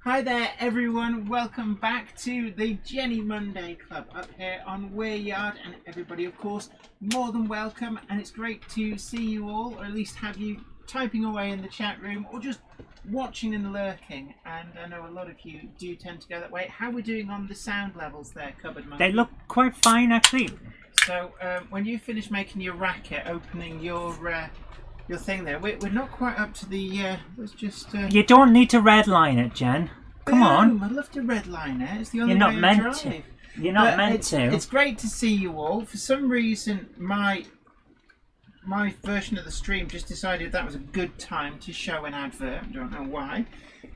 Hi there everyone, welcome back to the Jenny Monday Club up here on Weir Yard, and everybody of course more than welcome, and it's great to see you all, or at least have you typing away in the chat room or just watching and lurking. And I know a lot of you do tend to go that way. How are we doing on the sound levels there, Cupboard Monkey? They look quite fine actually. So when you finish making your racket, opening your thing there, we're not quite up to the let's just You don't need to redline it, Jen. Come on. I'd love to redline it. It's the only You're way not I meant drive. to. You're not meant to. It's great to see you all. For some reason, my version of the stream just decided that was a good time to show an advert. I don't know why,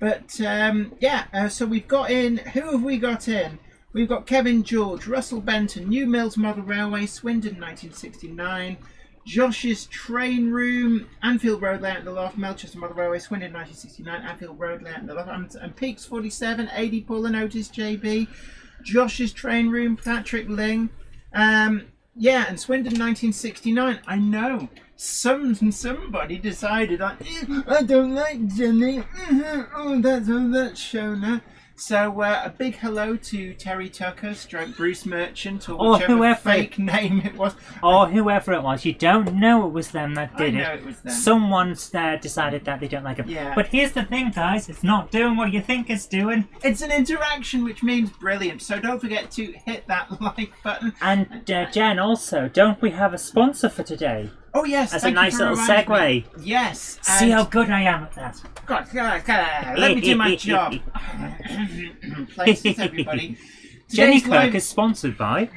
but so we've got in. Who have we got in? We've got Kevin George, Russell Benton, New Mills Model Railway, Swindon 1969, Josh's Train Room, Anfield Road Layout in the Loft, Melchester Model Railway, Swindon 1969, Anfield Road Layout in the Loft, and Peaks 47, AD Puller Notice JB, Josh's Train Room, Patrick Ling, and Swindon 1969. I know somebody decided I don't like Jenny. Oh, that's Shona. So a big hello to Terry Tucker, stroke Bruce Merchant, or whichever whoever fake name it was. Or whoever it was. You don't know it was them that did I know it was them. Someone's decided that they don't like it. Yeah. But here's the thing, guys. It's not doing what you think it's doing. It's an interaction, which means brilliant. So don't forget to hit that like button. And Jen, also, don't we have a sponsor for today? Oh yes, as a nice little segue. Yes. See how good I am at that. God, let me do my job. Places, everybody. Jenny Clerk is sponsored by.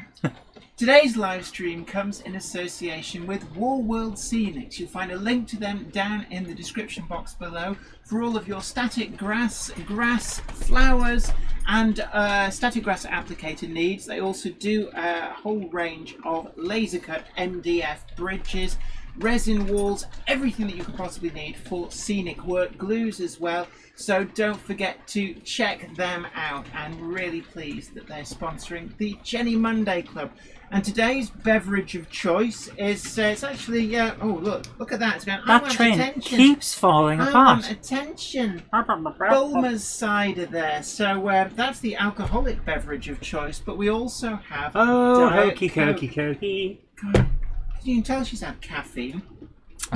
Today's live stream comes in association with War World Scenics. You'll find a link to them down in the description box below for all of your static grass, flowers, and static grass applicator needs. They also do a whole range of laser cut MDF bridges, resin walls, everything that you could possibly need for scenic work, glues as well. So don't forget to check them out, and really pleased that they're sponsoring the Jenny Monday Club. And today's beverage of choice is it's actually look at that. It's going, that train keeps falling apart. I want attention. Bulmer's cider there. So that's the alcoholic beverage of choice, but we also have hokey cokey. You can tell she's had caffeine.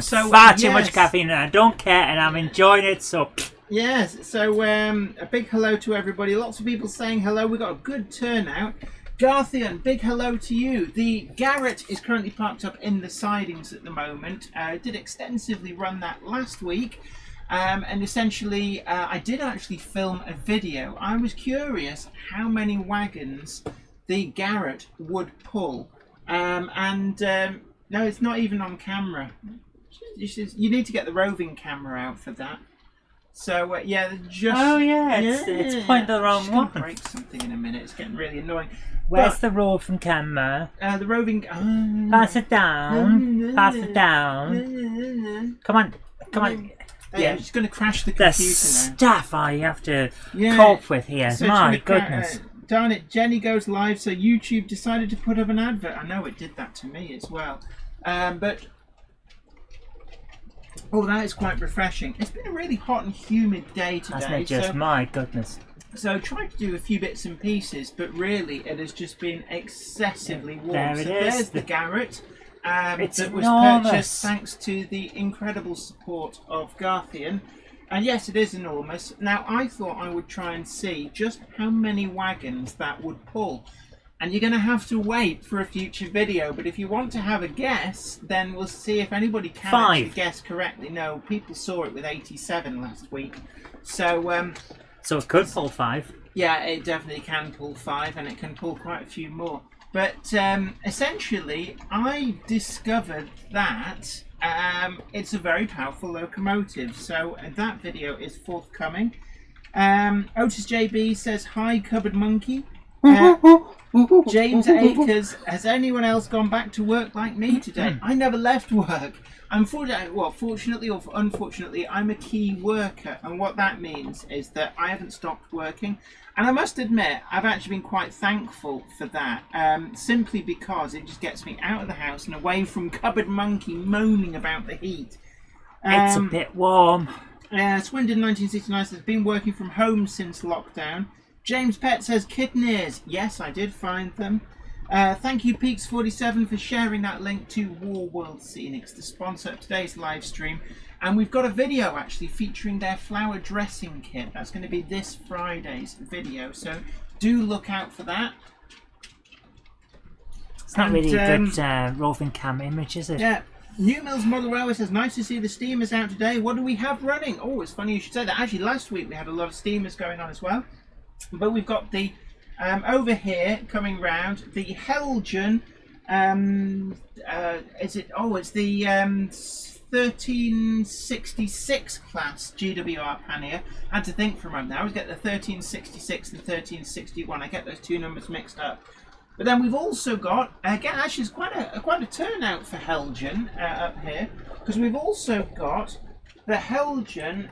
So far too much caffeine, and I don't care, and I'm enjoying it. So yes. So a big hello to everybody. Lots of people saying hello. We got a good turnout. Garthian, big hello to you. The Garrett is currently parked up in the sidings at the moment. Did extensively run that last week. And essentially, I did actually film a video. I was curious how many wagons the Garrett would pull. No, it's not even on camera. You need to get the roving camera out for that. So, it's pointing the wrong one. Break something in a minute. It's getting really annoying. Where's the roving camera? The roving... Pass it down. Pass it down. Come on. I'm just going to crash the computer the now. Stuff I have to cope with here. So my goodness. Darn it, Jenny goes live, so YouTube decided to put up an advert. I know it did that to me as well. But... Oh, that is quite refreshing. It's been a really hot and humid day today. Hasn't it just? My goodness. So I tried to do a few bits and pieces, but really it has just been excessively warm. There it is. There's the Garrett that was enormous. purchased thanks to the incredible support of Garthian. And yes, it is enormous. Now, I thought I would try and see just how many wagons that would pull. And you're going to have to wait for a future video. But if you want to have a guess, then we'll see if anybody can actually guess correctly. No, people saw it with 87 last week. So... So it could pull 5. Yeah, it definitely can pull 5, and it can pull quite a few more. But essentially, I discovered that it's a very powerful locomotive. So that video is forthcoming. Otis JB says, "Hi, Cupboard Monkey." James Akers, has anyone else gone back to work like me today? I never left work. Fortunately or unfortunately, I'm a key worker, and what that means is that I haven't stopped working. And I must admit, I've actually been quite thankful for that, simply because it just gets me out of the house and away from Cupboard Monkey moaning about the heat. It's a bit warm. Swindon 1969 says, been working from home since lockdown. James Pett says, kidneys. Yes, I did find them. Thank you, Peaks47, for sharing that link to War World Scenics, the sponsor of today's live stream. And we've got a video actually featuring their flower dressing kit. That's going to be this Friday's video, so do look out for that. It's not really a good roving cam image, is it? Yeah. New Mills Model Railway says, nice to see the steamers out today. What do we have running? Oh, it's funny you should say that. Actually, last week we had a lot of steamers going on as well. But we've got the, over here, coming round, the Helgen, is it, oh, it's the 1366 class GWR pannier. I had to think for a moment. I always get the 1366 and 1361. I get those two numbers mixed up. But then we've also got, again, actually it's quite a turnout for Helgen up here, because we've also got the Helgen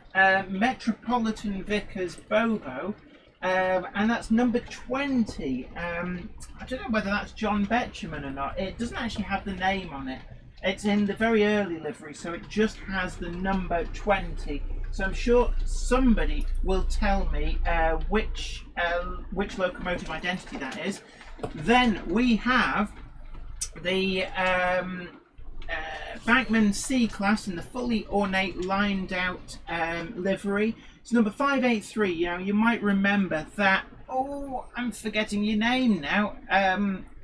Metropolitan Vickers Bobo, and that's number 20. I don't know whether that's John Betjeman or not. It doesn't actually have the name on it. It's in the very early livery, so it just has the number 20. So I'm sure somebody will tell me which locomotive identity that is. Then we have the Bankman C class in the fully ornate lined out livery. It's number 583. You know, you might remember that. Oh, I'm forgetting your name now.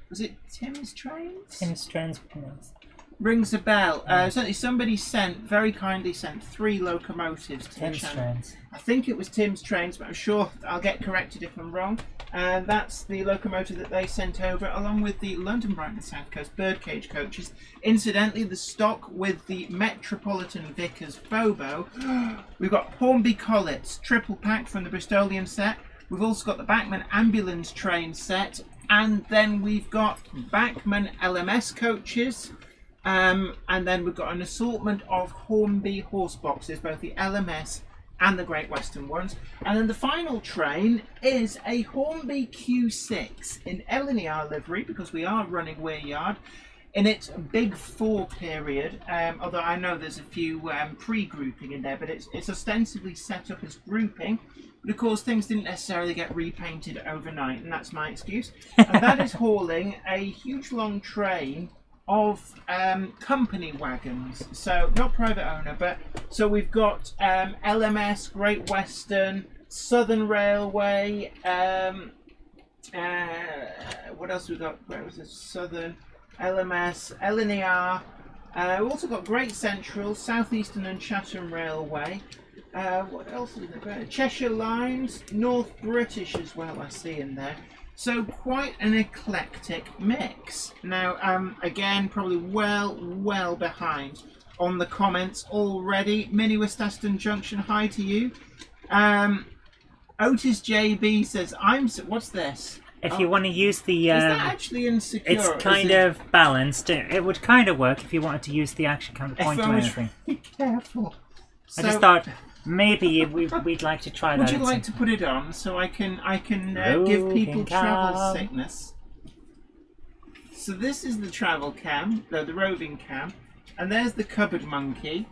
Was it Tim's Trains? Tim's Trains, please. Rings a bell. Certainly somebody very kindly sent 3 locomotives to Tim's the channel. Trains. I think it was Tim's Trains, but I'm sure I'll get corrected if I'm wrong. And that's the locomotive that they sent over, along with the London Brighton South Coast birdcage coaches. Incidentally, the stock with the Metropolitan Vickers Bobo. We've got Hornby Collets, triple pack from the Bristolian set. We've also got the Backman Ambulance Train set. And then we've got Backman LMS coaches. And then we've got an assortment of Hornby horse boxes, both the LMS and the Great Western ones. And then the final train is a Hornby Q6 in LNER livery, because we are running Weir Yard in its Big 4 period, although I know there's a few pre-grouping in there, but it's ostensibly set up as grouping. But of course things didn't necessarily get repainted overnight, and that's my excuse. And that is hauling a huge long train of company wagons, so not private owner, but so we've got LMS, Great Western, Southern Railway, what else we got? Where was it? Southern, LMS, LNER. We've also got Great Central, Southeastern and Chatham Railway. What else is there? Cheshire Lines, North British as well, I see in there. So quite an eclectic mix. Now, again, probably well behind on the comments already. Minnie West Aston Junction, hi to you. Otis JB says, what's this? If you want to use the... is that actually insecure? It's kind of balanced. It would kind of work if you wanted to use the action camera point or anything. Be careful. I just thought... Maybe we'd like to try that. Would you like to put it on so I can give people travel sickness? So this is the travel cam, the roving cam, and there's the cupboard monkey.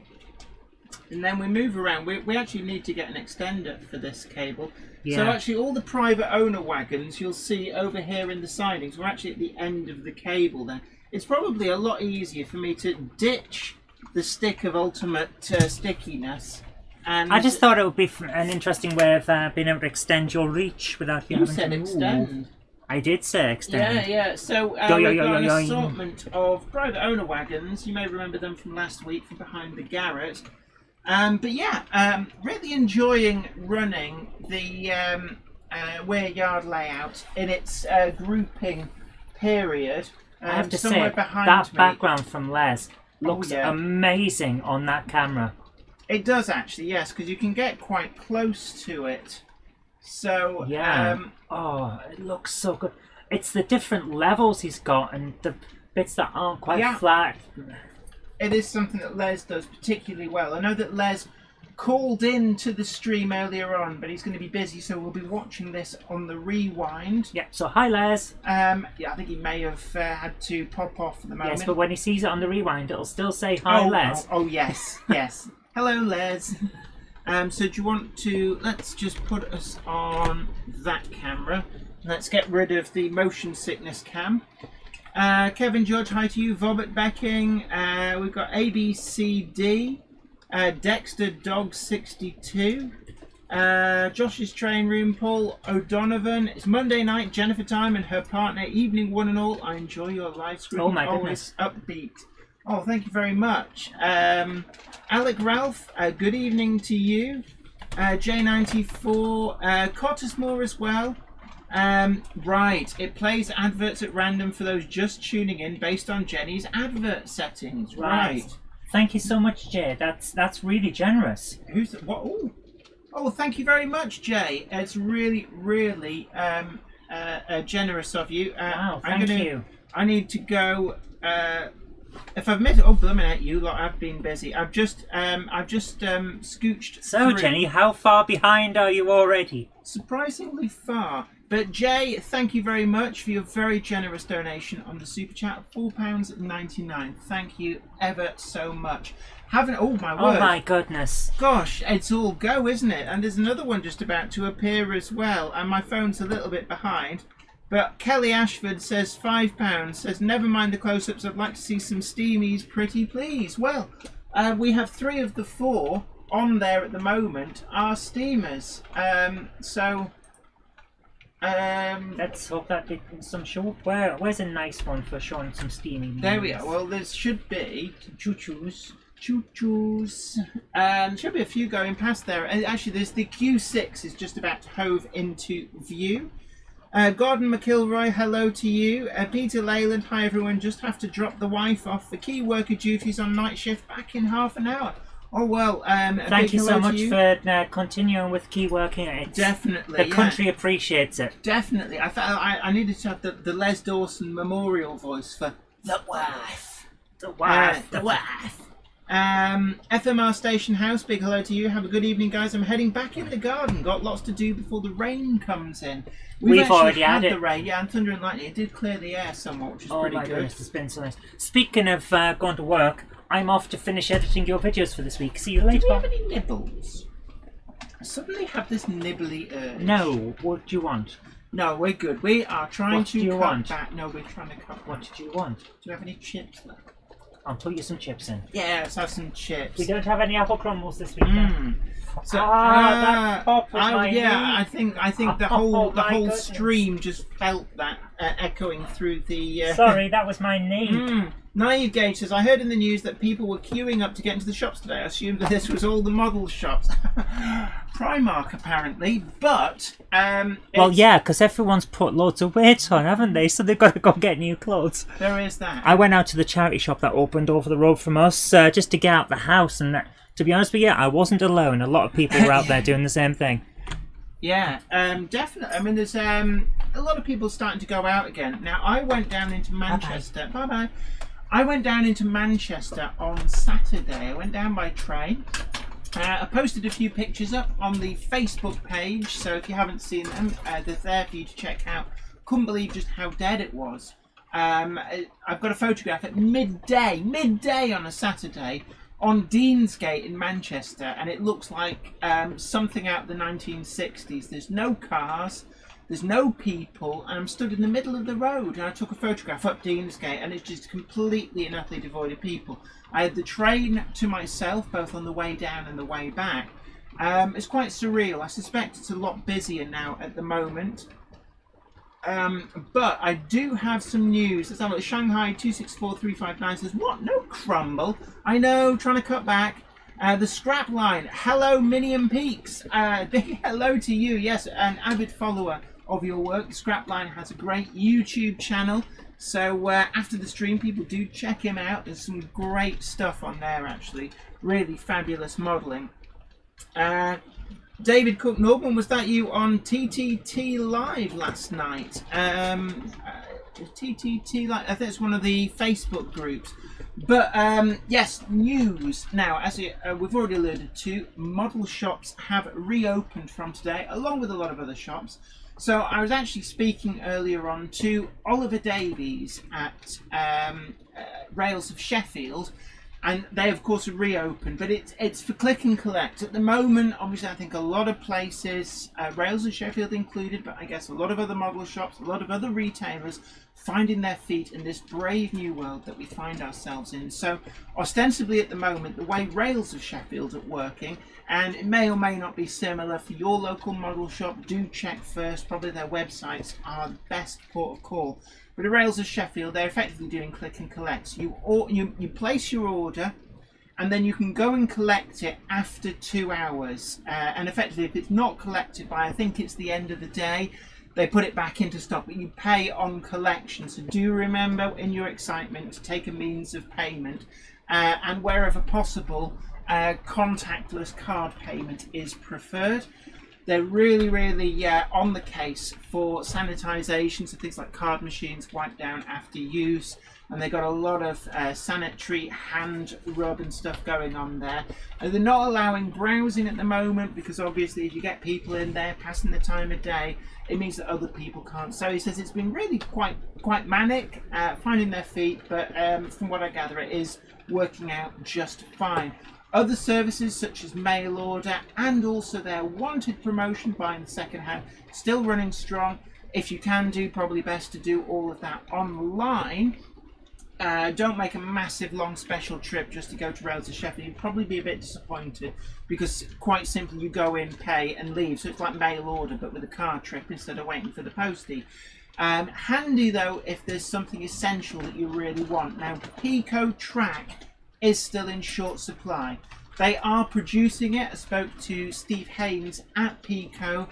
And then we move around. We actually need to get an extender for this cable. Yeah. So actually all the private owner wagons you'll see over here in the sidings, we're actually at the end of the cable then. It's probably a lot easier for me to ditch the stick of ultimate stickiness. And I just thought it would be an interesting way of being able to extend your reach without you having to extend. I did say extend. Yeah. So we've got an assortment of private owner wagons. You may remember them from last week from behind the Garrett. But yeah, really enjoying running the Weir Yard layout in its grouping period. I have to say, that background from Les looks amazing on that camera. It does actually, yes, because you can get quite close to it. So yeah. Oh, it looks so good. It's the different levels he's got and the bits that aren't quite flat. It is something that Les does particularly well. I know that Les called in to the stream earlier on, but he's going to be busy, so we'll be watching this on the rewind. Yeah. So hi, Les. Yeah, I think he may have had to pop off at the moment. Yes, but when he sees it on the rewind, it'll still say hi, Les. Oh, yes, yes. Hello, Les. So do you want to, let's just put us on that camera. Let's get rid of the motion sickness cam. Kevin George, hi to you. Vobert Becking. We've got ABCD. Dexter Dog 62. Josh's train room. Paul O'Donovan. It's Monday night. Jennifer time and her partner. Evening one and all. I enjoy your live stream. Oh my goodness. Always upbeat. Oh, thank you very much. Alec Ralph, good evening to you. J94, Cottersmore as well. Right, it plays adverts at random for those just tuning in based on Jenny's advert settings. Right. Thank you so much, Jay. That's really generous. Who's what? Oh, thank you very much, Jay. It's really, really generous of you. Wow, thank you. I need to go. If I've missed, blimmin' you lot, I've been busy. I've just scooched. So, through. Jenny, how far behind are you already? Surprisingly far. But Jay, thank you very much for your very generous donation on the super chat of £4.99. Thank you ever so much. Oh my word! Oh my goodness! Gosh, it's all go, isn't it? And there's another one just about to appear as well. And my phone's a little bit behind. But Kelly Ashford says £5, says never mind the close-ups, I'd like to see some steamies, pretty please. Well, we have 3 of the 4 on there at the moment are steamers. Let's hope that they can some show. Where's a nice one for showing some steaming? There we are. Well, there should be choo-choos. Choo-choos. Should be a few going past there. Actually, there's the Q6 is just about to hove into view. Gordon McIlroy, hello to you. Peter Leyland, hi everyone. Just have to drop the wife off for key worker duties on night shift back in half an hour. Oh well. Thank you so much for continuing with key working. Definitely, the country appreciates it. Definitely. I needed to have the Les Dawson memorial voice for the wife. The wife. The wife. FMR Station House, big hello to you. Have a good evening, guys. I'm heading back in the garden. Got lots to do before the rain comes in. We've already had the rain, yeah, and thunder and lightning. It did clear the air somewhat, which is pretty good. Goodness, it's been so nice. Speaking of going to work, I'm off to finish editing your videos for this week. See you later. Do we have any nibbles? I suddenly have this nibbly urge. No, what do you want? No, we're good. We are trying What do you to cut want? back. No, we're trying to cut What back. did you want? Do you have any chips left? I'll put you some chips in. Yeah, let's have some chips. We don't have any apple crumbles this weekend. So, that pop was my knee. I think the whole goodness. stream just felt that echoing through the. Sorry, that was my knee. Naive Gage says, I heard in the news that people were queuing up to get into the shops today. I assumed that this was all the model shops. Primark, apparently. But, well, yeah, because everyone's put loads of weight on, haven't they? So they've got to go get new clothes. There is that. I went out to the charity shop that opened over the road from us just to get out the house. And to be honest with you, I wasn't alone. A lot of people were out there doing the same thing. Yeah, definitely. I mean, there's a lot of people starting to go out again. Now, I went down into Manchester. Bye-bye. I went down into Manchester on Saturday. I went down by train. I posted a few pictures up on the Facebook page, so if you haven't seen them, they're there for you to check out. Couldn't believe just how dead it was. I've got a photograph at midday on a Saturday on Deansgate in Manchester, and it looks like something out of the 1960s. There's no cars. There's no people, and I'm stood in the middle of the road, and I took a photograph up Deansgate, and it's just completely and utterly devoid of people. I had the train to myself, both on the way down and the way back. It's quite surreal. I suspect it's a lot busier now at the moment. But I do have some news. Let's have a look. Shanghai 264359 says, what? No crumble? I know, trying to cut back. The scrap line. Hello, Minium Peaks. Big hello to you. Yes, an avid follower of your work. The scrap line has a great YouTube channel. So after the stream, people do check him out. There's some great stuff on there, actually. Really fabulous modelling. David Cook Norman, was that you on TTT Live last night? TTT Live, I think it's one of the Facebook groups. But yes, news. Now, as we've already alluded to, model shops have reopened from today, along with a lot of other shops. So I was actually speaking earlier on to Oliver Davies at Rails of Sheffield, And they, of course, are reopened, but it's for click and collect. At the moment, obviously, I think a lot of places, Rails of Sheffield included, but I guess a lot of other model shops, a lot of other retailers, finding their feet in this brave new world that we find ourselves in. So, ostensibly at the moment, the way Rails of Sheffield are working, and it may or may not be similar for your local model shop, do check first. Probably their websites are the best port of call. But at Rails of Sheffield, they're effectively doing click and collect. So you place your order, and then you can go and collect it after 2 hours. And effectively, if it's not collected by, I think it's the end of the day, they put it back into stock. But you pay on collection. So do remember, in your excitement, to take a means of payment. And wherever possible, contactless card payment is preferred. They're really, really on the case for sanitisation, so things like card machines wiped down after use, and they've got a lot of sanitary hand rub and stuff going on there. And they're not allowing browsing at the moment, because obviously if you get people in there passing the time of day, it means that other people can't. So he says it's been really quite manic, finding their feet, but from what I gather, it is working out just fine. Other services such as mail order and also their wanted promotion, buying the second hand, still running strong. If you can do, probably best to do all of that online. Don't make a massive long special trip just to go to Rails of Sheffield. You'd probably be a bit disappointed, because quite simply you go in, pay and leave. So it's like mail order but with a car trip instead of waiting for the postie. Handy though if there's something essential that you really want. Now, Peco track is still in short supply. They are producing it. I spoke to Steve Haynes at Peco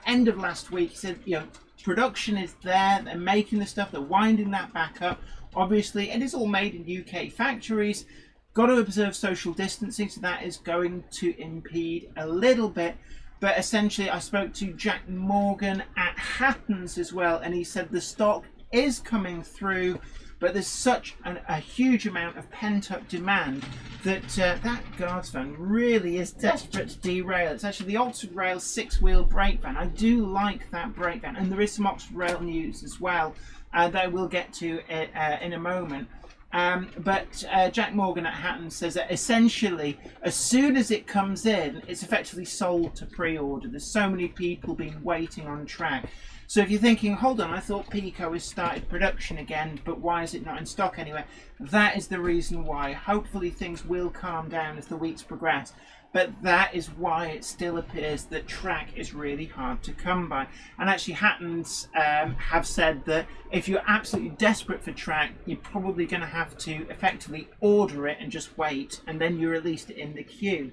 end of last week. He said, production is there, they're making the stuff, they're winding that back up. Obviously, it is all made in UK factories. Got to observe social distancing, so that is going to impede a little bit. But essentially, I spoke to Jack Morgan at Hatton's as well, and he said the stock is coming through, but there's such a huge amount of pent-up demand that that guards van really is desperate to derail. It's actually the Oxford Rail 6-wheel brake van. I do like that brake van, and there is some Oxford Rail news as well that I will get to in a moment. But Jack Morgan at Hatton says that essentially, as soon as it comes in, it's effectively sold to pre-order. There's so many people been waiting on track. So if you're thinking, hold on, I thought Peco has started production again, but why is it not in stock anywhere? That is the reason why. Hopefully things will calm down as the weeks progress. But that is why it still appears that track is really hard to come by. And actually Hatton's have said that if you're absolutely desperate for track, you're probably going to have to effectively order it and just wait, and then you release it in the queue.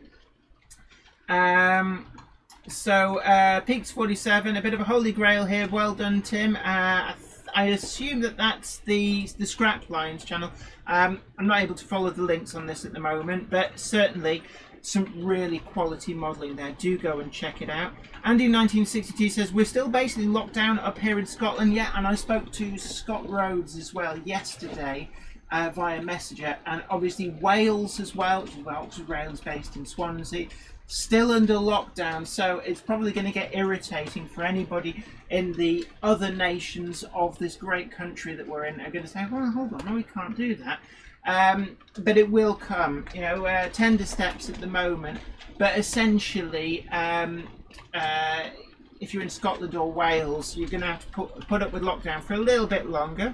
So Peaks 47, a bit of a holy grail here. Well done, Tim. I assume that that's the Scrap Lions channel. I'm not able to follow the links on this at the moment, but certainly some really quality modelling there. Do go and check it out. Andy 1962 says, we're still basically locked down up here in Scotland. Yeah, and I spoke to Scott Rhodes as well yesterday via Messenger, and obviously Wales as well, which is where Oxford Rail is based in Swansea, still under lockdown. So it's probably going to get irritating for anybody in the other nations of this great country that we're in. Are going to say, well, hold on, no, we can't do that. But it will come, tender steps at the moment. But essentially, if you're in Scotland or Wales, you're going to have to put up with lockdown for a little bit longer.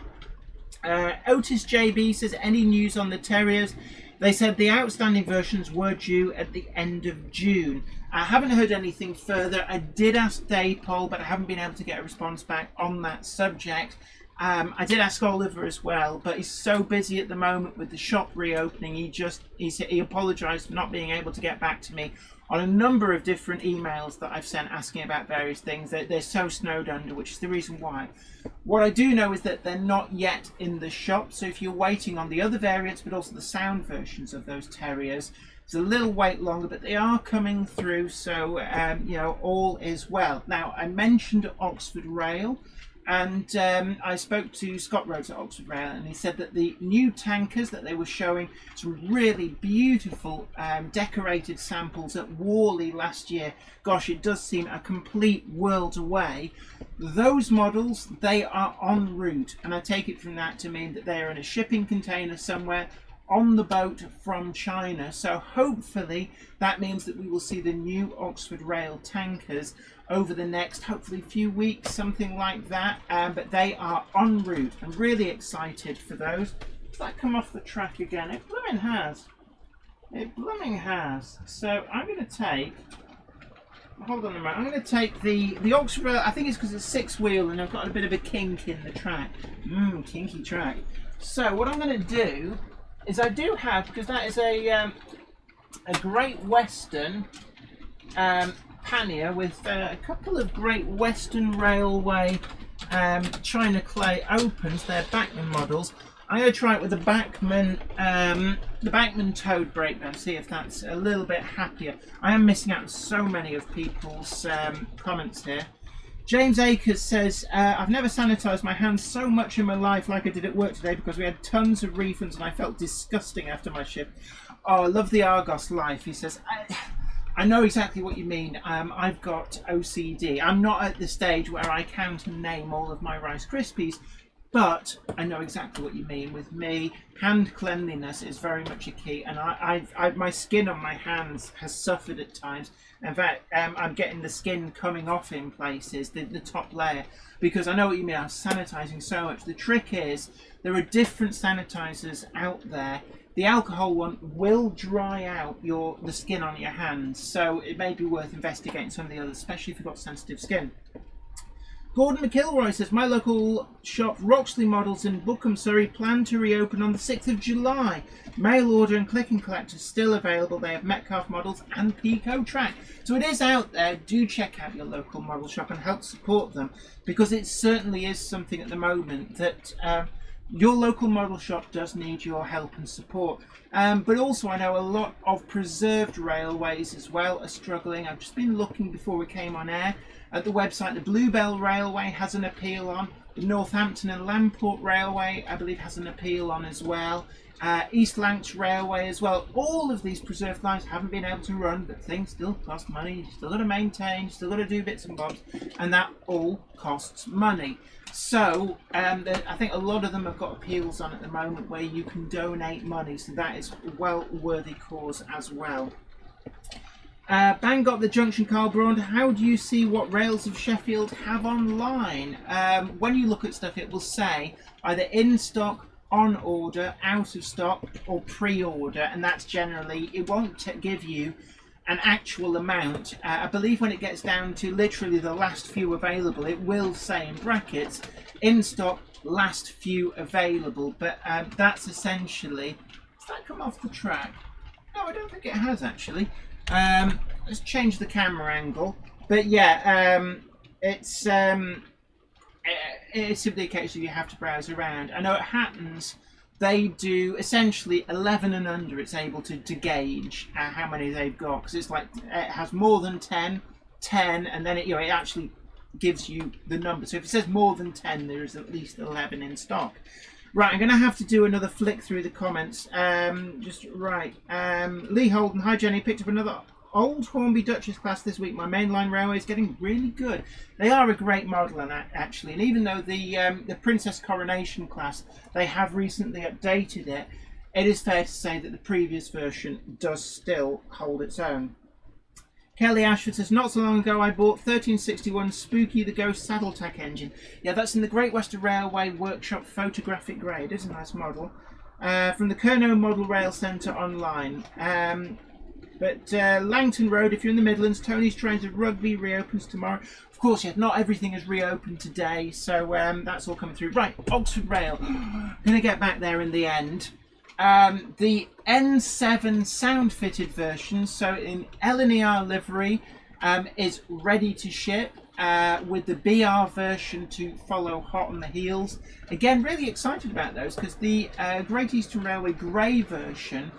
Otis JB says, any news on the Terriers? They said the outstanding versions were due at the end of June. I haven't heard anything further. I did ask Daypol, but I haven't been able to get a response back on that subject. I did ask Oliver as well, but he's so busy at the moment with the shop reopening. He apologised for not being able to get back to me on a number of different emails that I've sent asking about various things. They're so snowed under, which is the reason why. What I do know is that they're not yet in the shop, so if you're waiting on the other variants, but also the sound versions of those Terriers, it's a little wait longer, but they are coming through, so all is well. Now, I mentioned Oxford Rail, and I spoke to Scott Rhodes at Oxford Rail, and he said that the new tankers that they were showing some really beautiful decorated samples at Worley last year. Gosh, it does seem a complete world away. Those models, they are en route, and I take it from that to mean that they are in a shipping container somewhere on the boat from China. So hopefully that means that we will see the new Oxford Rail tankers over the next, hopefully, few weeks, something like that. But they are en route. I'm really excited for those. Does that come off the track again? It blooming has. It blooming has. So I'm going to take... Hold on a moment. I'm going to take the Oxford Rail. I think it's because it's 6-wheel and I've got a bit of a kink in the track. Kinky track. So what I'm going to do is I do have, because that is a Great Western pannier with a couple of Great Western Railway China clay opens. They're Bachmann models. I'm going to try it with the Bachmann Toad brake and see if that's a little bit happier. I am missing out on so many of people's comments here. James Akers says, I've never sanitised my hands so much in my life like I did at work today because we had tons of refunds and I felt disgusting after my shift. Oh, I love the Argos life. He says, I know exactly what you mean. I've got OCD. I'm not at the stage where I count and name all of my Rice Krispies, but I know exactly what you mean. With me, hand cleanliness is very much a key, and my skin on my hands has suffered at times. In fact, I'm getting the skin coming off in places, the top layer, because I know what you mean. I'm sanitising so much. The trick is there are different sanitisers out there. The alcohol one will dry out the skin on your hands, so it may be worth investigating some of the others, especially if you've got sensitive skin. Gordon McIlroy says, my local shop, Roxley Models in Bookham, Surrey, plan to reopen on the 6th of July. Mail order and click and collect is still available. They have Metcalfe models and Peco track. So it is out there. Do check out your local model shop and help support them, because it certainly is something at the moment that your local model shop does need your help and support. But also I know a lot of preserved railways as well are struggling. I've just been looking before we came on air at the website. The Bluebell Railway has an appeal on. The Northampton and Lamport Railway, I believe, has an appeal on as well. East Lancs Railway as well. All of these preserved lines haven't been able to run, but things still cost money. You still got to maintain, you still got to do bits and bobs, and that all costs money. So I think a lot of them have got appeals on at the moment where you can donate money, so that is a well-worthy cause as well. Bang got the Junction Carl Braun. How do you see what Rails of Sheffield have online? When you look at stuff, it will say either in stock, on order, out of stock, or pre-order, and that's generally, it won't give you an actual amount. I believe when it gets down to literally the last few available, it will say in brackets, in stock, last few available, but that's essentially... Has that come off the track? No, I don't think it has actually. Let's change the camera angle. But yeah, it's simply a case of you have to browse around. I know at Hatton's they do essentially 11 and under. It's able to gauge how many they've got, because it's like it has more than 10, and then it actually gives you the number. So if it says more than 10, there is at least 11 in stock. Right, I'm going to have to do another flick through the comments. Lee Holden, hi Jenny, picked up another Old Hornby Duchess class this week. My mainline railway is getting really good. They are a great model, and actually, and even though the Princess Coronation class, they have recently updated it, it is fair to say that the previous version does still hold its own. Kelly Ashford says, not so long ago I bought 1361 Spooky the Ghost saddle tack engine. Yeah, that's in the Great Western Railway Workshop photographic grade. It's a nice model. From the Kernow Model Rail Centre online. But Langton Road, if you're in the Midlands, Tony's Trains of Rugby reopens tomorrow. Of course, yeah, not everything is reopened today, so that's all coming through. Right, Oxford Rail. Going to get back there in the end. The N7 sound-fitted version, so in LNER livery, is ready to ship, with the BR version to follow hot on the heels. Again, really excited about those, because the Great Eastern Railway grey version,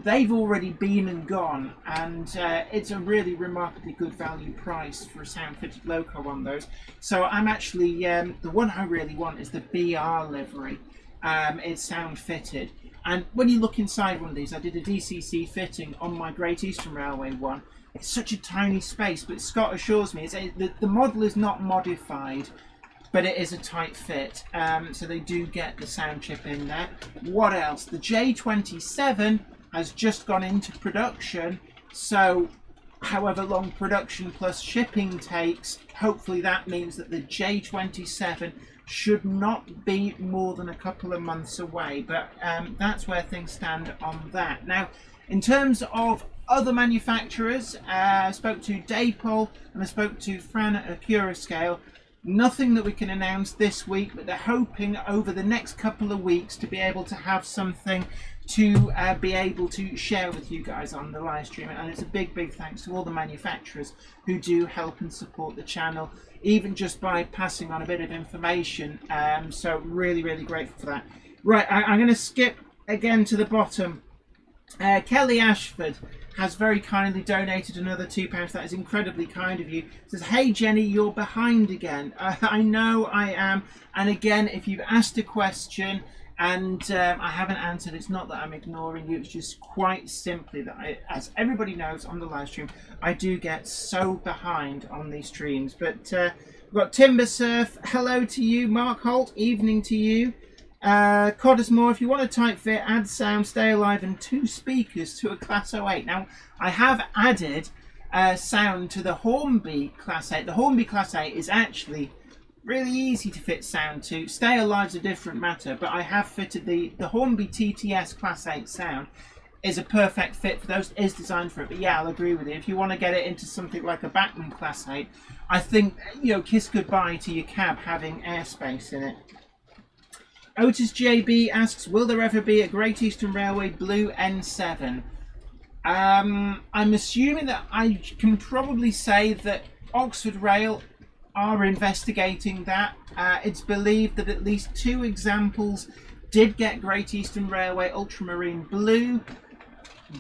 they've already been and gone, and it's a really remarkably good value price for a sound-fitted loco on those. So I'm actually, the one I really want is the BR livery. It's sound-fitted. And when you look inside one of these, I did a DCC fitting on my Great Eastern Railway one. It's such a tiny space, but Scott assures me the model is not modified but it is a tight fit, so they do get the sound chip in there. What else? The J27 has just gone into production, so however long production plus shipping takes, hopefully that means that the J27 should not be more than a couple of months away, but that's where things stand on that. Now, in terms of other manufacturers, I spoke to Daypol and I spoke to Fran at Accurascale. Nothing that we can announce this week, but they're hoping over the next couple of weeks to be able to have something to be able to share with you guys on the live stream. And it's a big thanks to all the manufacturers who do help and support the channel, even just by passing on a bit of information. So really grateful for that. Right, I'm going to skip again to the bottom. Kelly Ashford has very kindly donated another £2. That is incredibly kind of you. Says, hey Jenny, you're behind again. I know I am. And again, if you've asked a question and I haven't answered, it's not that I'm ignoring you. It's just quite simply that, as everybody knows on the live stream, I do get so behind on these streams. But we've got Timber Surf. Hello to you. Mark Holt, evening to you. Coddesmore, if you want a tight fit, add sound, stay alive, and 2 speakers to a Class 08. Now, I have added sound to the Hornby Class 8. The Hornby Class 8 is actually really easy to fit sound to. Stay alive's a different matter, but I have fitted the Hornby TTS Class 8 sound is a perfect fit for those. It is designed for it, but yeah, I'll agree with you. If you want to get it into something like a Bachmann Class 8, I think, you know, kiss goodbye to your cab having airspace in it. Otis JB asks, will there ever be a Great Eastern Railway Blue N7? I'm assuming that I can probably say that Oxford Rail are investigating that. It's believed that at least 2 examples did get Great Eastern Railway Ultramarine Blue.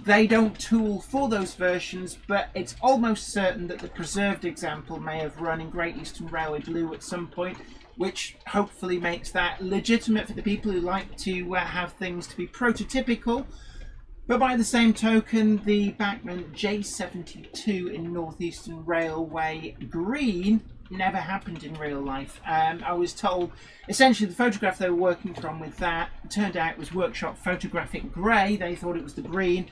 They don't tool for those versions, but it's almost certain that the preserved example may have run in Great Eastern Railway Blue at some point, which hopefully makes that legitimate for the people who like to have things to be prototypical. But by the same token, the Bachmann J72 in Northeastern Railway Green never happened in real life. I was told, essentially the photograph they were working from with that turned out it was Workshop Photographic Grey. They thought it was the green,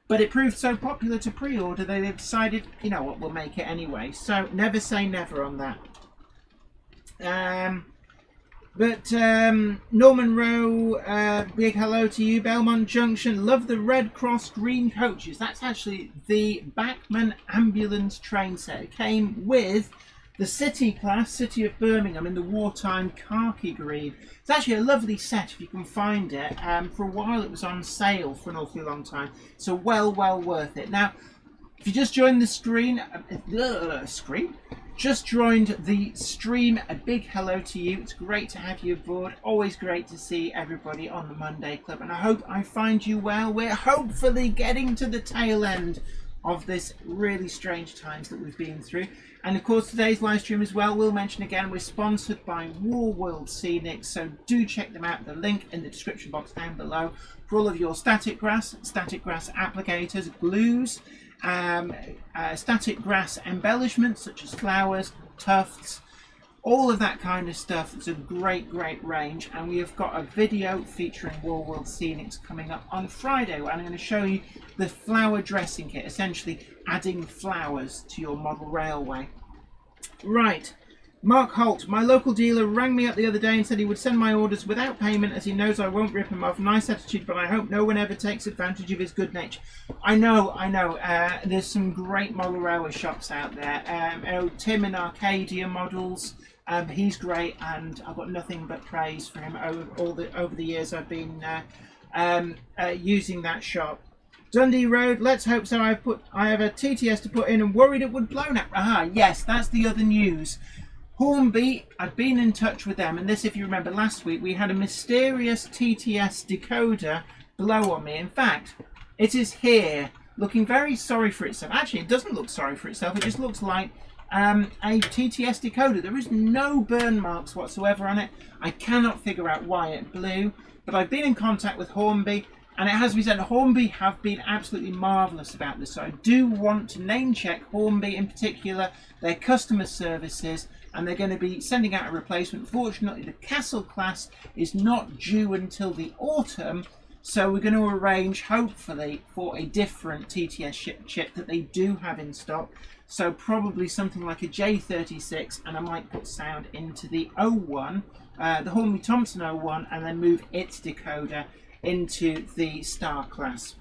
but it proved so popular to pre-order they decided, you know what, we'll make it anyway. So never say never on that. Norman Rowe, big hello to you. Belmont Junction, love the Red Cross green coaches. That's actually the Bachmann ambulance train set. It came with the City class, City of Birmingham, in the wartime khaki green. It's actually a lovely set if you can find it. For a while it was on sale for an awfully long time, so well worth it. Now, if you just joined the just joined the stream, a big hello to you. It's great to have you aboard. Always great to see everybody on the Monday Club, and I hope I find you well. We're hopefully getting to the tail end of this really strange times that we've been through. And of course, today's live stream as well, we'll mention again, we're sponsored by War World Scenic, so do check them out. The link in the description box down below for all of your static grass applicators, glues, static grass embellishments such as flowers, tufts, all of that kind of stuff. It's a great range, and we have got a video featuring War World Scenics coming up on Friday, and I'm going to show you the flower dressing kit, essentially adding flowers to your model railway. Right, Mark Holt, my local dealer rang me up the other day and said he would send my orders without payment as he knows I won't rip him off. Nice attitude, but I hope no one ever takes advantage of his good nature. I know. There's some great model railway shops out there. Tim in Arcadia Models, he's great, and I've got nothing but praise for him over the years I've been using that shop. Dundee Road, let's hope so. I have a TTS to put in and worried it would blow now. Yes, that's the other news. Hornby, I've been in touch with them, and this, if you remember last week, we had a mysterious TTS decoder blow on me. In fact, it is here, looking very sorry for itself. Actually, it doesn't look sorry for itself, it just looks like a TTS decoder. There is no burn marks whatsoever on it. I cannot figure out why it blew, but I've been in contact with Hornby. And it has been said Hornby have been absolutely marvellous about this. So I do want to name check Hornby in particular, their customer services, and they're going to be sending out a replacement. Fortunately, the Castle class is not due until the autumn, so we're going to arrange, hopefully, for a different TTS chip that they do have in stock. So probably something like a J36, and I might put sound into the 01, the Hornby Thompson 01, and then move its decoder into the Star class.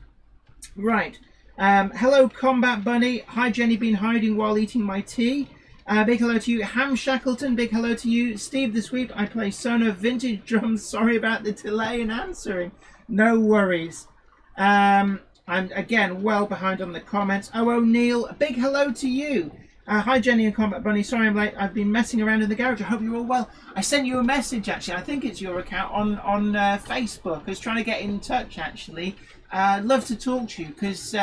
Right. Hello, Combat Bunny. Hi, Jenny. Been hiding while eating my tea. Big hello to you. Ham Shackleton, big hello to you. Steve the Sweep, I play Sono Vintage Drums. Sorry about the delay in answering. No worries. I'm, again, well behind on the comments. Oh, O'Neill, a big hello to you. Hi, Jenny and Combat Bunny. Sorry I'm late. I've been messing around in the garage. I hope you're all well. I sent you a message, actually. I think it's your account on Facebook. I was trying to get in touch, actually. I'd love to talk to you because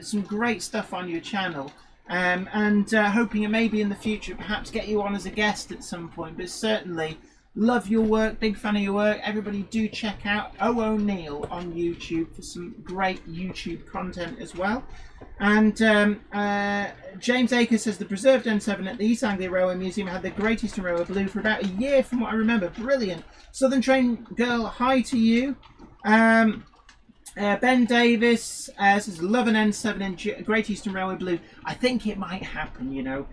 some great stuff on your channel. And hoping maybe in the future perhaps get you on as a guest at some point. But certainly love your work. Big fan of your work. Everybody do check out O'Neill on YouTube for some great YouTube content as well. And James Akers says the preserved N7 at the East Anglia Railway Museum had the greatest in railway blue for about a year from what I remember. Brilliant. Southern Train Girl, hi to you. Ben Davis says love an N7 in Great Eastern Railway blue. I think it might happen, you know.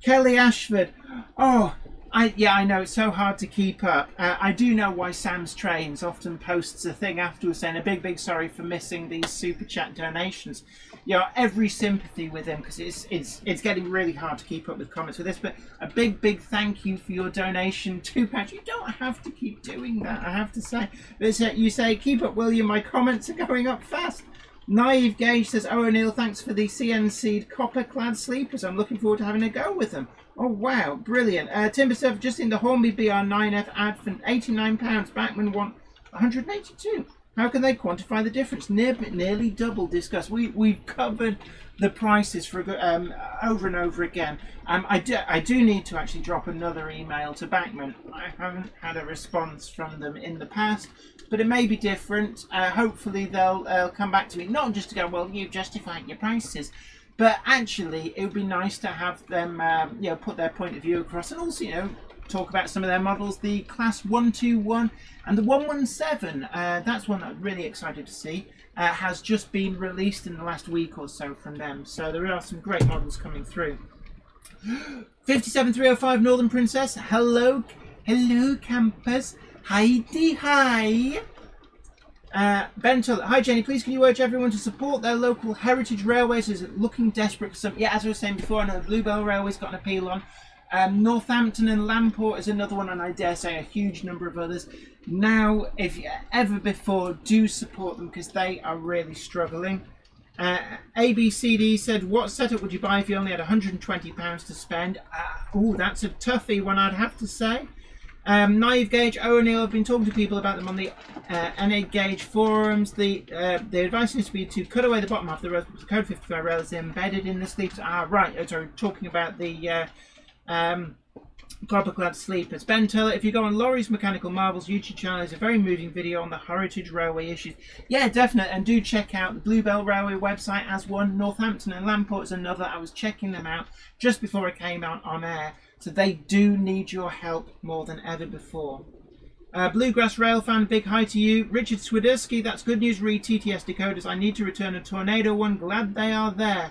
Kelly Ashford, I know it's so hard to keep up. I do know why Sam's Trains often posts a thing afterwards saying a big sorry for missing these super chat donations. You know, every sympathy with him because it's getting really hard to keep up with comments with this. But a big thank you for your donation, £2. You don't have to keep doing that, I have to say. But you say keep up, William. My comments are going up fast. Naive Gage says, oh, O'Neill, thanks for the CNC'd copper-clad sleepers. I'm looking forward to having a go with them. Oh, wow, brilliant. Timber Surf, just in the Hornby BR9F ad for £89. Backman want 182. How can they quantify the difference? Nearly double discussed. We've covered the prices for over and over again. I do need to actually drop another email to Backman. I haven't had a response from them in the past, but it may be different. Hopefully they'll come back to me, not just to go, well, you justified your prices, but actually it would be nice to have them put their point of view across, and also talk about some of their models. The Class 121 and the 117, that's one that I'm really excited to see, has just been released in the last week or so from them, so there are some great models coming through. 57305 Northern Princess, hello campers. Heidi, hi. Ben Tull, hi Jenny, please can you urge everyone to support their local heritage railways as looking desperate for some. Yeah, as I was saying before, I know the Bluebell Railway's got an appeal on. Northampton and Lamport is another one, and I dare say a huge number of others. Now, if ever before, do support them because they are really struggling. ABCD said, what setup would you buy if you only had £120 to spend? That's a toughie one, I'd have to say. Naive Gauge, O'Neill, I've been talking to people about them on the NA Gauge forums. The advice seems to be to cut away the bottom half of the rail. The code 55 rail is embedded in the sleeps. Right. Sorry, talking about the copper-clad sleepers. Ben Teller, if you go on Laurie's Mechanical Marvels YouTube channel, there's a very moving video on the Heritage Railway issues. Yeah, definitely. And do check out the Bluebell Railway website as one. Northampton and Lamport is another. I was checking them out just before I came out on air. So they do need your help more than ever before. Bluegrass Rail fan, big hi to you. Richard Swiderski, that's good news. Read TTS decoders. I need to return a Tornado one. Glad they are there.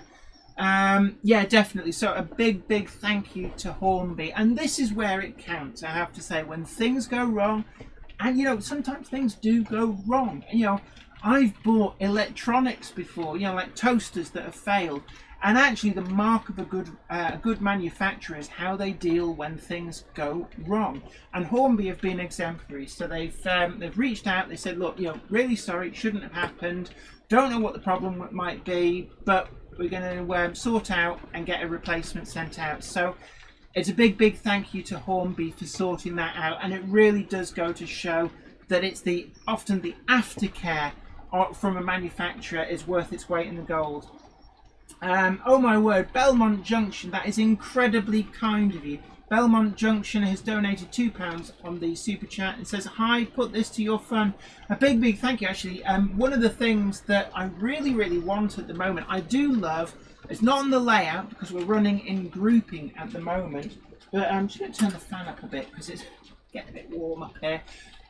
Yeah, definitely. So a big thank you to Hornby. And this is where it counts, I have to say. When things go wrong, and sometimes things do go wrong. I've bought electronics before, like toasters that have failed. And actually, the mark of a good manufacturer is how they deal when things go wrong. And Hornby have been exemplary. So they've reached out. They said, look, really sorry, it shouldn't have happened. Don't know what the problem might be, but we're going to sort out and get a replacement sent out. So it's a big thank you to Hornby for sorting that out. And it really does go to show that it's often the aftercare from a manufacturer is worth its weight in the gold. Oh my word, Belmont Junction, that is incredibly kind of you. Belmont Junction has donated £2 on the super chat and says, "Hi, put this to your fun." A big thank you. Actually, one of the things that I really want at the moment, I do love. It's not on the layout because we're running in grouping at the moment. But I'm just going to turn the fan up a bit because it's getting a bit warm up here.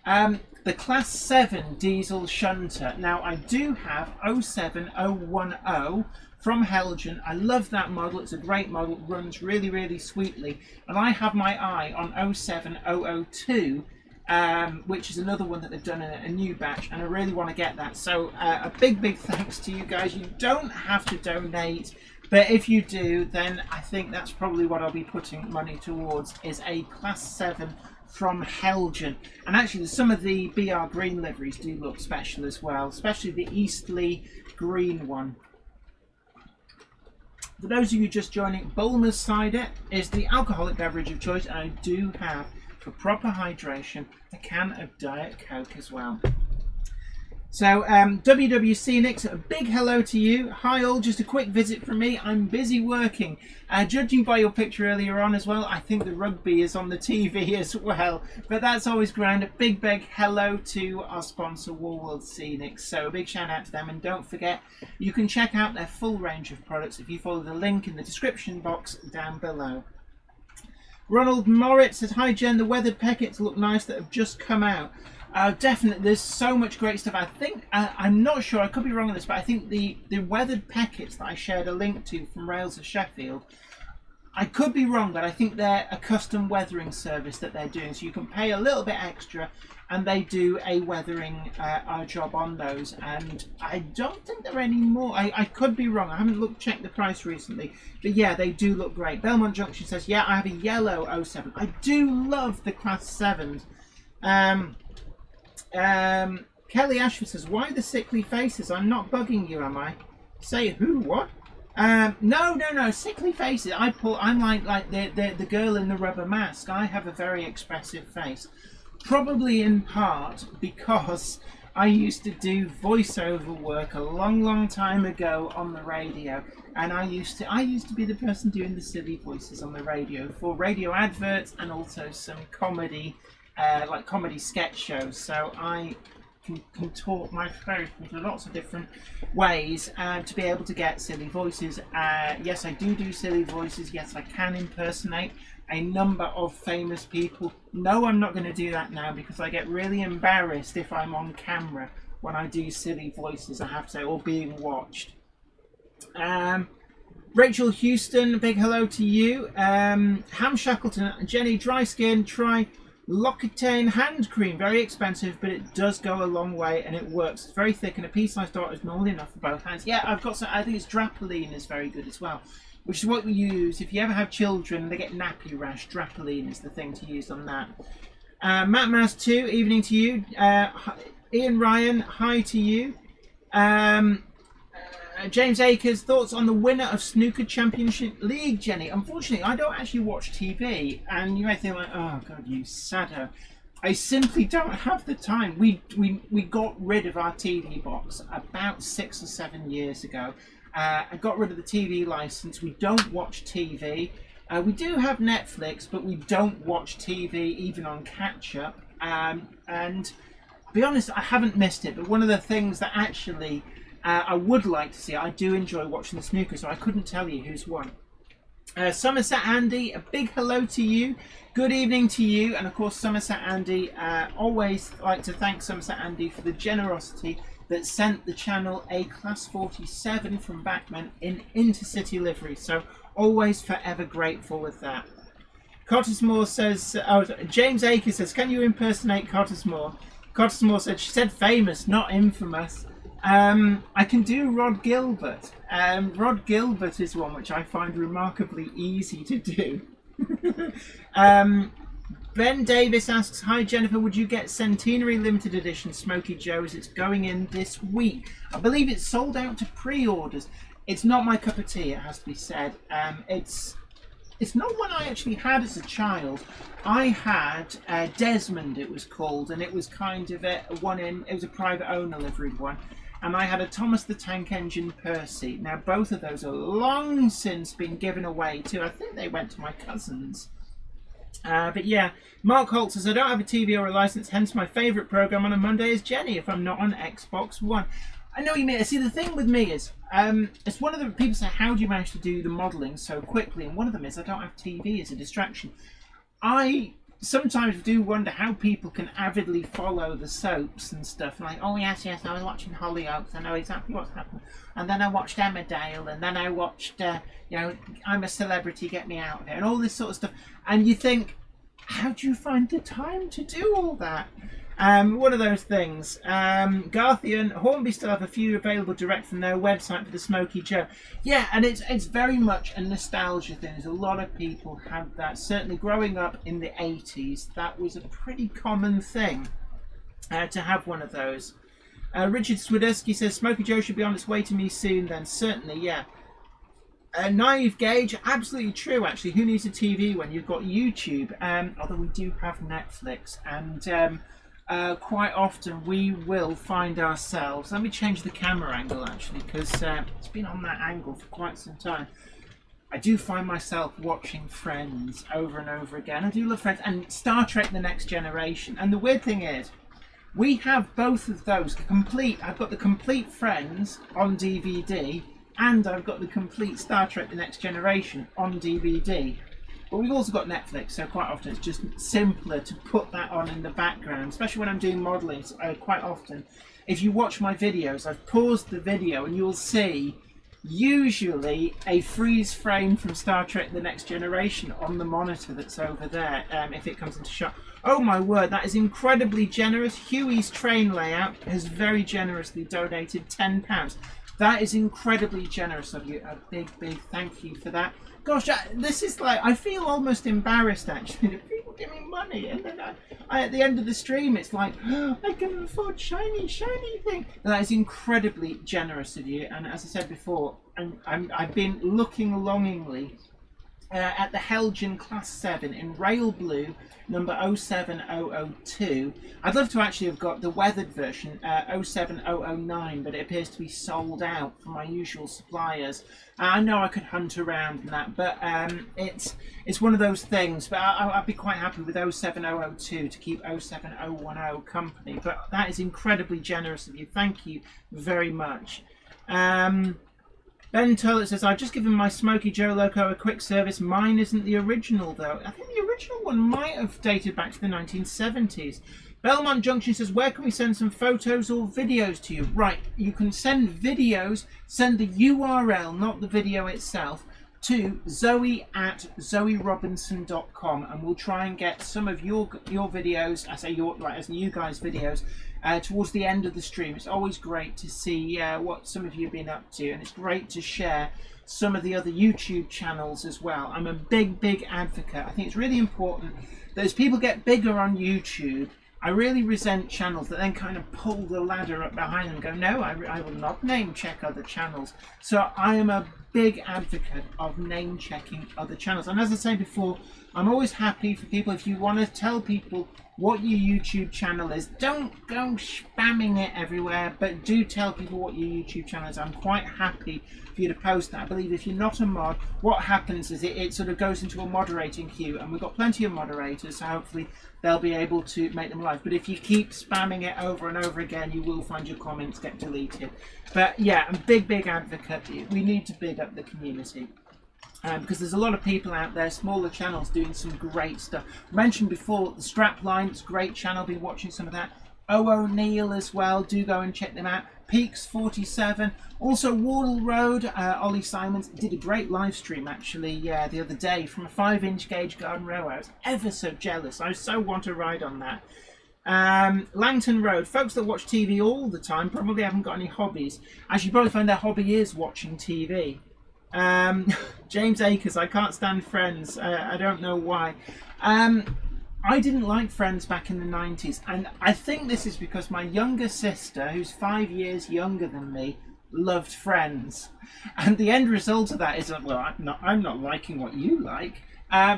The Class 7 diesel shunter. Now, I do have 07010 from Helgen. I love that model. It's a great model. It runs really sweetly. And I have my eye on 07002, which is another one that they've done in a new batch. And I really want to get that. So a big thanks to you guys. You don't have to donate. But if you do, then I think that's probably what I'll be putting money towards, is a Class 7 from Helgen. And actually, some of the BR green liveries do look special as well, especially the Eastleigh green one. For those of you just joining, Bulmers Cider is the alcoholic beverage of choice, and I do have, for proper hydration, a can of Diet Coke as well. So, WW Scenics, a big hello to you. Hi all, just a quick visit from me. I'm busy working. Judging by your picture earlier on as well, I think the rugby is on the TV as well. But that's always grand. A big hello to our sponsor, Warworld Scenics. So a big shout out to them. And don't forget, you can check out their full range of products if you follow the link in the description box down below. Ronald Moritz says, "Hi Jen, the weathered packets look nice that have just come out." Definitely, there's so much great stuff. I think, I'm not sure, I could be wrong on this, but I think the weathered packets that I shared a link to from Rails of Sheffield, I could be wrong, but I think they're a custom weathering service that they're doing. So you can pay a little bit extra and they do a weathering job on those. And I don't think there are any more. I could be wrong. I haven't checked the price recently. But yeah, they do look great. Belmont Junction says, "Yeah, I have a yellow 07. I do love the Class 7s. Kelly Ashford says, "Why the sickly faces? I'm not bugging you, am I?" Say who? What? No. Sickly faces. I'm like the girl in the rubber mask. I have a very expressive face, probably in part because I used to do voiceover work a long time ago on the radio, and I used to be the person doing the silly voices on the radio for radio adverts and also some comedy. Like comedy sketch shows, so I can contort my throat into lots of different ways to be able to get silly voices. Yes, I do silly voices. Yes, I can impersonate a number of famous people. No, I'm not going to do that now because I get really embarrassed if I'm on camera when I do silly voices, I have to say, or being watched. Rachel Houston, a big hello to you. Ham Shackleton, Jenny Dry Skin, try L'Occitane hand cream, very expensive, but it does go a long way and it works. It's very thick and a pea-sized dot is normally enough for both hands. Yeah, I've got some. I think it's Drapeline is very good as well, which is what we use if you ever have children and they get nappy rash. Drapeline is the thing to use on that. Matt Maz 2, evening to you. Ian Ryan, hi to you. James Akers, thoughts on the winner of Snooker Championship League, Jenny? Unfortunately, I don't actually watch TV, and you may think like, "Oh God, you saddo." I simply don't have the time. We got rid of our TV box about 6 or 7 years ago. I got rid of the TV license. We don't watch TV. We do have Netflix, but we don't watch TV even on catch-up. And to be honest, I haven't missed it. But one of the things that actually I would like to see, I do enjoy watching the snooker, so I couldn't tell you who's won. Somerset Andy, a big hello to you. Good evening to you. And of course, Somerset Andy, always like to thank Somerset Andy for the generosity that sent the channel a Class 47 from Bachmann in intercity livery. So always forever grateful with that. Cottesmore says, James Akers says, "Can you impersonate Cottesmore?" Cottesmore said, "She said famous, not infamous." I can do Rod Gilbert. Rod Gilbert is one which I find remarkably easy to do. Ben Davis asks, "Hi Jennifer, would you get Centenary Limited Edition Smokey Joe as it's going in this week?" I believe it's sold out to pre-orders. It's not my cup of tea, it has to be said. It's not one I actually had as a child. I had Desmond, it was called, and it was kind of it was a private owner liveried one. And I had a Thomas the Tank Engine Percy. Now both of those are long since been given away too. I think they went to my cousins. But yeah, Mark Holt says, I don't have a TV or a license, hence my favourite programme on a Monday is Jenny if I'm not on Xbox One. I know what you mean. See, the thing with me is, it's one of the people say, how do you manage to do the modelling so quickly? And one of them is, I don't have TV as a distraction. I sometimes do wonder how people can avidly follow the soaps and stuff. Like, oh yes, I was watching Hollyoaks, I know exactly what's happened. And then I watched Emmerdale, and then I watched, I'm a Celebrity, Get Me Out of Here, and all this sort of stuff. And you think, how do you find the time to do all that? One of those things. Garthian, Hornby still have a few available direct from their website for the Smokey Joe. Yeah, and it's very much a nostalgia thing. There's a lot of people have that. Certainly growing up in the 80s, that was a pretty common thing to have one of those. Richard Swiderski says, Smokey Joe should be on its way to me soon then. Certainly, yeah. Naive Gauge, absolutely true actually. Who needs a TV when you've got YouTube? Although we do have Netflix, and quite often we will find ourselves, let me change the camera angle actually, because it's been on that angle for quite some time. I do find myself watching Friends over and over again. I do love Friends, and Star Trek The Next Generation. And the weird thing is, we have both of those complete. I've got the complete Friends on DVD, and I've got the complete Star Trek The Next Generation on DVD. But we've also got Netflix, so quite often it's just simpler to put that on in the background, especially when I'm doing modelling. Quite often, if you watch my videos, I've paused the video and you'll see usually a freeze frame from Star Trek The Next Generation on the monitor that's over there, if it comes into shot. Oh my word, that is incredibly generous. Huey's Train Layout has very generously donated £10. That is incredibly generous of you. A big thank you for that. Gosh, this is like, I feel almost embarrassed actually that people give me money, and then I at the end of the stream it's like, oh, I can afford shiny thing. And that is incredibly generous of you. And as I said before, I've been looking longingly at the Helgen Class 7 in Rail Blue, number 07002. I'd love to actually have got the weathered version, 07009, but it appears to be sold out from my usual suppliers. I know I could hunt around in that, but it's one of those things. But I'd be quite happy with 07002 to keep 07010 company. But that is incredibly generous of you. Thank you very much. Ben Tollett says, I've just given my Smokey Joe Loco a quick service. Mine isn't the original, though. I think the original one might have dated back to the 1970s. Belmont Junction says, where can we send some photos or videos to you? Right, you can send videos, send the URL, not the video itself, to zoe@zoerobinson.com, and we'll try and get some of your videos, I say your, like, as you guys' videos, towards the end of the stream. It's always great to see what some of you have been up to, and it's great to share some of the other YouTube channels as well. I'm a big advocate. I think it's really important that as people get bigger on YouTube, I really resent channels that then kind of pull the ladder up behind them and go, no, I will not name check other channels. So I am a big advocate of name checking other channels. And as I say before, I'm always happy for people, if you want to tell people what your YouTube channel is, don't go spamming it everywhere, but do tell people what your YouTube channel is. I'm quite happy for you to post that. I believe if you're not a mod, what happens is it sort of goes into a moderating queue, and we've got plenty of moderators, so hopefully they'll be able to make them live. But if you keep spamming it over and over again, you will find your comments get deleted. But yeah, I'm a big advocate. We need to big up the community. Because there's a lot of people out there, smaller channels, doing some great stuff. I mentioned before the Strapline, it's a great channel, been watching some of that. O'Neill as well, do go and check them out. Peaks 47, also Wardle Road, Ollie Simons did a great live stream actually the other day from a 5-inch gauge Garden Row. I was ever so jealous, I so want to ride on that. Langton Road, folks that watch TV all the time probably haven't got any hobbies. As you probably find their hobby is watching TV. James Akers, I can't stand Friends. I don't know why. I didn't like Friends back in the 90s, and I think this is because my younger sister, who's 5 years younger than me, loved Friends, and the end result of that is that, well, I'm not liking what you like,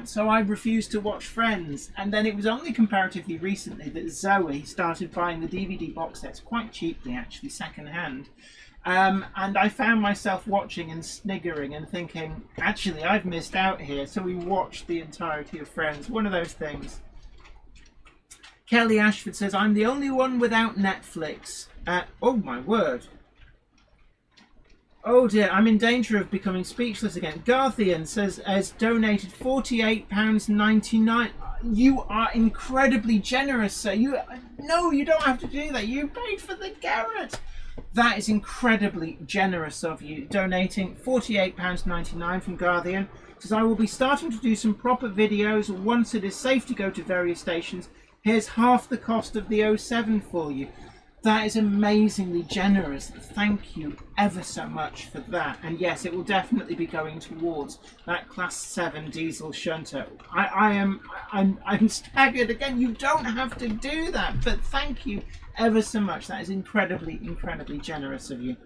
so I refused to watch Friends. And then it was only comparatively recently that Zoe started buying the DVD box sets quite cheaply, actually, second hand. And I found myself watching and sniggering and thinking, actually, I've missed out here. So we watched the entirety of Friends. One of those things. Kelly Ashford says, I'm the only one without Netflix. Oh, my word. Oh, dear. I'm in danger of becoming speechless again. Garthian says, has donated £48.99. You are incredibly generous, sir. No, you don't have to do that. You paid for the Garrett. That is incredibly generous of you. Donating £48.99 from Guardian. Says, I will be starting to do some proper videos once it is safe to go to various stations. Here's half the cost of the 07 for you. That is amazingly generous. Thank you ever so much for that. And yes, it will definitely be going towards that Class 7 diesel shunter. I'm staggered again. You don't have to do that, but thank you ever so much. That is incredibly, incredibly generous of you.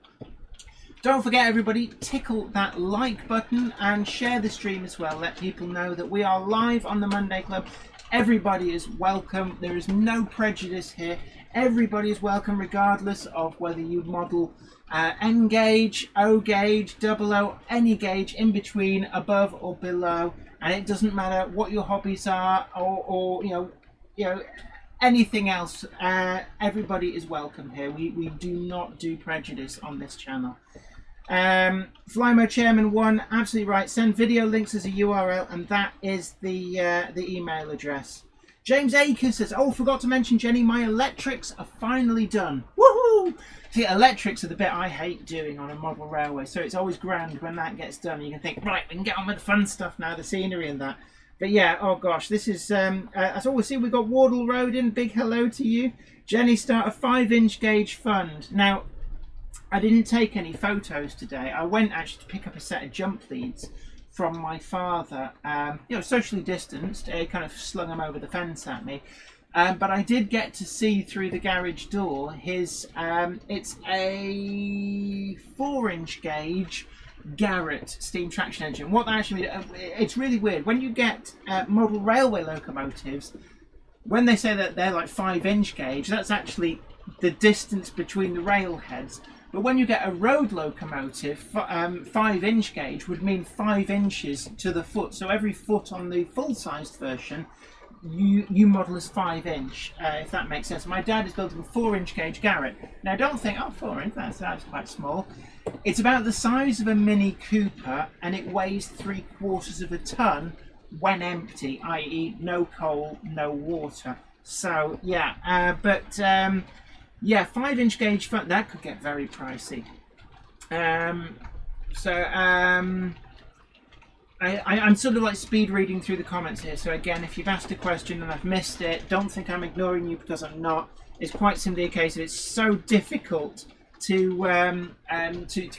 Don't forget, everybody, tickle that like button and share the stream as well. Let people know that we are live on the Monday Club. Everybody is welcome. There is no prejudice here. Everybody is welcome, regardless of whether you model N gauge, O gauge, double O, any gauge in between, above or below, and it doesn't matter what your hobbies are or you know anything else. Everybody is welcome here. We do not do prejudice on this channel. Flymo Chairman 1, absolutely right. Send video links as a URL, and that is the email address. James Akers says, oh, forgot to mention, Jenny, my electrics are finally done. Woohoo! See, electrics are the bit I hate doing on a model railway, so it's always grand when that gets done. You can think, right, we can get on with the fun stuff now, the scenery and that. But yeah, oh gosh, this is, as always, see, we've got Wardle Road in. Big hello to you. Jenny, start a 5-inch gauge fund. Now, I didn't take any photos today. I went actually to pick up a set of jump leads from my father, socially distanced. He kind of slung them over the fence at me. But I did get to see through the garage door his, it's a 4-inch gauge Garrett steam traction engine. What that actually, it's really weird. When you get model railway locomotives, when they say that they're like 5-inch gauge, that's actually the distance between the rail heads. But when you get a road locomotive, 5-inch gauge would mean 5 inches to the foot. So every foot on the full-sized version, you model as 5-inch, if that makes sense. My dad is building a 4-inch gauge Garrett. Now, don't think, oh, 4-inch, that's quite small. It's about the size of a Mini Cooper, and it weighs 3/4 of a ton when empty, i.e. no coal, no water. So, yeah, yeah, 5-inch gauge front, that could get very pricey. I'm sort of like speed reading through the comments here. So again, if you've asked a question and I've missed it, don't think I'm ignoring you, because I'm not. It's quite simply a case of it's so difficult to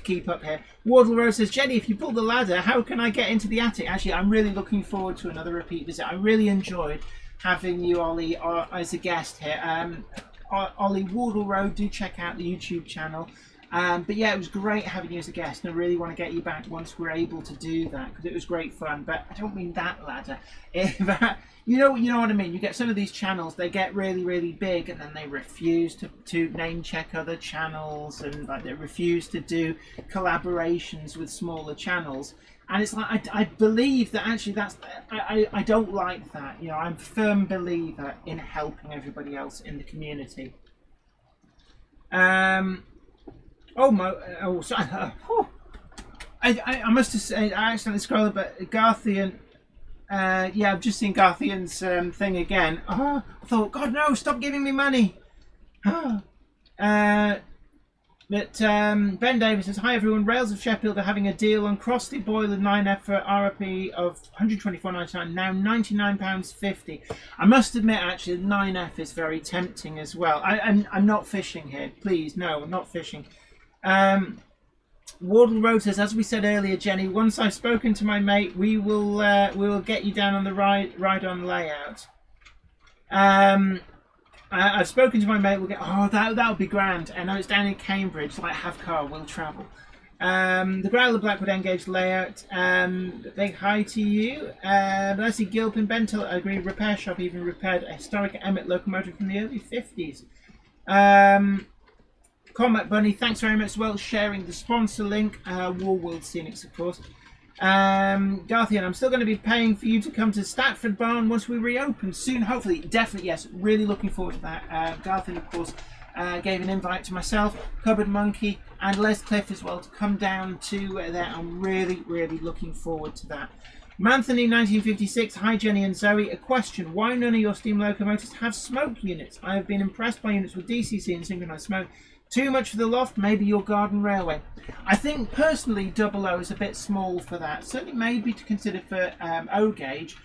keep up here. Wardle Rose says, Jenny, if you pull the ladder, how can I get into the attic? Actually, I'm really looking forward to another repeat visit. I really enjoyed having you, Ollie, as a guest here. Ollie, Wardle Road, do check out the YouTube channel. But yeah, it was great having you as a guest, and I really want to get you back once we're able to do that, because it was great fun. But I don't mean that ladder. You know what I mean. You get some of these channels, they get really, really big, and then they refuse to name check other channels, and like they refuse to do collaborations with smaller channels. And it's like, I believe that actually I don't like that. You know, I'm a firm believer in helping everybody else in the community. I must have said, I accidentally scrolled, but Garthian, yeah, I've just seen Garthian's thing again. I thought, God, no, stop giving me money. But Ben Davis says, hi everyone, Rails of Sheffield are having a deal on Crossley Boiler 9F for RRP of £124.99, now £99.50. I must admit, actually, 9F is very tempting as well. I'm not fishing here, please, no, I'm not fishing. Wardle Road says, as we said earlier, Jenny, once I've spoken to my mate, we will get you down on the ride-on layout. I've spoken to my mate. We'll get. Oh, that would be grand. I know it's down in Cambridge. Like have car, will travel. The Growler Blackwood Engage layout. Big hi to you. Leslie Gilpin Bentel. I agree. Repair shop even repaired a historic Emmett locomotive from the early 50s. Combat Bunny, thanks very much as well, sharing the sponsor link. War World Scenics, of course. Garthian, I'm still going to be paying for you to come to Statford Barn once we reopen soon, hopefully. Definitely, yes, really looking forward to that. Garthian, of course, gave an invite to myself, Cupboard Monkey, and Les Cliff as well to come down to there. I'm really, really looking forward to that. Manthony 1956, hi Jenny and Zoe. A question: why none of your steam locomotives have smoke units? I have been impressed by units with DCC and synchronized smoke. Too much for the loft, maybe your garden railway. I think personally 00 is a bit small for that. Certainly maybe to consider for O gauge.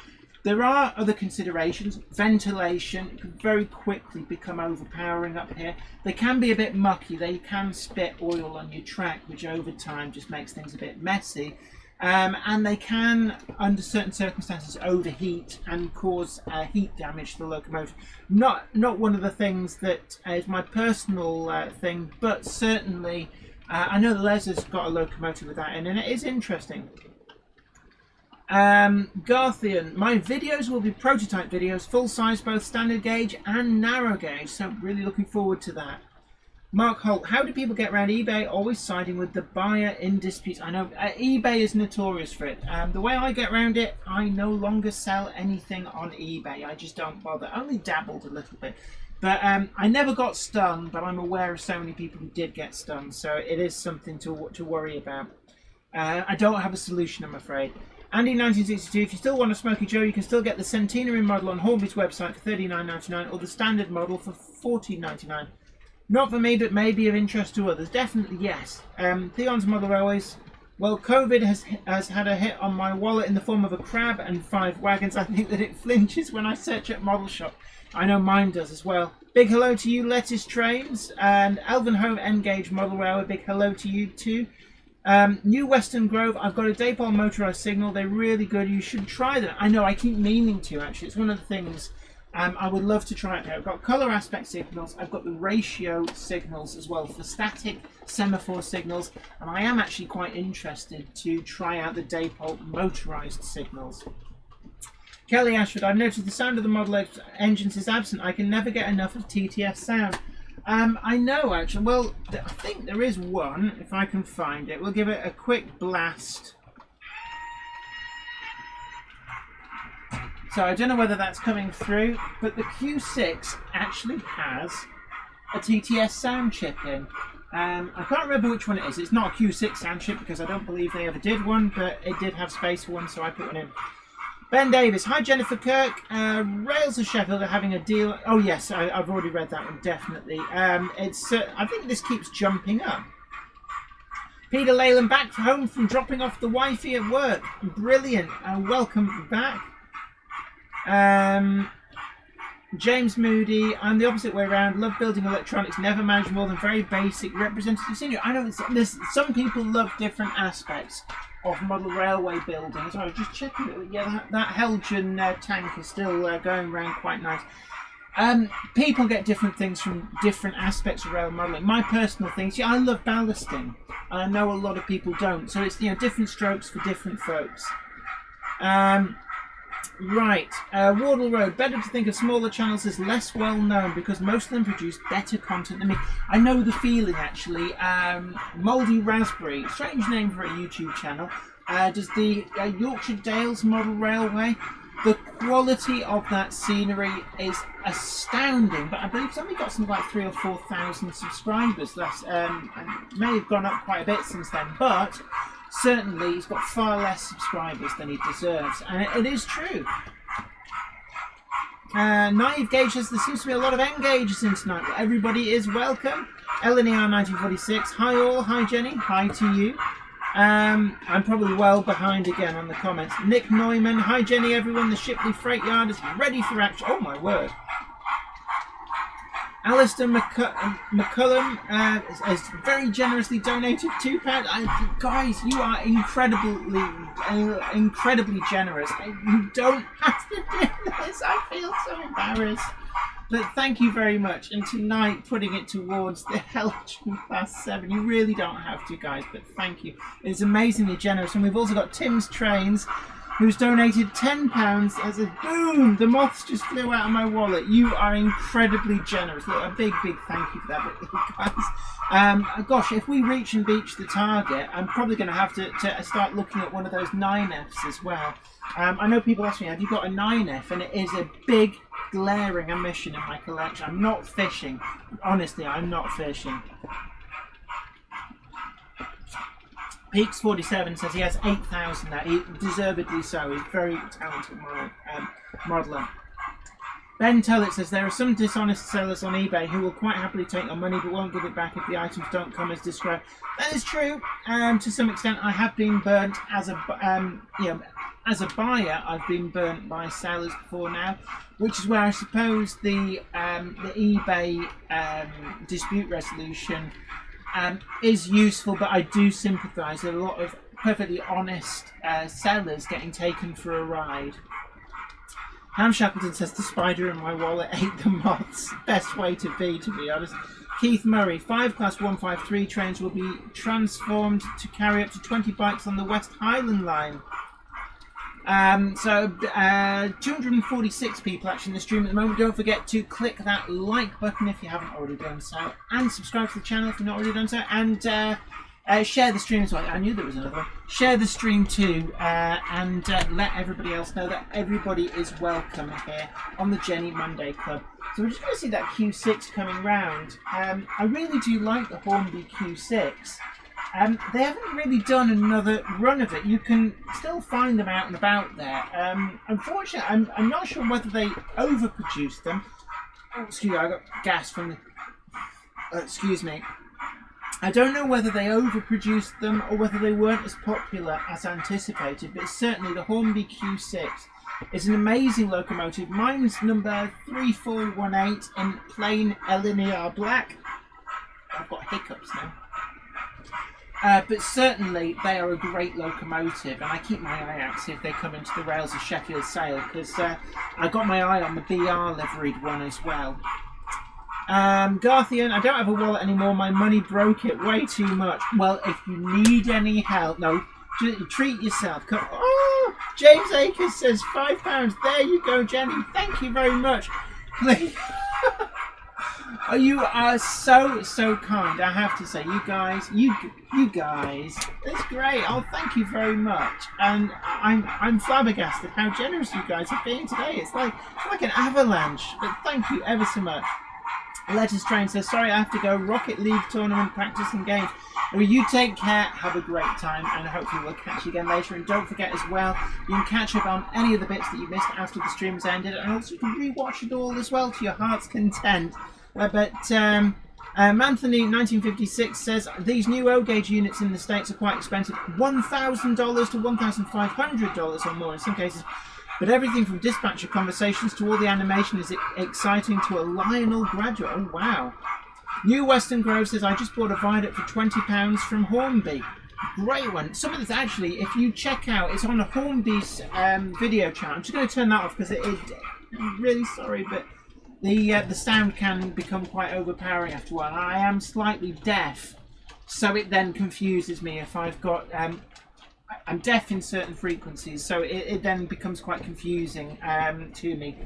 There are other considerations. Ventilation can very quickly become overpowering up here. They can be a bit mucky. They can spit oil on your track, which over time just makes things a bit messy. And they can, under certain circumstances, overheat and cause heat damage to the locomotive. Not one of the things that is my personal thing, but certainly I know Les has got a locomotive with that in, and it is interesting. Garthian, my videos will be prototype videos, full size, both standard gauge and narrow gauge, so really looking forward to that. Mark Holt, how do people get around eBay always siding with the buyer in disputes? I know eBay is notorious for it. The way I get around it, I no longer sell anything on eBay. I just don't bother. I only dabbled a little bit. But I never got stung, but I'm aware of so many people who did get stung. So it is something to worry about. I don't have a solution, I'm afraid. Andy 1962, if you still want a Smokey Joe, you can still get the Centenary model on Hornby's website for $39.99 or the standard model for $14.99. Not for me, but maybe of interest to others. Definitely, yes. Theon's Model Railways. Well, COVID has had a hit on my wallet in the form of a crab and 5 wagons. I think that it flinches when I search at Model Shop. I know mine does as well. Big hello to you, Lettuce Trains. And Elvenhome N-Gauge Model Railway. Big hello to you too. New Western Grove. I've got a Dapol motorised signal. They're really good. You should try them. I know, I keep meaning to, actually. It's one of the things... I would love to try it out. I've got colour aspect signals, I've got the ratio signals as well for static semaphore signals, and I am actually quite interested to try out the Dapol motorised signals. Kelly Ashford, I've noticed the sound of the Model X engines is absent. I can never get enough of TTS sound. I know actually, well, I think there is one, if I can find it. We'll give it a quick blast. So I don't know whether that's coming through, but the Q6 actually has a TTS sound chip in. I can't remember which one it is. It's not a Q6 sound chip because I don't believe they ever did one, but it did have space for one, so I put one in. Ben Davis, hi Jennifer Kirk. Rails of Sheffield are having a deal. Oh yes, I've already read that one, definitely. I think this keeps jumping up. Peter Leyland back home from dropping off the Wi-Fi at work. Brilliant. Welcome back. James Moody, I'm the opposite way around. Love building electronics, never managed more than very basic representative scenery. I know some people love different aspects of model railway building. So I was just checking it. Yeah, that Helgen tank is still going around quite nice. People get different things from different aspects of rail modelling. My personal things, yeah, I love ballasting. I know a lot of people don't. So it's different strokes for different folks. Right, Wardle Road. Better to think of smaller channels as less well known because most of them produce better content than me. I know the feeling actually. Mouldy Raspberry, strange name for a YouTube channel. Does the Yorkshire Dales Model Railway. The quality of that scenery is astounding, but I believe it's only got something like 3,000 or 4,000 subscribers. That's may have gone up quite a bit since then, but certainly he's got far less subscribers than he deserves, and it is true. Naive gauges, there seems to be a lot of N gauges in tonight. Everybody is welcome. LNER 1946, hi all, hi Jenny, hi to you. I'm probably well behind again on the comments. Nick Neumann, hi Jenny everyone, the Shipley Freight Yard is ready for action. Oh my word. Alistair McCullum has very generously donated £2. Guys, you are incredibly generous. You don't have to do this. I feel so embarrassed. But thank you very much. And tonight, putting it towards the Helgen Class 7. You really don't have to, guys, but thank you. It's amazingly generous. And we've also got Tim's Trains. who's donated £10. As a boom, the moths just flew out of my wallet. You are incredibly generous. Look, a big thank you for that. But guys, gosh, if we reach and beach the target, I'm probably going to have to start looking at one of those 9Fs as well. I know people ask me, have you got a 9F? And it is a big, glaring omission in my collection. I'm not fishing. Honestly, I'm not fishing. Peaks47 says he has 8,000 now. He deservedly so. He's a very talented modeler. Ben Tullett says there are some dishonest sellers on eBay who will quite happily take your money but won't give it back if the items don't come as described. That is true. To some extent, I have been burnt as a as a buyer. I've been burnt by sellers before now, which is where I suppose the eBay dispute resolution is useful, but I do sympathise with a lot of perfectly honest sellers getting taken for a ride. Ham Shackleton says the spider in my wallet ate the moths. Best way to be honest. Keith Murray, 5 Class 153 trains will be transformed to carry up to 20 bikes on the West Highland line. 246 people actually in the stream at the moment. Don't forget to click that like button if you haven't already done so, and subscribe to the channel if you've not already done so, and share the stream as well. I knew there was another one. Share the stream too, and let everybody else know that everybody is welcome here on the Jenny Monday Club. So we're just going to see that Q6 coming round. I really do like the Hornby Q6. They haven't really done another run of it. You can still find them out and about there. Unfortunately, I'm not sure whether they overproduced them. Oh, excuse me, I got gas from the... excuse me. I don't know whether they overproduced them or whether they weren't as popular as anticipated, but certainly the Hornby Q6 is an amazing locomotive. Mine's number 3418 in plain linear black. I've got hiccups now. But certainly they are a great locomotive, and I keep my eye out to see if they come into the rails of Sheffield Sale, because I got my eye on the BR liveried one as well. Garthian, I don't have a wallet anymore, my money broke it way too much. Well, if you need any help, no, treat yourself. Oh, James Akers says £5. There you go, Jenny. Thank you very much. Please. Oh, you are so kind. I have to say, you guys, it's great. Oh, thank you very much. And I'm flabbergasted how generous you guys have been today. It's like an avalanche. But thank you ever so much. Letters Train says, sorry, I have to go. Rocket League tournament practice and games. Well, you take care, have a great time, and hopefully we'll catch you again later. And don't forget as well, you can catch up on any of the bits that you missed after the stream has ended, and also you can rewatch it all as well to your heart's content. Manthony 1956 says these new O-gauge units in the States are quite expensive, $1,000 to $1,500 or more in some cases. But everything from dispatcher conversations to all the animation is exciting to a Lionel graduate. Oh, wow. New Western Grove says, I just bought a Viaduct for £20 from Hornby. Great one. Some of this, actually, if you check out, it's on a Hornby's video channel. I'm just going to turn that off because I'm really sorry, but the sound can become quite overpowering after a while. I am slightly deaf, so it then confuses me if I've got... I'm deaf in certain frequencies, so it then becomes quite confusing to me.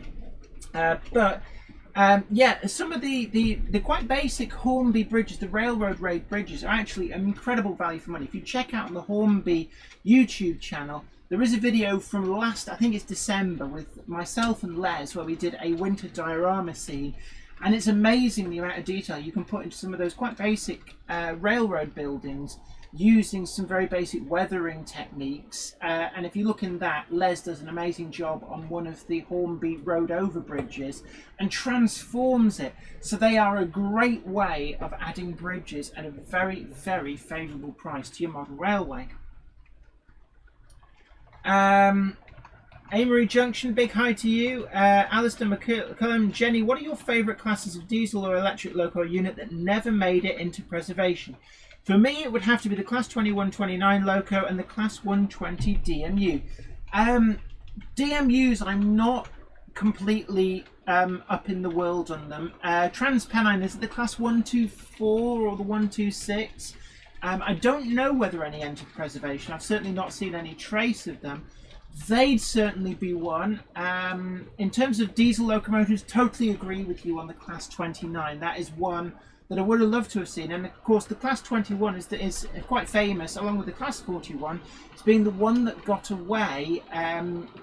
Yeah, some of the quite basic Hornby bridges, the railroad raid bridges, are actually an incredible value for money. If you check out the Hornby YouTube channel, there is a video from last, I think it's December, with myself and Les, where we did a winter diorama scene. And it's amazing the amount of detail you can put into some of those quite basic railroad buildings, using some very basic weathering techniques. And if you look in that, Les does an amazing job on one of the Hornby road overbridges and transforms it. So they are a great way of adding bridges at a very, very favourable price to your model railway. Amory Junction, big hi to you. Alistair McCullum, Jenny, what are your favourite classes of diesel or electric loco unit that never made it into preservation? For me, it would have to be the Class 2129 Loco and the Class 120 DMU. DMUs, I'm not completely up in the world on them. Transpennine, is it the Class 124 or the 126? I don't know whether any entered preservation. I've certainly not seen any trace of them. they'd certainly be one. In terms of diesel locomotives, totally agree with you on the Class 29. That is one that I would have loved to have seen. And of course, the Class 21 is quite famous, along with the Class 41, as being the one that got away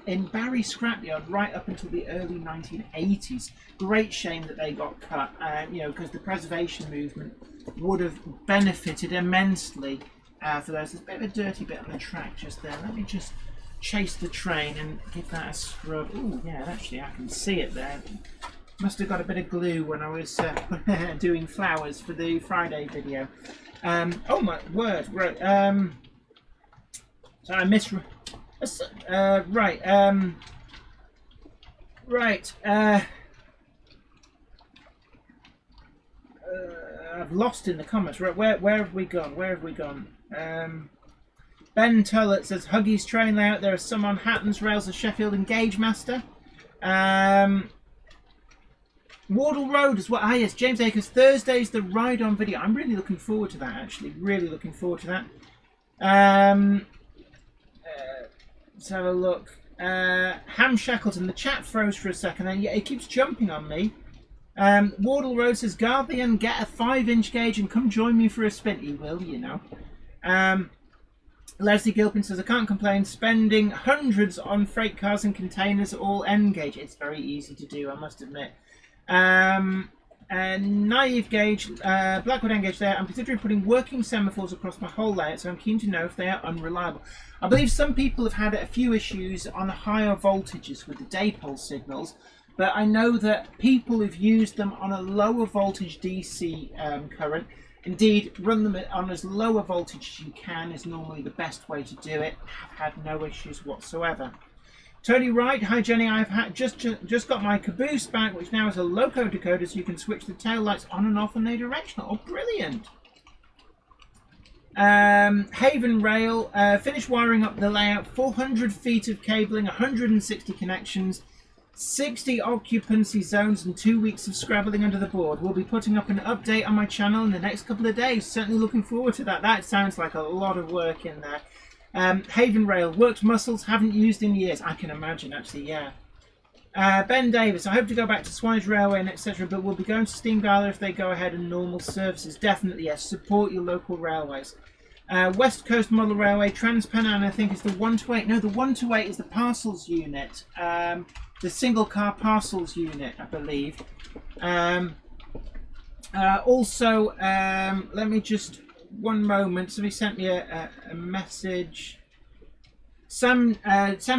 in Barry Scrapyard right up until the early 1980s. Great shame that they got cut, because the preservation movement would have benefited immensely for those. There's a bit of a dirty bit on the track just there. Let me just chase the train and give that a scrub. Oh yeah, actually I can see it there. Must have got a bit of glue when I was doing flowers for the Friday video. Oh my word! Right. So I missed. Right. Right. I've lost in the comments. Right. Where have we gone? Where have we gone? Ben Tullett says Huggy's train layout. There are some on Hatton's Rails of Sheffield and Gauge Master. Wardle Road as well. Ah yes, James Akers. Thursday's the ride-on video. I'm really looking forward to that. Actually, really looking forward to that. Let's have a look. Ham Shackleton. The chat froze for a second, and yeah, it keeps jumping on me. Wardle Road says Guardian, get a 5-inch gauge and come join me for a spin. He will, you know. Leslie Gilpin says, I can't complain, spending hundreds on freight cars and containers, all N gauge. It's very easy to do, I must admit. And Naive Gauge, Blackwood N gauge there. I'm considering putting working semaphores across my whole layout, so I'm keen to know if they are unreliable. I believe some people have had a few issues on higher voltages with the dipole signals, but I know that people have used them on a lower voltage DC current. Indeed, run them on as low a voltage as you can is normally the best way to do it. I've had no issues whatsoever. Tony Wright, hi Jenny, I've just got my caboose back, which now has a loco decoder, so you can switch the tail lights on and off and they're directional. Oh, brilliant! Haven Rail, finished wiring up the layout, 400 feet of cabling, 160 connections, 60 occupancy zones and 2 weeks of scrabbling under the board. We'll be putting up an update on my channel in the next couple of days. Certainly looking forward to that. That sounds like a lot of work in there. Haven Rail, worked muscles, haven't used in years. I can imagine, actually, yeah. Ben Davis, I hope to go back to Swanage Railway and etc., but we'll be going to Steam Gala if they go ahead and normal services. Definitely, yes. Support your local railways. West Coast Model Railway, TransPennine, I think, is the 128. No, the 128 is the parcels unit. The single car parcels unit, I believe. Also, let me just, one moment, somebody sent me a message. Sam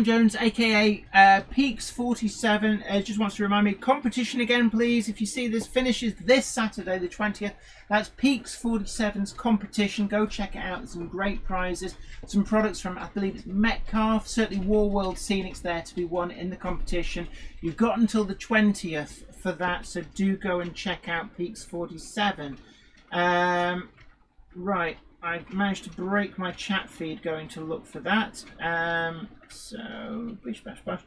Jones, aka Peaks 47, just wants to remind me, competition again please. If you see this, finishes this Saturday the 20th. That's Peaks 47's competition. Go check it out. There's some great prizes, some products from, I believe it's Metcalf, certainly War World Scenics there to be won in the competition. You've got until the 20th for that, so do go and check out Peaks 47. Right, I managed to break my chat feed going to look for that. So, bish bash bash.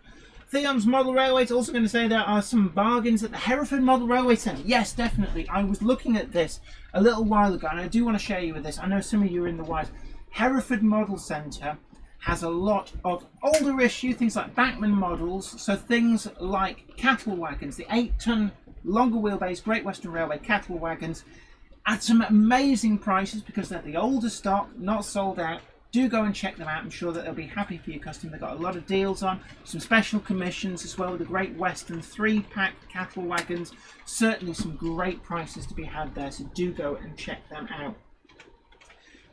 Theon's Model Railway is also going to say there are some bargains at the Hereford Model Railway Centre. Yes, definitely. I was looking at this a little while ago, and I do want to share you with this. I know some of you are in the wires. Hereford Model Centre has a lot of older issue, things like Bachmann models, so things like cattle wagons, the 8-ton longer wheelbase Great Western Railway cattle wagons, at some amazing prices because they're the older stock, not sold out. Do go and check them out. I'm sure that they'll be happy for your customer. They've got a lot of deals on, some special commissions as well with the Great Western 3-pack cattle wagons. Certainly some great prices to be had there, so do go and check them out.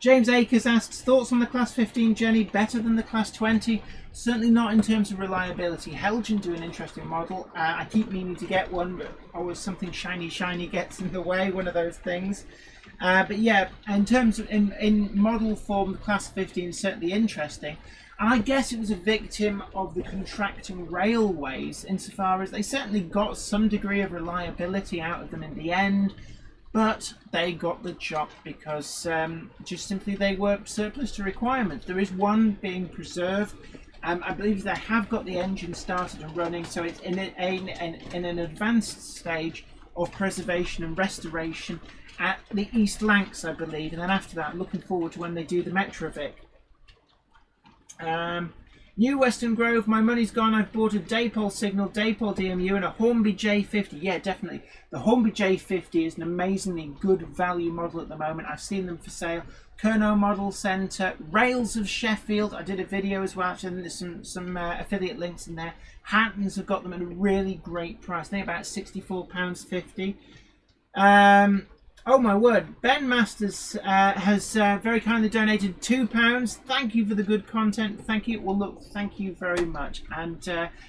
James Akers asks, thoughts on the Class 15, Jenny? Better than the Class 20? Certainly not in terms of reliability. Helgen do an interesting model. I keep meaning to get one, but always something shiny gets in the way, one of those things. But yeah, in terms of in model form, the Class 15 is certainly interesting. And I guess it was a victim of the contracting railways insofar as they certainly got some degree of reliability out of them in the end, but they got the chop because just simply they were surplus to requirements. There is one being preserved. I believe they have got the engine started and running, so it's in an advanced stage of preservation and restoration at the East Lancs, I believe, and then after that, I'm looking forward to when they do the Metrovic. New Western Grove, my money's gone. I've bought a Daypol Signal, Daypol DMU, and a Hornby J50. Yeah, definitely. The Hornby J50 is an amazingly good value model at the moment. I've seen them for sale. Kernow Model Centre, Rails of Sheffield. I did a video as well. Actually, there's some affiliate links in there. Hattons have got them at a really great price. I think about £64.50. Oh my word, Ben Masters has very kindly donated £2. Thank you for the good content. Thank you. Well, look, thank you very much. And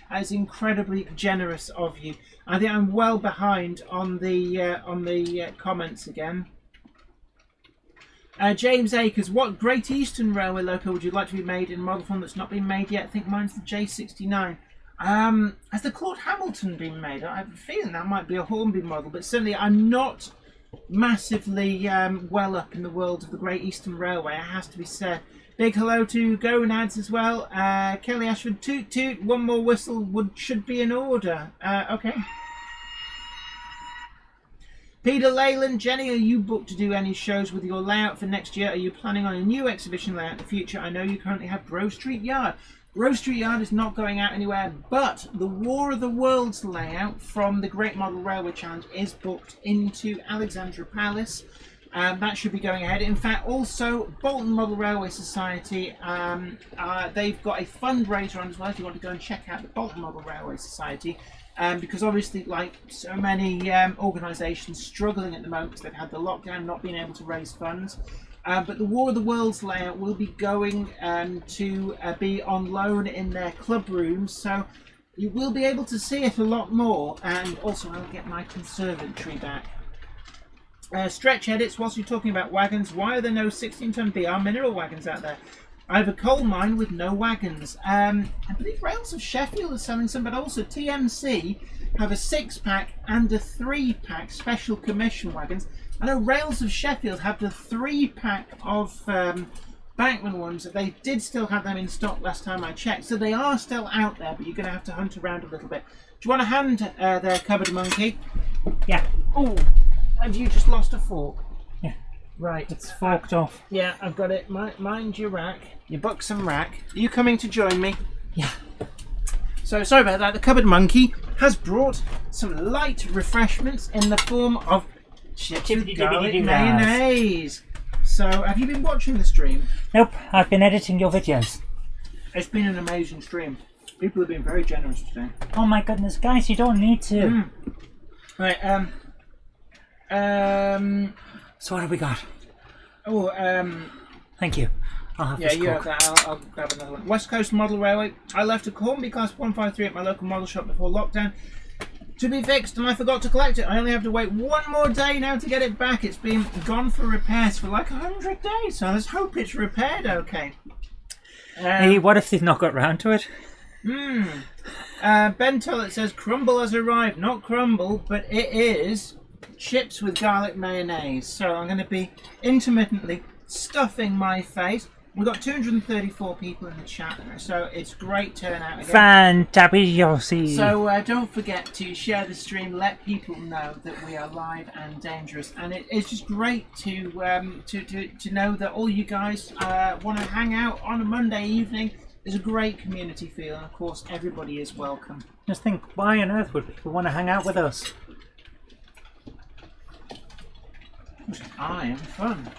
that's incredibly generous of you. I think I'm well behind on the comments again. James Akers, what Great Eastern Railway loco would you like to be made in a model form that's not been made yet? I think mine's the J69. Has the Claude Hamilton been made? I have a feeling that might be a Hornby model, but certainly I'm not massively well up in the world of the Great Eastern Railway, it has to be said. Big hello to Gonads as well. Kelly Ashford, toot toot, one more whistle should be in order. Okay. Peter Leyland, Jenny, are you booked to do any shows with your layout for next year? Are you planning on a new exhibition layout in the future? I know you currently have Grove Street Yard. Grove Street Yard is not going out anywhere, but the War of the Worlds layout from the Great Model Railway Challenge is booked into Alexandra Palace. That should be going ahead. In fact, also Bolton Model Railway Society, they've got a fundraiser on as well if you want to go and check out the Bolton Model Railway Society. Because obviously, like so many organisations struggling at the moment because they've had the lockdown, not being able to raise funds. But the War of the Worlds layout will be going to be on loan in their club rooms, so you will be able to see it a lot more. And also, I'll get my conservatory back. Stretch edits, whilst you're talking about wagons, why are there no 16-ton BR mineral wagons out there? I have a coal mine with no wagons. I believe Rails of Sheffield are selling some, but also TMC have a 6-pack and a 3-pack special commission wagons. I know Rails of Sheffield have the 3-pack of Bankman ones. They did still have them in stock last time I checked, so they are still out there, but you're going to have to hunt around a little bit. Do you want a hand there, Cupboard Monkey? Yeah. Oh, have you just lost a fork? Yeah. Right. It's forked off. Yeah, I've got it. Mind your rack. Your buxom rack. Are you coming to join me? Yeah. So, sorry about that. The Cupboard Monkey has brought some light refreshments in the form of chips with garlic mayonnaise. So, have you been watching the stream? Nope, I've been editing your videos. It's been an amazing stream. People have been very generous today. Oh my goodness, guys, you don't need to. Right, so what have we got? Oh, Thank you. I'll have this you have that. I'll grab another one. West Coast Model Railway. I left a Hornby Class 153 at my local model shop before lockdown to be fixed, and I forgot to collect it. I only have to wait one more day now to get it back. It's been gone for repairs for like 100 days, so let's hope it's repaired okay. Hey, what if they've not got round to it? Ben Tullett says crumble has arrived. Not crumble, but it is chips with garlic mayonnaise. So I'm going to be intermittently stuffing my face. We've got 234 people in the chat, so it's great turnout again. Fantabulous. So don't forget to share the stream, let people know that we are live and dangerous, and it's just great to know that all you guys want to hang out on a Monday evening. There's a great community feel, and of course everybody is welcome. Just think, why on earth would people want to hang out with us? I am fun.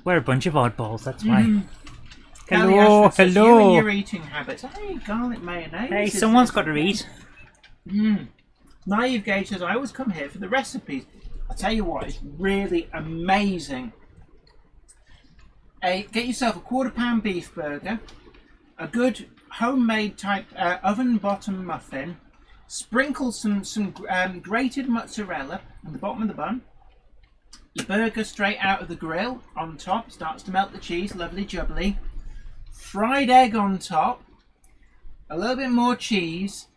We're a bunch of oddballs, that's why. Hello, hello. You and your eating habits. Hey, garlic mayonnaise. Hey, someone's got to eat. Naive Gage says, I always come here for the recipes. I'll tell you what, it's really amazing. Get yourself a £1/4 beef burger, a good homemade type oven bottom muffin, sprinkle some grated mozzarella on the bottom of the bun. Your burger straight out of the grill on top, starts to melt the cheese, lovely jubbly. Fried egg on top, a little bit more cheese,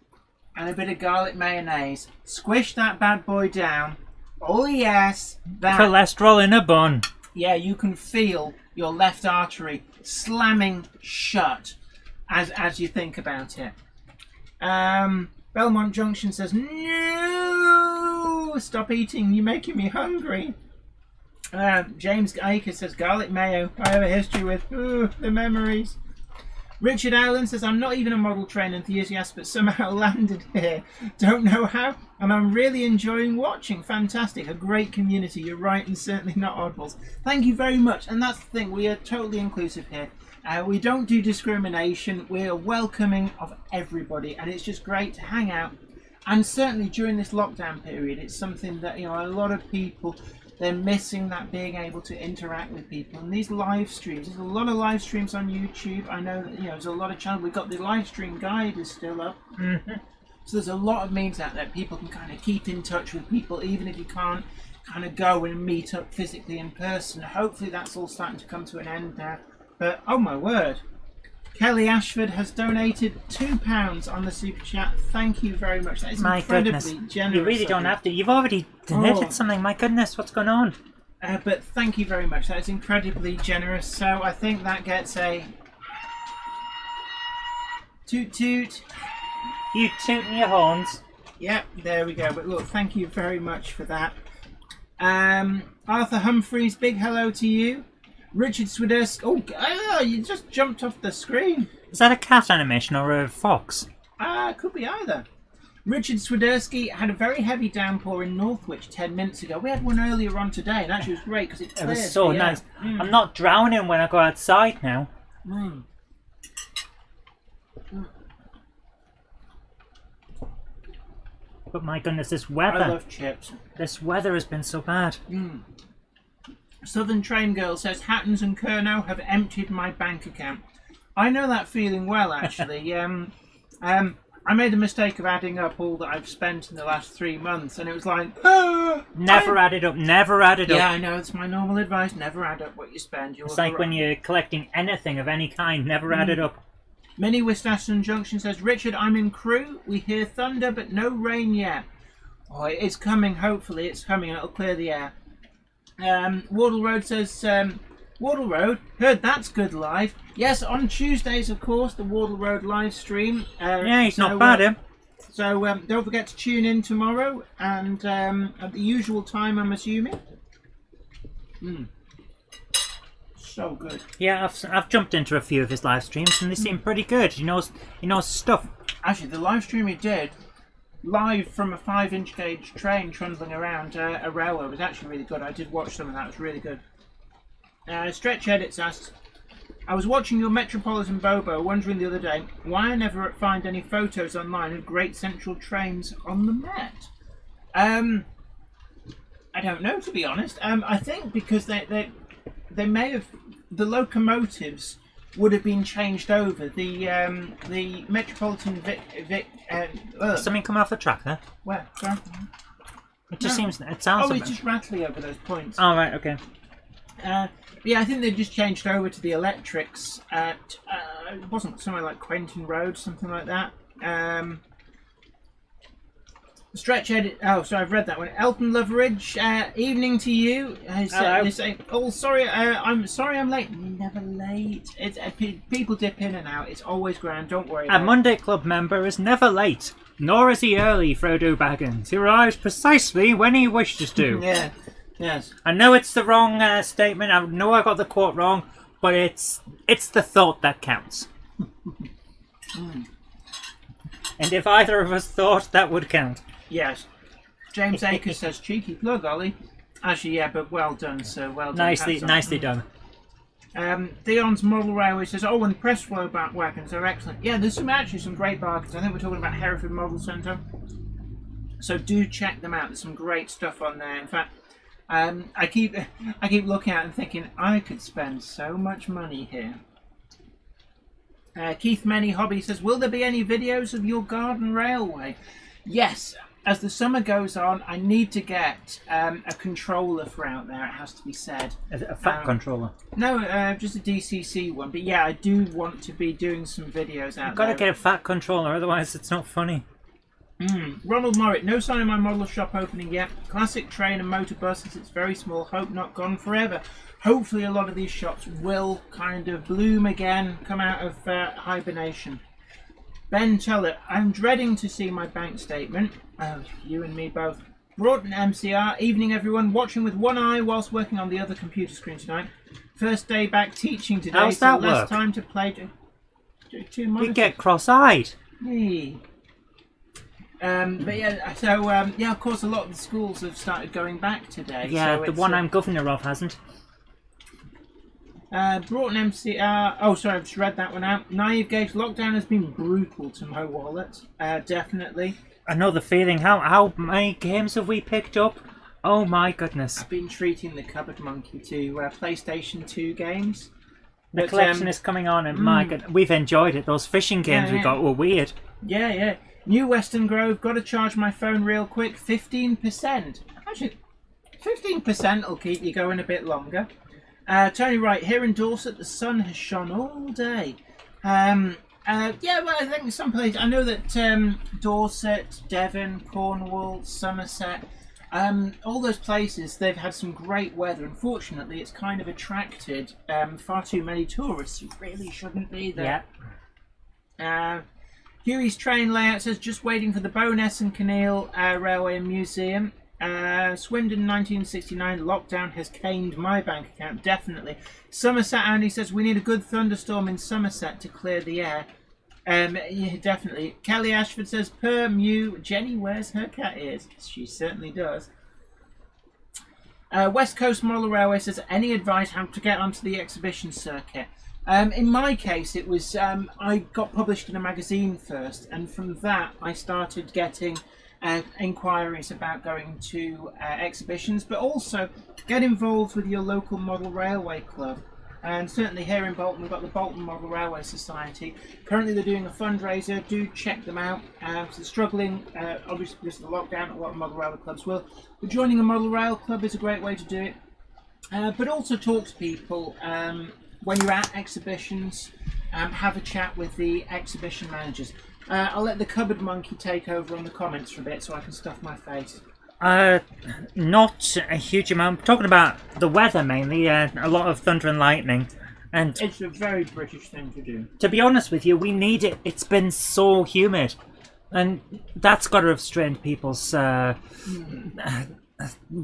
and a bit of garlic mayonnaise. Squish that bad boy down. Oh yes, that Cholesterol in a bun. Yeah, you can feel your left artery slamming shut as you think about it. Belmont Junction says, no, stop eating, you're making me hungry. James Aker says, garlic mayo, I have a history with. Ooh, the memories. Richard Allen says, I'm not even a model train enthusiast, but somehow landed here. Don't know how, and I'm really enjoying watching. Fantastic. A great community. You're right, and certainly not oddballs. Thank you very much. And that's the thing. We are totally inclusive here. We don't do discrimination. We are welcoming of everybody, and it's just great to hang out. And certainly during this lockdown period, it's something that, a lot of people, they're missing that being able to interact with people. And these live streams, there's a lot of live streams on YouTube. I know that, there's a lot of channels. We've got the live stream guide is still up. Mm-hmm. So there's a lot of means out there. People can kind of keep in touch with people, even if you can't kind of go and meet up physically in person. Hopefully that's all starting to come to an end now. But, oh my word. Kelly Ashford has donated £2 on the super chat. Thank you very much. That is incredibly generous. You really don't have to. You've already donated something. My goodness, what's going on? But thank you very much. That is incredibly generous. So I think that gets a toot toot. You tooting your horns. Yep, there we go. But look, thank you very much for that. Arthur Humphreys, big hello to you. Richard Swiderski. Oh, you just jumped off the screen. Is that a cat animation or a fox? Could be either. Richard Swiderski had a very heavy downpour in Northwich 10 minutes ago. We had one earlier on today, and actually it was great because it cleared. It was so nice. I'm not drowning when I go outside now. But my goodness, this weather. I love chips. This weather has been so bad. Southern Train Girl says, Hattons and Kernow have emptied my bank account. I know that feeling well, actually. I made the mistake of adding up all that I've spent in the last 3 months, and it was like, never add it up, never add it up. Yeah, I know, it's my normal advice, never add up what you spend. It's like when you're collecting anything of any kind, never add it up. Minnie Wistaston Junction says, Richard, I'm in Crewe. We hear thunder, but no rain yet. Oh, it's coming, hopefully. It's coming, it'll clear the air. Wardle Road says, Wardle Road, heard that's good live. Yes, on Tuesdays, of course, the Wardle Road live stream. Yeah, he's not bad, him. So don't forget to tune in tomorrow, and at the usual time, I'm assuming. So good. Yeah, I've jumped into a few of his live streams, and they seem pretty good. He knows stuff. Actually, the live stream he did, live from a 5-inch gauge train trundling around a railway, was actually really good. I did watch some of that. It was really good. Stretch Edits asks, I was watching your Metropolitan Bobo, wondering the other day why I never find any photos online of Great Central trains on the Met. I don't know, to be honest. I think because they may have, the locomotives would have been changed over. The Metropolitan Something come off the track there? Where? Sorry? It just seems, it sounds. Oh, it's just rattly over those points. Oh, right, okay. Yeah, I think they just changed over to the electrics at, it wasn't somewhere like Quentin Road, something like that. Stretch Edit, oh, so I've read that one. Elton Loveridge, evening to you. They say, oh, sorry, I'm sorry I'm late. Never late. It's people dip in and out. It's always grand, don't worry. A Monday Club member is never late, nor is he early, Frodo Baggins. He arrives precisely when he wishes to. Yeah. Yes. I know it's the wrong statement. I know I got the quote wrong, but it's the thought that counts. And if either of us thought, that would count. Yes. James Akers says, cheeky plug, Ollie. Actually, yeah, but well done, sir. Well done. Nicely done. Theon's Model Railway says, oh, and press flow back wagons are excellent. Yeah, there's some great bargains. I think we're talking about Hereford Model Centre. So do check them out. There's some great stuff on there. In fact, I keep looking at it and thinking I could spend so much money here. Keith Many Hobby says, will there be any videos of your garden railway? Yes, as the summer goes on, I need to get a controller for out there, it has to be said. A fat controller? No, just a DCC one. But yeah, I do want to be doing some videos out there. You've got to get a fat controller, otherwise it's not funny. Ronald Morritt, no sign of my model shop opening yet. Classic train and motor buses, it's very small, hope not gone forever. Hopefully a lot of these shops will kind of bloom again, come out of hibernation. Ben Tullett, I'm dreading to see my bank statement. Oh, you and me both. Broughton MCR, evening everyone, watching with one eye whilst working on the other computer screen tonight. First day back teaching today, How's so that less work? time to play. Two monitors. We get cross-eyed. Hey. But yeah, so yeah, of course, a lot of the schools have started going back today. Yeah, so the one I'm governor of hasn't. Broughton MCR. Oh, sorry, I've just read that one out. Naive Gauge lockdown has been brutal to my wallet. Definitely. I know the feeling. How many games have we picked up? Oh my goodness. I've been treating the cupboard monkey to PlayStation 2 games. The collection is coming on, and my god, we've enjoyed it. Those fishing games we got were weird. Yeah, yeah. New Western Grove, got to charge my phone real quick. 15%. Actually, 15% will keep you going a bit longer. Tony Wright, here in Dorset, the sun has shone all day. Yeah, well, I think some places, I know that Dorset, Devon, Cornwall, Somerset, all those places, they've had some great weather. Unfortunately, it's kind of attracted far too many tourists who really shouldn't be there. Yeah. Huey's train layout says, just waiting for the Bowness and Kinneil Railway and Museum. Swindon 1969 lockdown has caned my bank account, definitely. Somerset Andy says, we need a good thunderstorm in Somerset to clear the air. Yeah, definitely. Kelly Ashford says, per Mew, Jenny wears her cat ears. She certainly does. West Coast Model Railway says, any advice how to get onto the exhibition circuit? In my case, it was, I got published in a magazine first, and from that I started getting inquiries about going to exhibitions, but also get involved with your local model railway club. And certainly here in Bolton, we've got the Bolton Model Railway Society. Currently they're doing a fundraiser. Do check them out. So struggling, obviously because of the lockdown, a lot of model railway clubs will. But joining a model rail club is a great way to do it. But also talk to people when you're at exhibitions. Have a chat with the exhibition managers. I'll let the cupboard monkey take over on the comments for a bit so I can stuff my face. Not a huge amount. Talking about the weather mainly, a lot of thunder and lightning. And it's a very British thing to do. To be honest with you, we need it. It's been so humid. And that's got to have strained people's, well,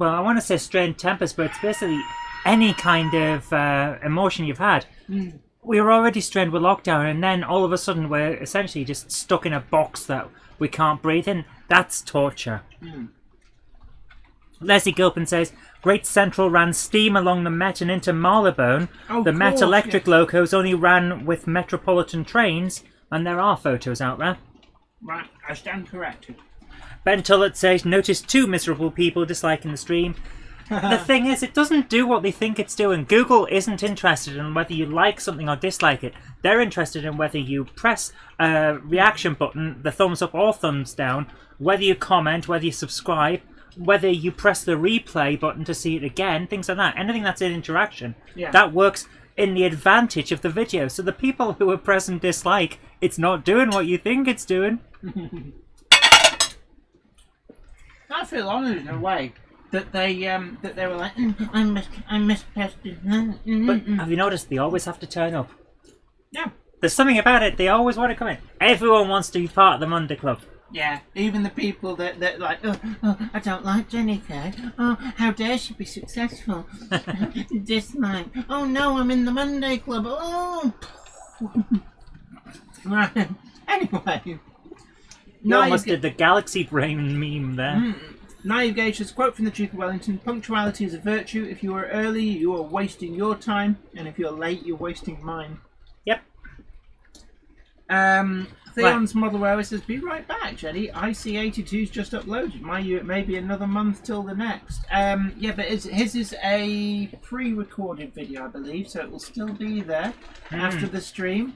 I want to say strained tempers, but it's basically any kind of emotion you've had. We were already strained with lockdown, and then all of a sudden we're essentially just stuck in a box that we can't breathe in. That's torture. Leslie Gilpin says, Great Central ran steam along the Met and into Marylebone. The Met electric locos only ran with Metropolitan trains, and there are photos out there. Right, I stand corrected. Ben Tullett says, notice 2 miserable people disliking the stream. The thing is, it doesn't do what they think it's doing. Google isn't interested in whether you like something or dislike it. They're interested in whether you press a reaction button, the thumbs up or thumbs down, whether you comment, whether you subscribe, whether you press the replay button to see it again, things like that. Anything that's an interaction, that works in the advantage of the video. So the people who are press and dislike, it's not doing what you think it's doing. I feel honoured in a way that they were like, I mispressed it. But have you noticed they always have to turn up? Yeah. There's something about it, they always want to come in. Everyone wants to be part of the Monday Club. Yeah, even the people that like, oh, I don't like Jenny Kay. Oh, how dare she be successful? Dislike. Oh no, I'm in the Monday Club. Oh. Right. Anyway. You almost did the Galaxy Brain meme there. Naive Gage says, quote from the Duke of Wellington, punctuality is a virtue. If you are early, you are wasting your time. And if you're late, you're wasting mine. Yep. Theon's Model Railway says, be right back, Jenny. IC82's just uploaded. Maybe another month till the next. Yeah, but his is a pre-recorded video, I believe, so it will still be there after the stream.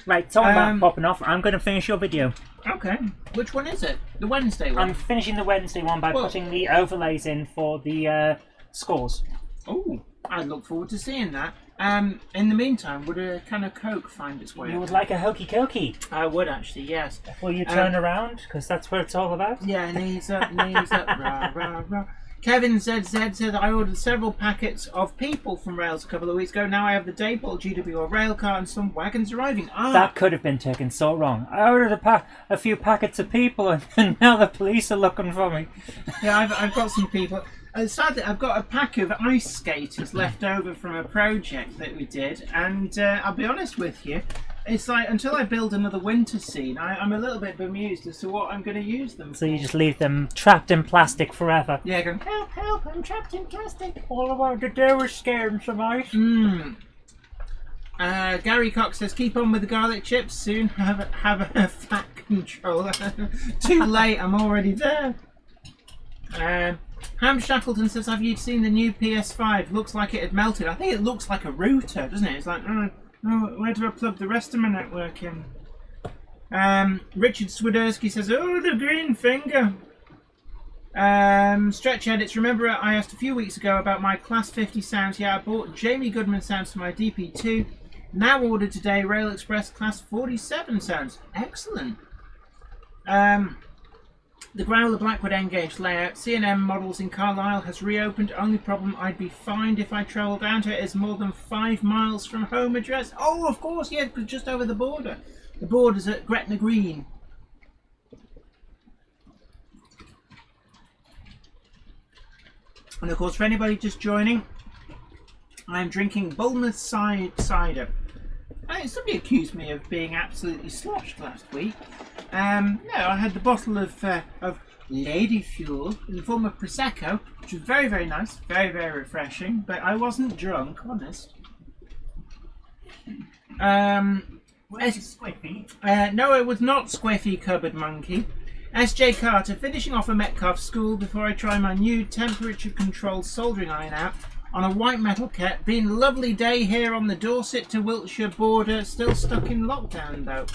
Right, talking about popping off, I'm going to finish your video. Okay. Which one is it? The Wednesday one? I'm finishing the Wednesday one by putting the overlays in for the scores. Oh, I look forward to seeing that. In the meantime, would a can of Coke find its way? You would like a hokey cokey? I would actually, yes. Will you turn around? Because that's what it's all about. Yeah, knees up, rah, rah, rah. Kevin ZZ said, I ordered several packets of people from Rails a couple of weeks ago. Now I have the Dayport GWR rail car and some wagons arriving. That could have been taken so wrong. I ordered a few packets of people and now the police are looking for me. Yeah, I've got some people. Sadly, I've got a pack of ice skaters left over from a project that we did, and I'll be honest with you, it's like until I build another winter scene, I'm a little bit bemused as to what I'm going to use them for. So you just leave them trapped in plastic forever. Yeah, going, help, help, I'm trapped in plastic. All I wanted to do was scare them some ice. Gary Cox says, keep on with the garlic chips. Soon have a fat controller. Too late, I'm already there. Ham Shackleton says, have you seen the new PS5? Looks like it had melted. I think it looks like a router, doesn't it? It's like, oh, where do I plug the rest of my network in? Richard Swiderski says, oh, the green finger. Stretch Edits, remember I asked a few weeks ago about my Class 50 sounds. Yeah, I bought Jamie Goodman sounds for my DP2. Now ordered today, Rail Express Class 47 sounds. Excellent. The Growler Blackwood N-Gauge layout, C&M Models in Carlisle has reopened. Only problem, I'd be fined if I travel down to it. It's more than 5 miles from home address. Oh, of course, yeah, just over the border. The border's at Gretna Green. And of course, for anybody just joining, I'm drinking Bournemouth cider. Somebody accused me of being absolutely sloshed last week. No, I had the bottle of Lady Fuel in the form of Prosecco, which was very, very nice, very, very refreshing, but I wasn't drunk, honest. Squiffy? No, it was not Squiffy Cupboard Monkey. SJ Carter, finishing off a Metcalf school before I try my new temperature-controlled soldering iron out on a white metal kit. Been a lovely day here on the Dorset to Wiltshire border. Still stuck in lockdown though.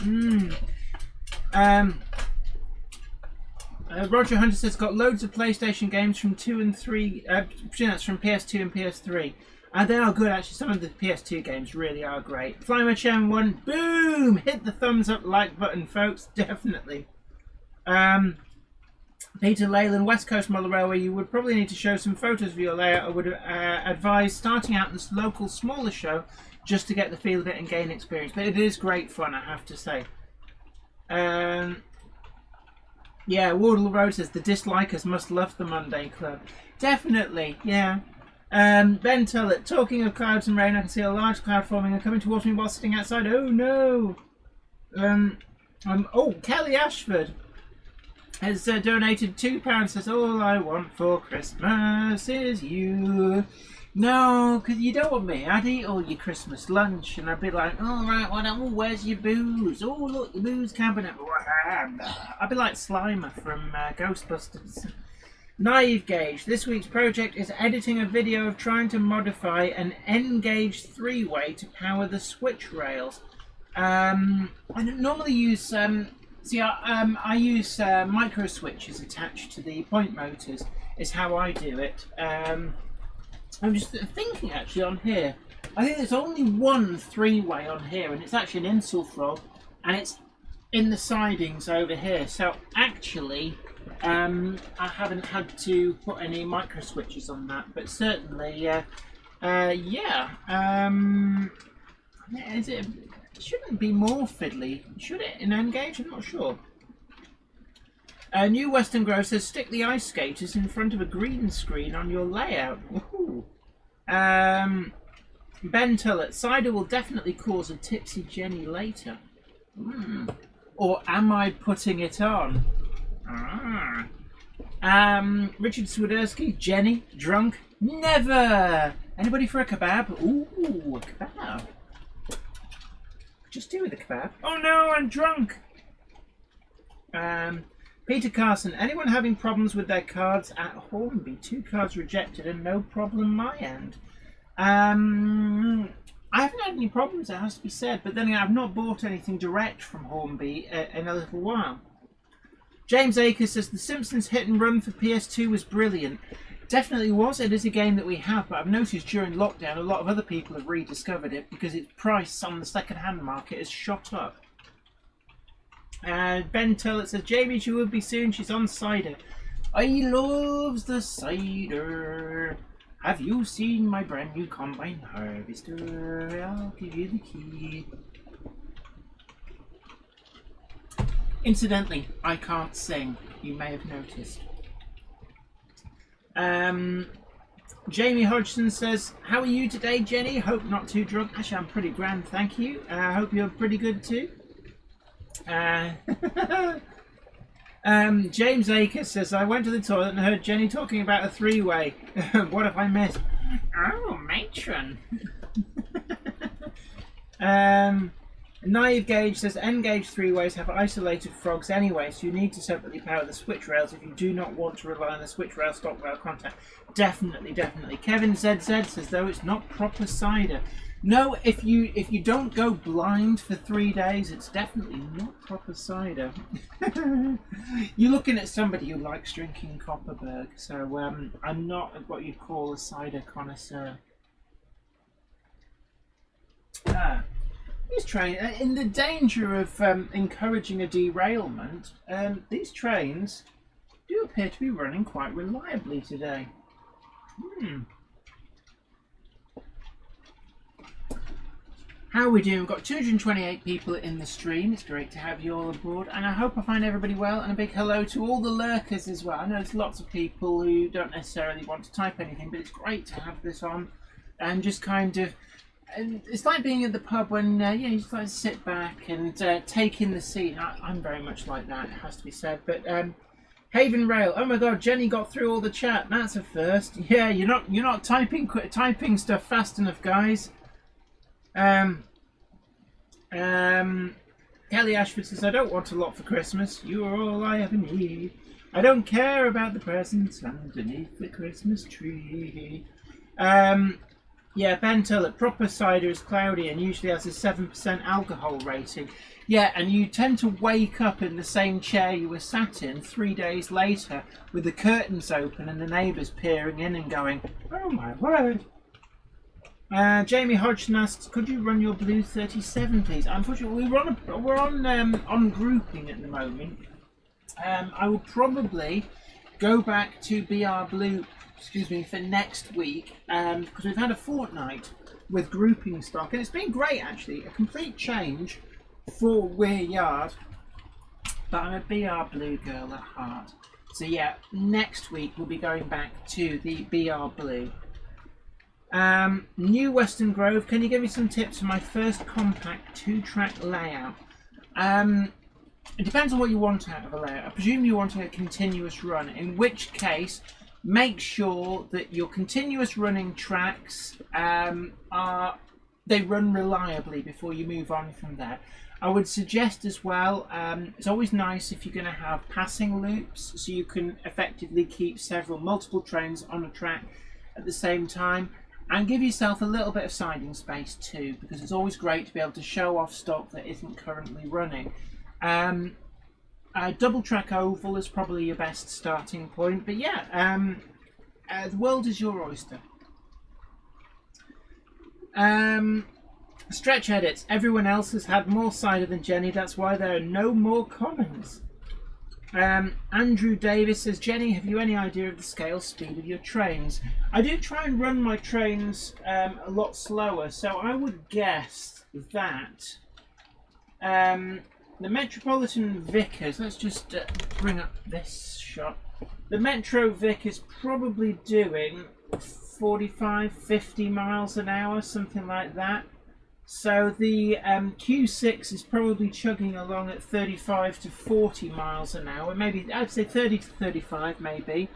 Roger Hunter says got loads of PlayStation games from 2 and 3. That's from PS2 and PS3. They are good actually. Some of the PS2 games really are great. Flymer Chen 1. Boom! Hit the thumbs up like button, folks. Definitely. Peter Leyland, West Coast Model Railway, you would probably need to show some photos of your layout. I would advise starting out in this local smaller show just to get the feel of it and gain experience. But it is great fun, I have to say. Yeah, Wardle Road says the dislikers must love the Monday Club. Definitely, yeah. Ben Tullett, talking of clouds and rain, I can see a large cloud forming and coming towards me while sitting outside. Oh no! Oh, Kelly Ashford has donated £2. Says all I want for Christmas is you. No, because you don't want me. I'd eat all your Christmas lunch and I'd be like, all right, well, where's your booze? Oh, look, your booze cabinet. I'd be like Slimer from Ghostbusters. Naive Gauge. This week's project is editing a video of trying to modify an N-Gauge 3-way to power the switch rails. I don't normally use... I use micro switches attached to the point motors, is how I do it. I'm just thinking actually on here, I think there's only one 3-way on here, and it's actually an Insulfrog, and it's in the sidings over here. So actually, I haven't had to put any micro switches on that, but certainly, is it? It shouldn't be more fiddly, should it? In N-Gauge? I'm not sure. New Western Grove says, stick the ice skaters in front of a green screen on your layout. Ooh. Ben Tullett, cider will definitely cause a tipsy Jenny later. Or am I putting it on? Richard Swiderski, Jenny, drunk? Never! Anybody for a kebab? Ooh, a kebab. Just do with a kebab. Oh no, I'm drunk! Peter Carson, anyone having problems with their cards at Hornby? 2 cards rejected and no problem my end. I haven't had any problems, it has to be said, but then again, I've not bought anything direct from Hornby in a little while. James Akers says, The Simpsons hit and run for PS2 was brilliant. Definitely was. It is a game that we have, but I've noticed during lockdown a lot of other people have rediscovered it because its price on the second-hand market has shot up. Ben Tullett says, Jamie, she will be soon. She's on cider. I loves the cider. Have you seen my brand new combine harvester? I'll give you the key. Incidentally, I can't sing. You may have noticed. Jamie Hodgson says, how are you today, Jenny? Hope not too drunk. Actually, I'm pretty grand, thank you. I hope you're pretty good too. James Aker says, I went to the toilet and heard Jenny talking about a three-way. What have I missed? Oh, matron. Naive Gauge says, N-gauge three-ways have isolated frogs anyway, so you need to separately power the switch rails if you do not want to rely on the switch rail stop rail contact. Definitely, definitely. Kevin ZZ says, though, it's not proper cider. No, if you don't go blind for 3 days, it's definitely not proper cider. You're looking at somebody who likes drinking Copperberg, so I'm not what you'd call a cider connoisseur. These trains, in the danger of encouraging a derailment, these trains do appear to be running quite reliably today. How are we doing? We've got 228 people in the stream. It's great to have you all aboard, and I hope I find everybody well, and a big hello to all the lurkers as well. I know there's lots of people who don't necessarily want to type anything, but it's great to have this on and just kind of... And it's like being at the pub when you just like to sit back and take in the scene. I'm very much like that, it has to be said. But Haven Rail, oh my God, Jenny got through all the chat. That's a first. Yeah, you're not typing stuff fast enough, guys. Kelly Ashford says, I don't want a lot for Christmas. You are all I ever need. I don't care about the presents underneath the Christmas tree. Yeah, Ben Tullett, proper cider is cloudy and usually has a 7% alcohol rating. Yeah, and you tend to wake up in the same chair you were sat in 3 days later with the curtains open and the neighbours peering in and going, oh my word. Jamie Hodgson asks, could you run your Blue 37, please? Unfortunately, we're on grouping at the moment. I will probably go back to BR Blue for next week, because we've had a fortnight with grouping stock, and it's been great actually, a complete change for Weir Yard, but I'm a BR Blue girl at heart. So yeah, next week we'll be going back to the BR Blue. New Western Grove, can you give me some tips for my first compact 2-track layout? It depends on what you want out of a layout. I presume you want a continuous run, in which case make sure that your continuous running tracks they run reliably before you move on from there. I would suggest as well, it's always nice if you're going to have passing loops, so you can effectively keep multiple trains on a track at the same time, and give yourself a little bit of siding space too, because it's always great to be able to show off stock that isn't currently running. Double track oval is probably your best starting point, but yeah, the world is your oyster. Stretch edits. Everyone else has had more cider than Jenny, that's why there are no more comments. Andrew Davis says, Jenny, have you any idea of the scale speed of your trains? I do try and run my trains a lot slower, so I would guess that the Metropolitan Vickers, let's just bring up this shot. The Metro Vic is probably doing 45, 50 miles an hour, something like that. So the Q6 is probably chugging along at 35 to 40 miles an hour, maybe I'd say 30 to 35 maybe.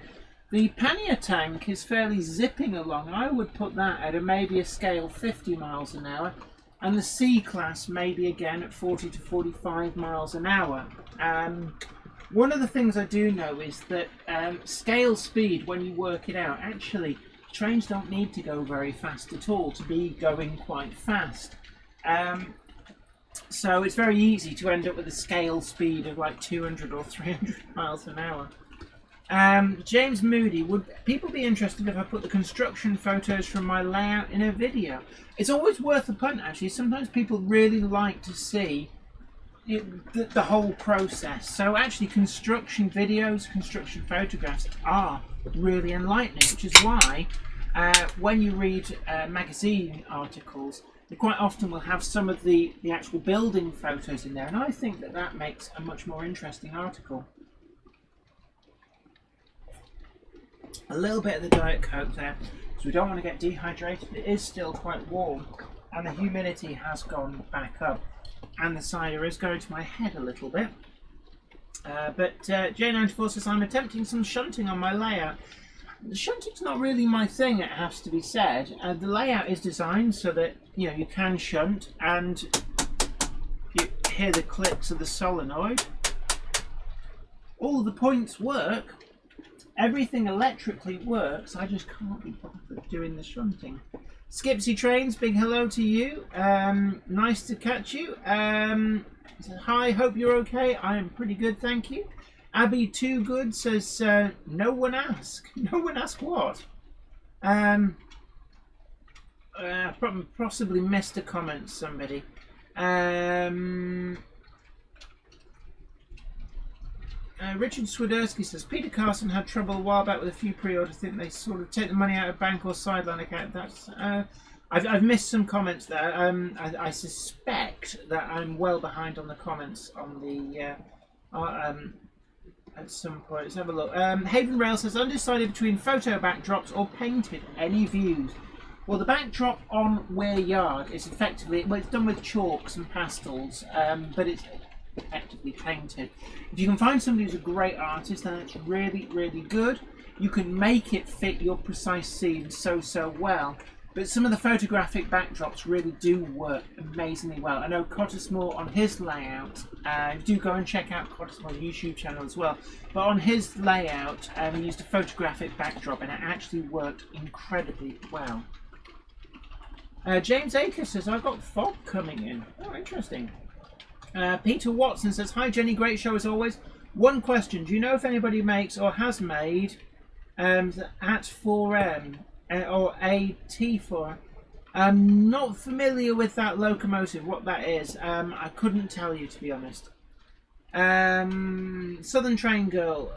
The pannier tank is fairly zipping along. I would put that at maybe a scale 50 miles an hour. And the C-Class maybe again at 40 to 45 miles an hour. One of the things I do know is that scale speed, when you work it out, actually trains don't need to go very fast at all to be going quite fast. So it's very easy to end up with a scale speed of like 200 or 300 miles an hour. James Moody, would people be interested if I put the construction photos from my layout in a video? It's always worth a punt actually. Sometimes people really like to see the whole process. So actually construction videos, construction photographs are really enlightening, which is why when you read magazine articles, they quite often will have some of the actual building photos in there, and I think that makes a much more interesting article. A little bit of the Diet Coke there. we don't want to get dehydrated. It is still quite warm, and the humidity has gone back up, and the cider is going to my head a little bit. But J94 says, I'm attempting some shunting on my layout. The shunting's not really my thing, it has to be said. The layout is designed so that you can shunt, and you hear the clicks of the solenoid. All of the points work. Everything electrically works. I just can't be bothered doing the shunting. Skipsy Trains, big hello to you. Nice to catch you. Hi, hope you're okay. I am pretty good, thank you. Abby Too Good says, no one ask. No one ask what? Possibly missed a comment, somebody. Richard Swiderski says, Peter Carson had trouble a while back with a few pre-orders. I think they sort of take the money out of bank or sideline account. That's I've missed some comments there. I suspect that I'm well behind on the comments on the at some point. Let's have a look. Haven Rail says, undecided between photo backdrops or painted. Any views? Well, the backdrop on Weir Yard is effectively, well, it's done with chalks and pastels, but it's effectively painted. If you can find somebody who's a great artist, then it's really, really good. You can make it fit your precise scene so well. But some of the photographic backdrops really do work amazingly well. I know Cottesmore on his layout, do go and check out Cottesmore's YouTube channel as well, but on his layout he used a photographic backdrop and it actually worked incredibly well. James Akers says, I've got fog coming in. Oh, interesting. Peter Watson says, hi Jenny, great show as always. One question, do you know if anybody makes or has made at 4M or AT4? I'm not familiar with that locomotive, what that is. I couldn't tell you, to be honest. Southern Train Girl.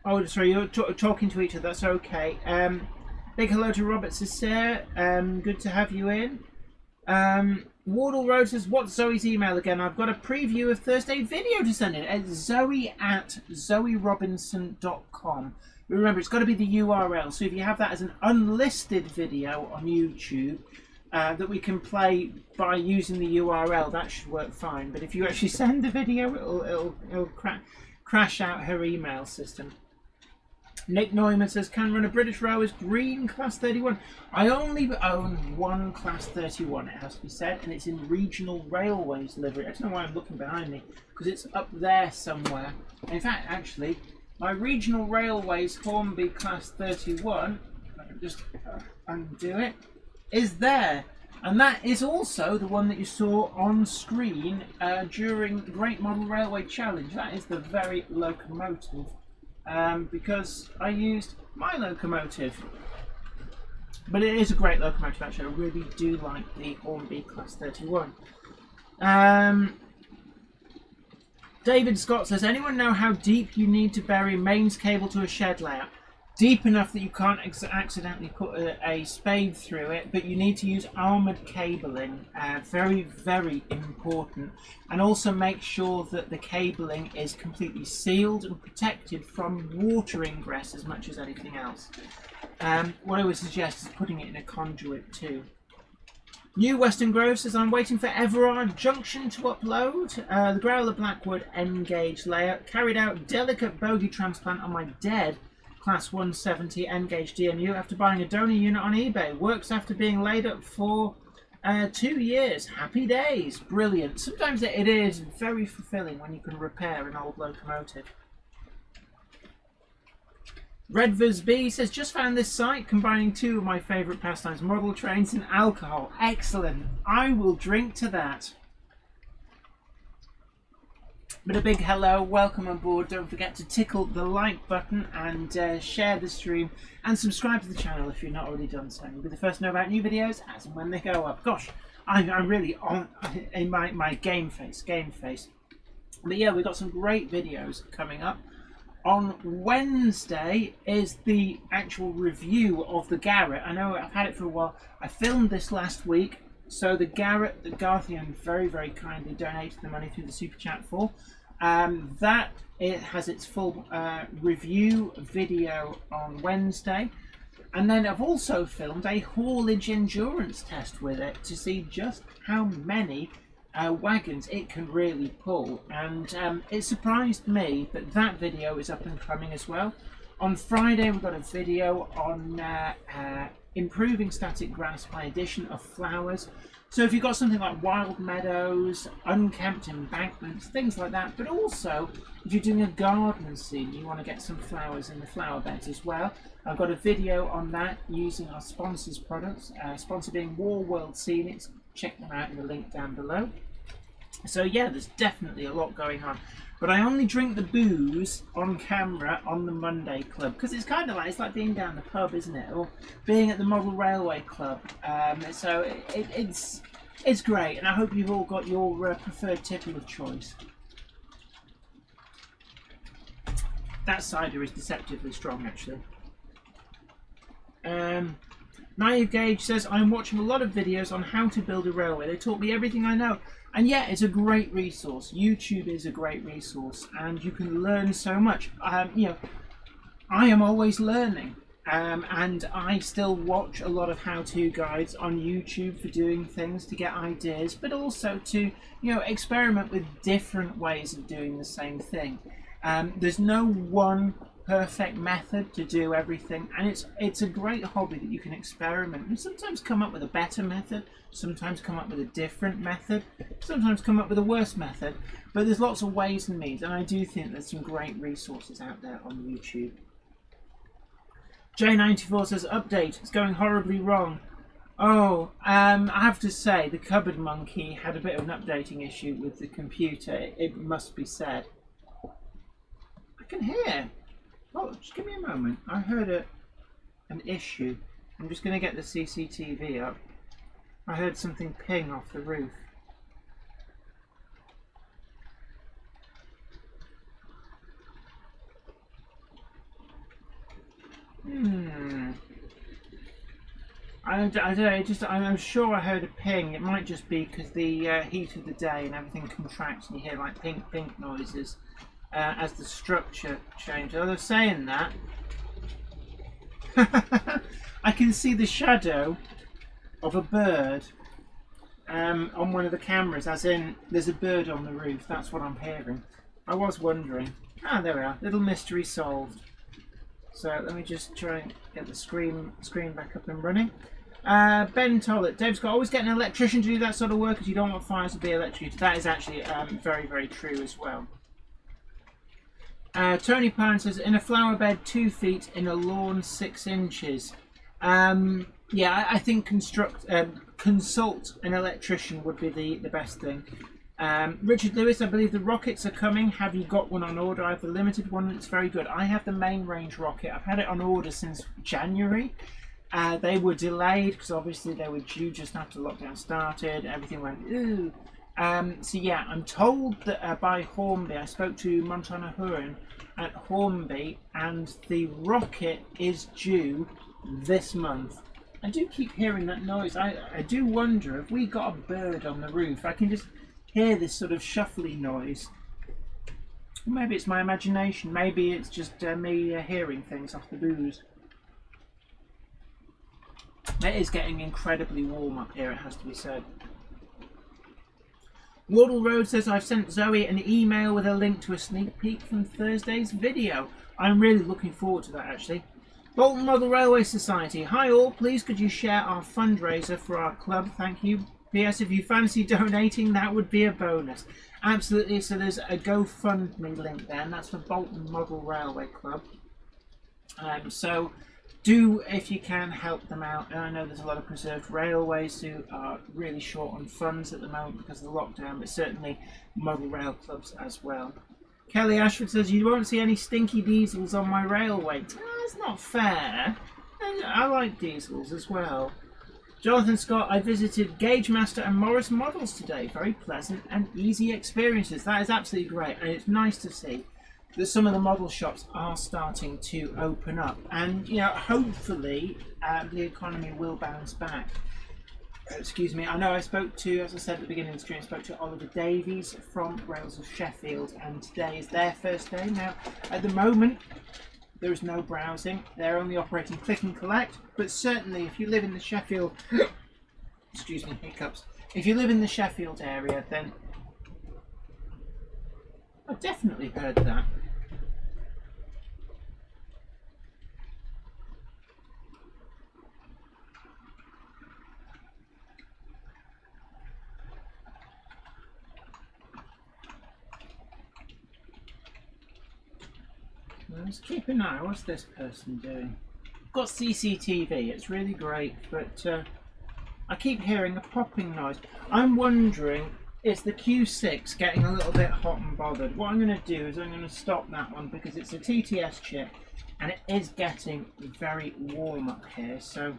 Oh, sorry, you're talking to each other, that's okay. Big hello to Robert Cesare. Good to have you in. Wardle Road says, what's Zoe's email again? I've got a preview of Thursday video to send in. It's zoe@zoerobinson.com. Remember, it's got to be the URL. So if you have that as an unlisted video on YouTube that we can play by using the URL, that should work fine. But if you actually send the video, it'll crash out her email system. Nick Neumann says, can run a British Railways green Class 31. I only own one Class 31, it has to be said, and it's in Regional Railways livery. I don't know why I'm looking behind me, because it's up there somewhere. In fact, actually, my Regional Railways Hornby Class 31, if I can just undo it, is there. And that is also the one that you saw on screen during the Great Model Railway Challenge. That is the very locomotive. Because I used my locomotive. But it is a great locomotive actually. I really do like the Hornby Class 31. David Scott says, anyone know how deep you need to bury mains cable to a shed layout? Deep enough that you can't accidentally put a spade through it, but you need to use armoured cabling. Very, very important. And also make sure that the cabling is completely sealed and protected from water ingress as much as anything else. What I would suggest is putting it in a conduit too. New Western Grove says, I'm waiting for Everard Junction to upload. The Growler Blackwood N-gauge layout carried out delicate bogey transplant on my dead Class 170 N-gauge DMU after buying a donor unit on eBay. Works after being laid up for 2 years. Happy days. Brilliant. Sometimes it is very fulfilling when you can repair an old locomotive. Redvers B says, just found this site combining two of my favourite pastimes, model trains and alcohol. Excellent. I will drink to that. But a big hello, welcome on board. Don't forget to tickle the like button and share the stream and subscribe to the channel if you're not already done so. You'll be the first to know about new videos as and when they go up. Gosh, I'm really on in my game face. But yeah, we've got some great videos coming up. On Wednesday is the actual review of the Garrett. I know I've had it for a while. I filmed this last week. So the Garrett that Garthian very, very kindly donated the money through the Super Chat for, That it has its full review video on Wednesday. And then I've also filmed a haulage endurance test with it to see just how many wagons it can really pull. And it surprised me, but that video is up and coming as well. On Friday we've got a video on improving static grass by addition of flowers. So if you've got something like wild meadows, unkempt embankments, things like that, but also if you're doing a garden scene, you want to get some flowers in the flower beds as well. I've got a video on that using our sponsors' products, sponsor being War World Scenics. Check them out in the link down below. So yeah, there's definitely a lot going on. But I only drink the booze on camera on the Monday Club, because it's kind of like, it's like being down the pub, isn't it? Or being at the Model Railway Club. So it's great, and I hope you've all got your preferred tipple of choice. That cider is deceptively strong, actually. Naive Gauge says, I'm watching a lot of videos on how to build a railway. They taught me everything I know. And yeah, it's a great resource. YouTube is a great resource, and you can learn so much. You know, I am always learning, and I still watch a lot of how-to guides on YouTube for doing things to get ideas, but also to, you know, experiment with different ways of doing the same thing. There's no one perfect method to do everything, and it's a great hobby that you can experiment and sometimes come up with a better method, sometimes come up with a different method, sometimes come up with a worse method, but there's lots of ways and means, and I do think there's some great resources out there on YouTube. J94 says, update, it's going horribly wrong. Oh, I have to say, the cupboard monkey had a bit of an updating issue with the computer, it must be said. I can hear. Oh, just give me a moment. I heard an issue. I'm just going to get the CCTV up. I heard something ping off the roof. I don't know, I'm sure I heard a ping. It might just be because the heat of the day and everything contracts and you hear like pink noises. As the structure changes. Although saying that, I can see the shadow of a bird on one of the cameras, as in there's a bird on the roof. That's what I'm hearing. I was wondering. Ah, there we are. Little mystery solved. So let me just try and get the screen back up and running. Ben Tollett, Dave's got always get an electrician to do that sort of work because you don't want fires to be electrocuted. That is actually very, very true as well. Tony Pine says, in a flower bed 2 feet, in a lawn 6 inches. Yeah, I think consult an electrician would be the best thing. Richard Lewis, I believe the rockets are coming. Have you got one on order? I have the limited one. It's very good. I have the main range rocket. I've had it on order since January. They were delayed because obviously they were due just after lockdown started. Everything went, ooh. So yeah, I'm told that by Hornby, I spoke to Montana Huron at Hornby, and the rocket is due this month. I do keep hearing that noise. I do wonder if we got a bird on the roof. I can just hear this sort of shuffly noise. Maybe it's my imagination. Maybe it's just me hearing things off the booze. It is getting incredibly warm up here, it has to be said. Waddle Road says, I've sent Zoe an email with a link to a sneak peek from Thursday's video. I'm really looking forward to that, actually. Bolton Model Railway Society. Hi all, please could you share our fundraiser for our club? Thank you. P.S. If you fancy donating, that would be a bonus. Absolutely. So there's a GoFundMe link there, and that's for Bolton Model Railway Club. So do, if you can, help them out. And I know there's a lot of preserved railways who are really short on funds at the moment because of the lockdown, but certainly model rail clubs as well. Kelly Ashford says, you won't see any stinky diesels on my railway. That's not fair. I like diesels as well. Jonathan Scott, I visited Gauge Master and Morris Models today. Very pleasant and easy experiences. That is absolutely great, and it's nice to see that some of the model shops are starting to open up, and you know, hopefully the economy will bounce back. Excuse me. I know I spoke to, as I said at the beginning of the stream, I spoke to Oliver Davies from Rails of Sheffield, and today is their first day. Now, at the moment, there is no browsing. They're only operating click and collect, but certainly if you live in the Sheffield, excuse me, hiccups. If you live in the Sheffield area, then I've definitely heard that. Let's keep an eye. What's this person doing? I've got CCTV. It's really great, but I keep hearing a popping noise. I'm wondering, is the Q6 getting a little bit hot and bothered? What I'm going to do is I'm going to stop that one because it's a TTS chip and it is getting very warm up here. So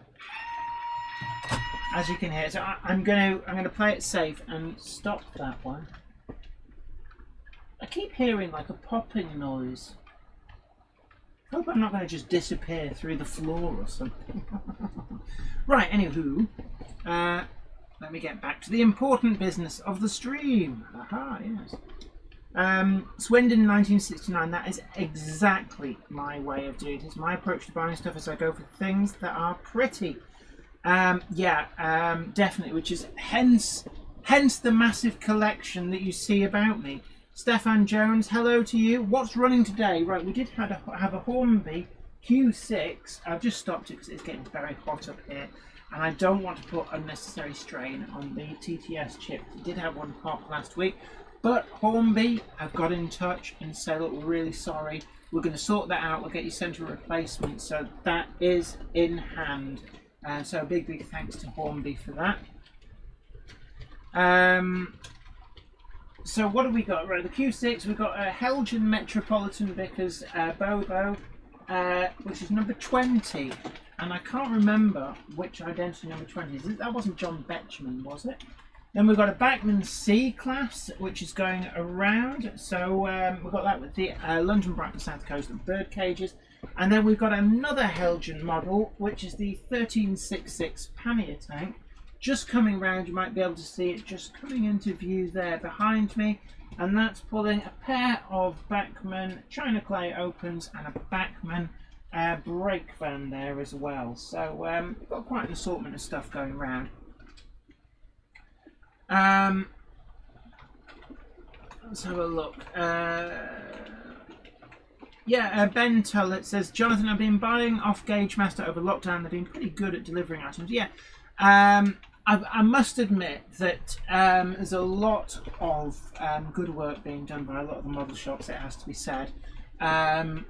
as you can hear, so I'm going to play it safe and stop that one. I keep hearing like a popping noise. Hope I'm not going to just disappear through the floor or something. Right, anywho, let me get back to the important business of the stream. Aha, yes. Swindon 1969, that is exactly my way of doing it. It's my approach to buying stuff as I go for things that are pretty. Definitely, which is hence the massive collection that you see about me. Stefan Jones, hello to you. What's running today? Right, we did have a Hornby Q6. I've just stopped it because it's getting very hot up here, and I don't want to put unnecessary strain on the TTS chip. We did have one pop last week, but Hornby have got in touch and said, look, we're really sorry. We're going to sort that out. We'll get you sent a replacement. So that is in hand. So a big thanks to Hornby for that. So what have we got? Right, the Q6, we've got a Helgen Metropolitan Vickers Bobo, which is number 20. And I can't remember which identity number 20 is. That wasn't John Betchman, was it? Then we've got a Bachmann C-Class, which is going around. So we've got that with the London Brighton South Coast and bird cages. And then we've got another Helgen model, which is the 1366 pannier tank. Just coming round, you might be able to see it just coming into view there behind me, and that's pulling a pair of Bachmann China Clay Opens and a Bachmann brake van there as well. So we've got quite an assortment of stuff going around. Let's have a look. Ben Tullett says, Jonathan, I've been buying off Gauge Master over lockdown. They've been pretty good at delivering items. Yeah. I must admit that there's a lot of good work being done by a lot of the model shops, it has to be said. And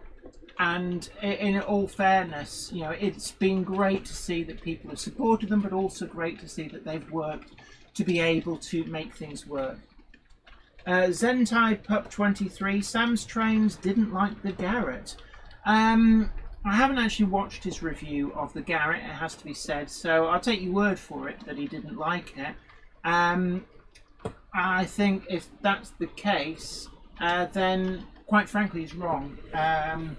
in all fairness, you know, it's been great to see that people have supported them, but also great to see that they've worked to be able to make things work. Zentai Pup 23, Sam's Trains didn't like the Garrett. I haven't actually watched his review of the Garrett, it has to be said, so I'll take your word for it that he didn't like it. I think if that's the case, then quite frankly he's wrong. And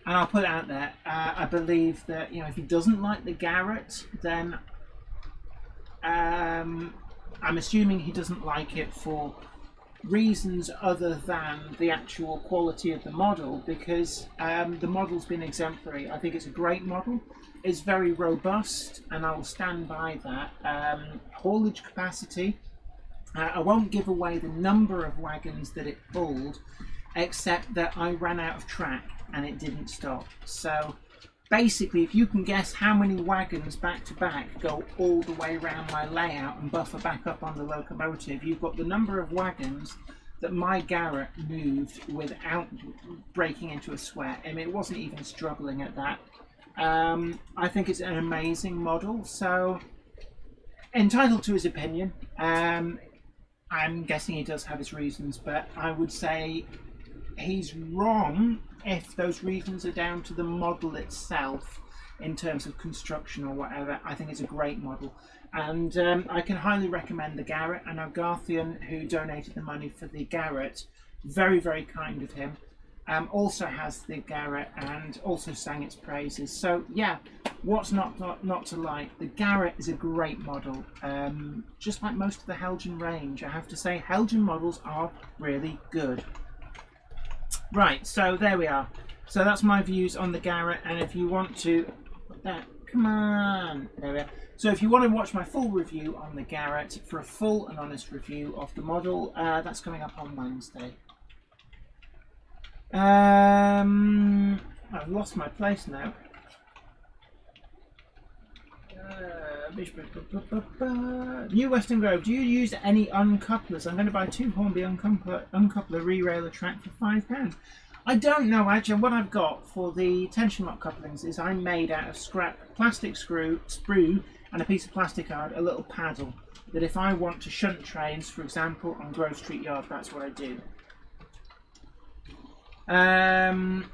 I'll put it out there. I believe that, you know, if he doesn't like the Garrett, then I'm assuming he doesn't like it for reasons other than the actual quality of the model, because the model's been exemplary. I think it's a great model. It's very robust, and I will stand by that. Haulage capacity, I won't give away the number of wagons that it pulled, except that I ran out of track and it didn't stop. So basically, if you can guess how many wagons back to back go all the way around my layout and buffer back up on the locomotive, you've got the number of wagons that my Garrett moved without breaking into a sweat. I mean, it wasn't even struggling at that. I think it's an amazing model, so entitled to his opinion. I'm guessing he does have his reasons, but I would say he's wrong if those reasons are down to the model itself in terms of construction or whatever. I think it's a great model, and I can highly recommend the Garrett. I know Garthian, who donated the money for the Garrett, very kind of him. also has the Garrett and also sang its praises. So yeah, what's not to like? The Garrett is a great model, just like most of the Helgen range. I have to say, Helgen models are really good. Right, so there we are. So that's my views on the Garrett, and if you want to, come on, there we are. So if you want to watch my full review on the Garrett for a full and honest review of the model, that's coming up on Wednesday. I've lost my place now. New Western Grove, do you use any uncouplers? I'm going to buy 2 Hornby uncoupler re-railer track for £5. I don't know actually. What I've got for the tension lock couplings is I'm made out of scrap plastic sprue and a piece of plastic card, a little paddle, that if I want to shunt trains, for example, on Grove Street Yard, that's what I do. I'm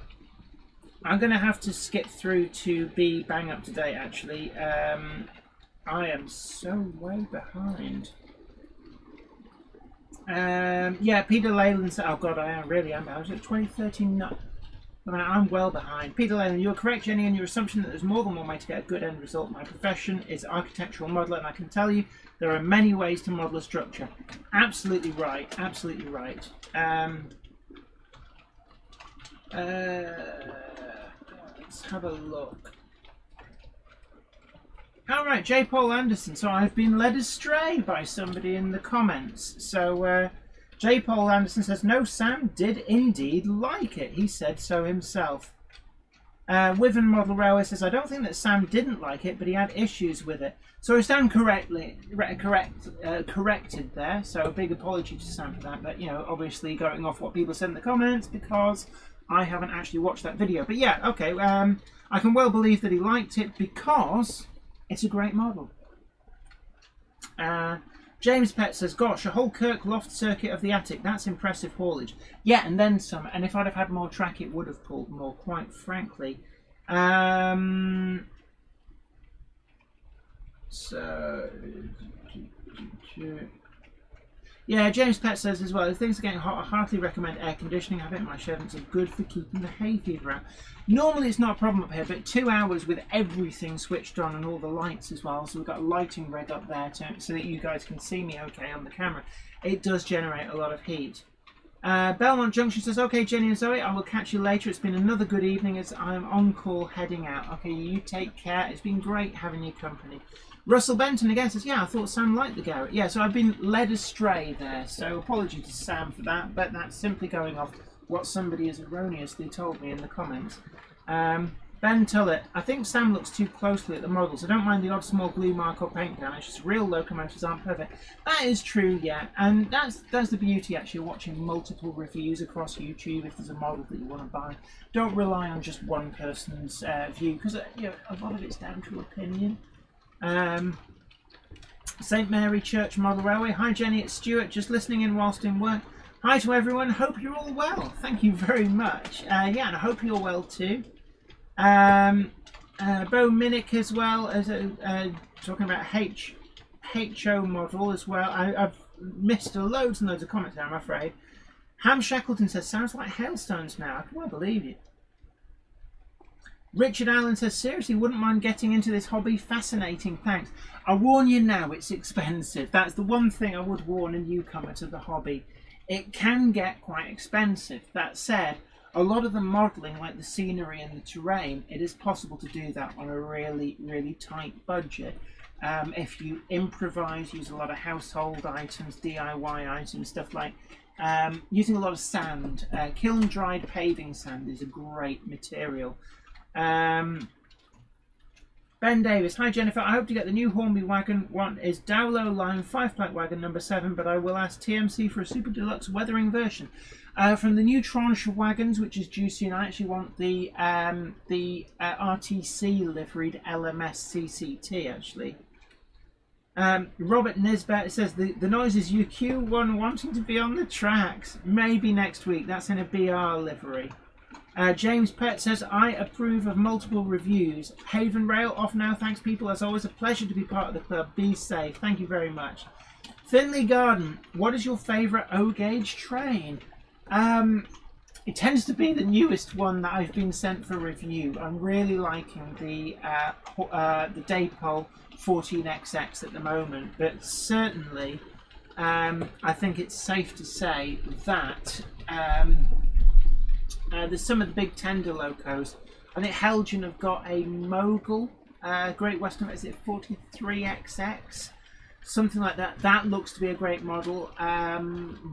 going to have to skip through to be bang up to date actually. I am so way behind. Yeah, Peter Leyland said, oh god, I really am. I was at 2013. No, I'm well behind. Peter Leyland, you're correct, Jenny, in your assumption that there's more than one way to get a good end result. My profession is architectural modeler, and I can tell you there are many ways to model a structure. Absolutely right. Absolutely right. Let's have a look. Alright, J. Paul Anderson. So I've been led astray by somebody in the comments. So J. Paul Anderson says, no, Sam did indeed like it. He said so himself. Wiven Model Railway says, I don't think that Sam didn't like it, but he had issues with it. So I stand corrected there. So a big apology to Sam for that. But, you know, obviously going off what people said in the comments, because I haven't actually watched that video. But yeah, okay, I can well believe that he liked it because it's a great model. James Pett says, gosh, a whole Kirk loft circuit of the attic. That's impressive haulage. Yeah, and then some. And if I'd have had more track, it would have pulled more, quite frankly. So... Yeah, James Pett says as well, if things are getting hot, I heartily recommend air conditioning. I bet my sheds are good for keeping the hay fever out. Normally it's not a problem up here, but 2 hours with everything switched on and all the lights as well, so we've got a lighting rig up there so that you guys can see me okay on the camera. It does generate a lot of heat. Belmont Junction says, okay, Jenny and Zoe, I will catch you later. It's been another good evening as I'm on call heading out. Okay, you take care. It's been great having your company. Russell Benton again says, yeah, I thought Sam liked the Garrett. Yeah, so I've been led astray there, so apology to Sam for that, but that's simply going off what somebody has erroneously told me in the comments. Ben Tullett, I think Sam looks too closely at the models. I don't mind the odd small glue mark or paint damage, just real locomotives aren't perfect. That is true, yeah, and that's the beauty actually of watching multiple reviews across YouTube if there's a model that you want to buy. Don't rely on just one person's view, because you know, a lot of it's down to opinion. St Mary Church Model Railway. Hi Jenny, it's Stuart, just listening in whilst in work. Hi to everyone, hope you're all well. Thank you very much. Yeah, and I hope you're well too. Bo Minnick as well, as talking about HO model as well. I've missed loads and loads of comments there, I'm afraid. Ham Shackleton says, sounds like hailstones now. I can well believe it. Richard Allen says, seriously, wouldn't mind getting into this hobby. Fascinating, thanks. I warn you now, it's expensive. That's the one thing I would warn a newcomer to the hobby. It can get quite expensive. That said, a lot of the modelling, like the scenery and the terrain, it is possible to do that on a really, really tight budget. If you improvise, use a lot of household items, DIY items, stuff like using a lot of sand. Kiln-dried paving sand is a great material. Ben Davis, hi Jennifer, I hope to get the new Hornby wagon. One is Dowlow line 5-plank wagon number 7, but I will ask TMC for a super deluxe weathering version. From the new tranche of wagons, which is due soon, I actually want the RTC liveried LMS CCT actually. Robert Nisbet says the noise is your Q1 wanting to be on the tracks. Maybe next week. That's in a BR livery. James Pett says, I approve of multiple reviews. Haven Rail off now. Thanks, people. As always, a pleasure to be part of the club. Be safe. Thank you very much. Finley Garden, what is your favourite O-gauge train? it tends to be the newest one that I've been sent for review. I'm really liking the Daypol 14XX at the moment, but certainly I think it's safe to say that there's some of the big tender locos. I think Helgen have got a Mogul Great Western, is it 43XX? Something like that. That looks to be a great model.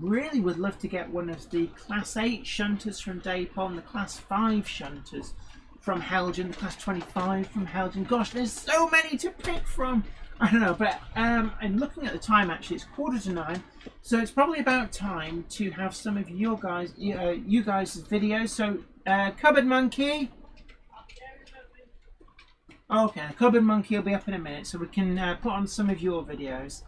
Really would love to get one of the Class 8 shunters from Daypol and the Class 5 shunters from Helgen, the Class 25 from Helgen. Gosh, there's so many to pick from. I don't know, but I'm looking at the time actually, it's 8:45, so it's probably about time to have some of your guys, you guys' videos. So, Cupboard Monkey. Okay, the Cupboard Monkey will be up in a minute, so we can put on some of your videos.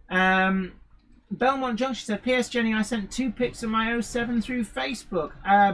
Belmont Junction said, P.S. Jenny, I sent 2 pics of my 07 through Facebook.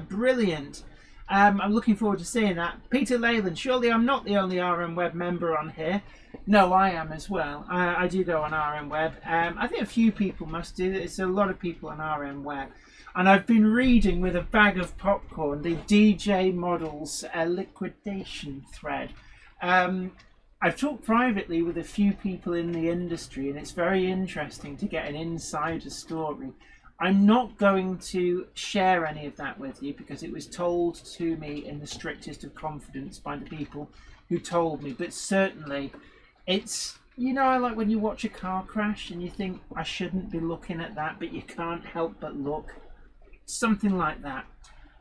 Brilliant. I'm looking forward to seeing that. Peter Leyland, surely I'm not the only RM Web member on here. No, I am as well. I do go on RM Web. I think a few people must do. It's a lot of people on RM Web. And I've been reading with a bag of popcorn the DJ Models liquidation thread. I've talked privately with a few people in the industry, and it's very interesting to get an insider story. I'm not going to share any of that with you because it was told to me in the strictest of confidence by the people who told me, but certainly it's, you know, I like when you watch a car crash and you think, I shouldn't be looking at that, but you can't help but look. Something like that.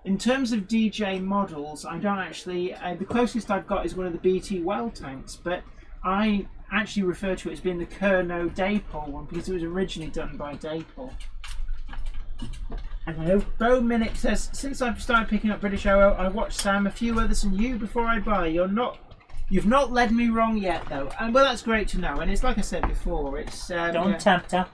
In terms of DJ models, I don't actually, the closest I've got is one of the BT well tanks, but I actually refer to it as being the Kerno Daypol one because it was originally done by Daypol. Hello. Bo Minnick says, since I've started picking up British OO, I watched Sam, a few others, and you before I buy. You've not led me wrong yet, though. And well, that's great to know. And it's like I said before, it's don't tempt her.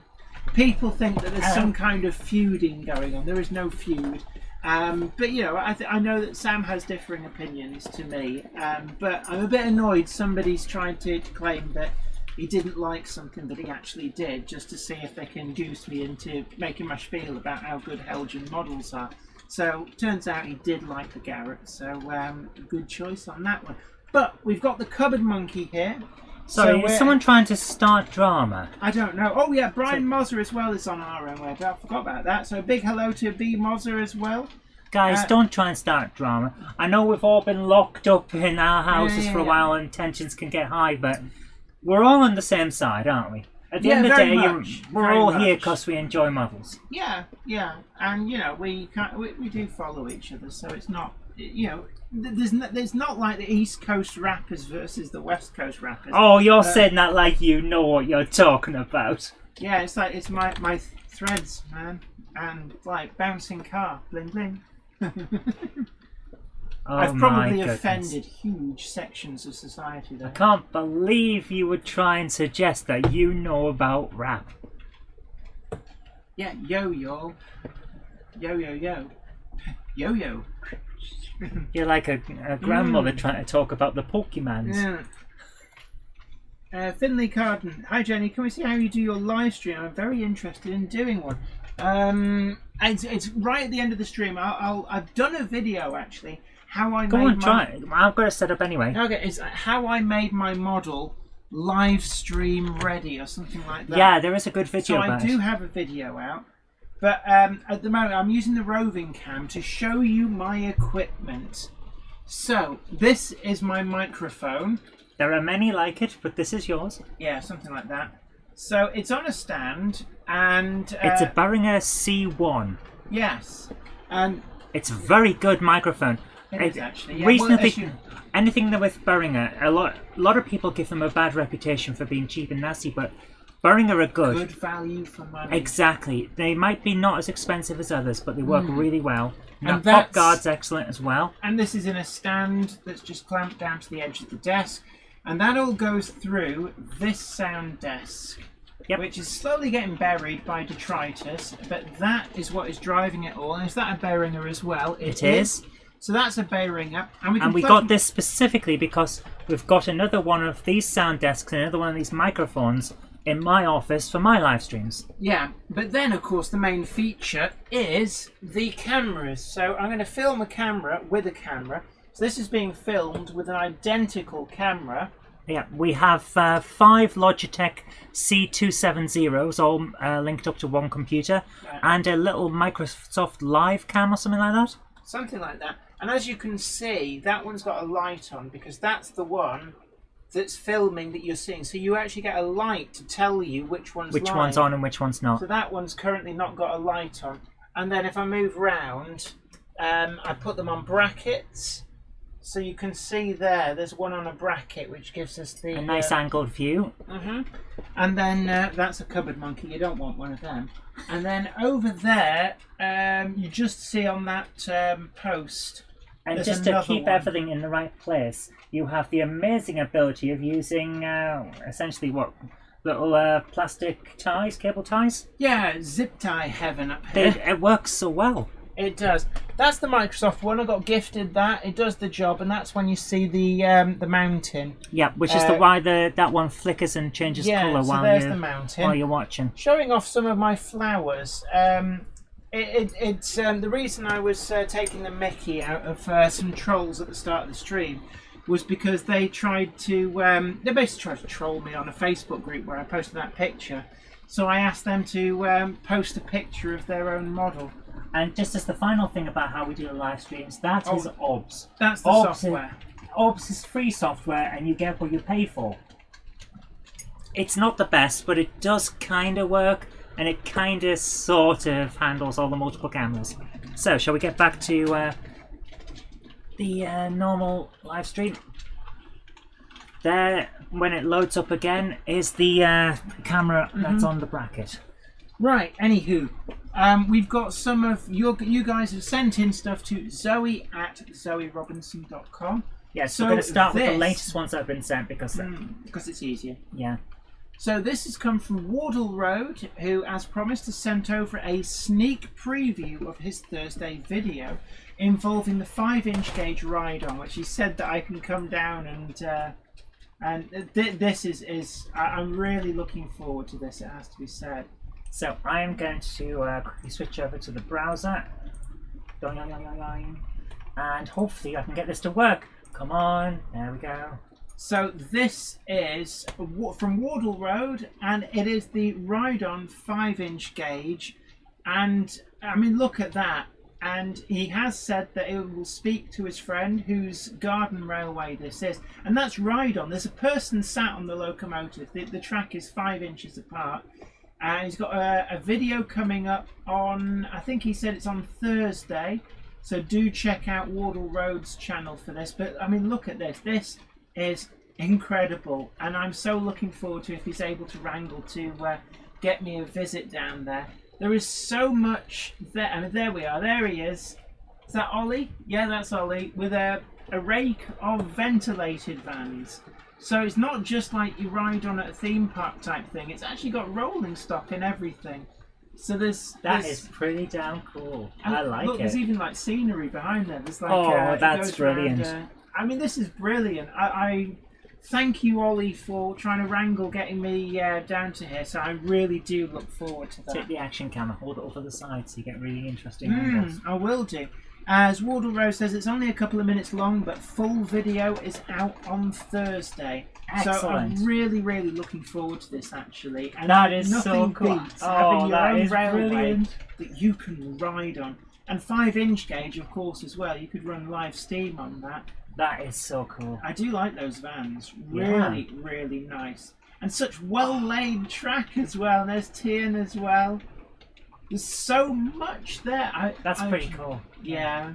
People think that there's some kind of feuding going on. There is no feud. But you know, I know that Sam has differing opinions to me. But I'm a bit annoyed. Somebody's trying to claim that he didn't like something that he actually did, just to see if they can goose me into making my spiel about how good Helgen models are. So turns out he did like the Garrett, so good choice on that one. But we've got the Cupboard Monkey here. Sorry, is someone trying to start drama? I don't know. Oh yeah, Brian Moser as well is on our own web. I forgot about that. So big hello to B Moser as well. Guys, don't try and start drama. I know we've all been locked up in our houses for a while and tensions can get high, but we're all on the same side, aren't we? At the end of the day, we're all here because we enjoy models. Yeah, yeah, and you know we do follow each other, so it's not, you know, there's not like the East Coast rappers versus the West Coast rappers. Oh, you're saying that like you know what you're talking about. Yeah, it's like it's my threads, man, and like bouncing car, bling bling. Oh, I've probably offended huge sections of society there. I can't believe you would try and suggest that you know about rap. Yeah, yo-yo. Yo-yo-yo. Yo-yo. You're like a grandmother trying to talk about the Pokemons. Yeah. Finley Carden. Hi Jenny, can we see how you do your live stream? I'm very interested in doing one. It's right at the end of the stream. I've done a video actually. How I try it. I've got it set up anyway. Okay, it's how I made my model live stream ready or something like that. Yeah, there is a good video. So I do have a video out, but at the moment I'm using the Roving cam to show you my equipment. So this is my microphone. There are many like it, but this is yours. Yeah, something like that. So it's on a stand, and it's a Behringer C1. Yes, and it's a very good microphone. It is actually. Yeah. Reasonably, anything that with Behringer, a lot of people give them a bad reputation for being cheap and nasty, but Behringer are good. Good value for money. Exactly. They might be not as expensive as others, but they work really well. And pop guard's excellent as well. And this is in a stand that's just clamped down to the edge of the desk, and that all goes through this sound desk. Yep. Which is slowly getting buried by detritus, but that is what is driving it all. And is that a Behringer as well? It is. So that's a Behringer. And we got this specifically because we've got another one of these sound desks and another one of these microphones in my office for my live streams. Yeah, but then of course the main feature is the cameras. So I'm going to film a camera with a camera. So this is being filmed with an identical camera. Yeah, we have 5 Logitech C270s all linked up to one computer, and a little Microsoft Live cam or something like that. Something like that. And as you can see, that one's got a light on because that's the one that's filming that you're seeing. So you actually get a light to tell you which one's one's on and which one's not. So that one's currently not got a light on. And then if I move round, I put them on brackets. So you can see there's one on a bracket which gives us the... a nice angled view. And then that's a cupboard monkey, you don't want one of them. And then over there, you just see on that post... And just to keep everything in the right place, you have the amazing ability of using essentially what? Little plastic ties, cable ties? Yeah, zip tie heaven up here. It works so well. It does. That's the Microsoft one. I got gifted that. It does the job, and that's when you see the mountain. Yeah, which is why that one flickers and changes colour while you're watching. Showing off some of my flowers. It's the reason I was taking the mickey out of some trolls at the start of the stream was because they tried to they basically tried to troll me on a Facebook group where I posted that picture. So I asked them to post a picture of their own model. And just as the final thing about how we do the live streams, that is OBS. That's the software. OBS is free software and you get what you pay for. It's not the best, but it does kind of work, and it kind of sort of handles all the multiple cameras. So, shall we get back to the normal live stream? There, when it loads up again, is the camera that's on the bracket. Right, anywho, we've got some of you guys have sent in stuff to Zoe at zoerobinson.com. Yeah, so we're going to start with the latest ones that have been sent because it's easier. Yeah. So this has come from Wardle Road, who, as promised, has sent over a sneak preview of his Thursday video involving the 5-inch gauge ride-on, which he said that I can come down and this is I'm really looking forward to this, it has to be said. So I am going to quickly switch over to the browser, and hopefully I can get this to work. Come on, there we go. So this is from Wardle Road, and it is the ride-on 5-inch gauge, and I mean look at that. And he has said that he will speak to his friend whose garden railway this is, and that's ride-on. There's a person sat on the locomotive. The track is 5 inches apart. He's got a video coming up on, I think he said it's on Thursday, so do check out Wardle Road's channel for this. But I mean, look at this. This is incredible, and I'm so looking forward to if he's able to wrangle to get me a visit down there. There is so much there. I mean, there we are. There he is. Is that Ollie? Yeah, that's Ollie, with a rake of ventilated vans. So it's not just like you ride on at a theme park type thing. It's actually got rolling stock and everything. So that is pretty damn cool. I like look, it. There's even like scenery behind there. There's like that's brilliant. I mean, this is brilliant. I thank you, Ollie, for trying to wrangle getting me down to here. So I really do look forward to that. Take the action camera, hold it over the side so you get really interesting angles. I will do. As Wardle Rose says, it's only a couple of minutes long, but full video is out on Thursday. Excellent. So I'm really, really looking forward to this, actually. And that is nothing so cool. beats having your own railway brilliant. that you can ride on. And 5-inch gauge, of course, as well. You could run live steam on that. That is so cool. I do like those vans. Really, really nice. And such well-laid track as well. And there's Tian as well. There's so much there. That's pretty cool. Yeah.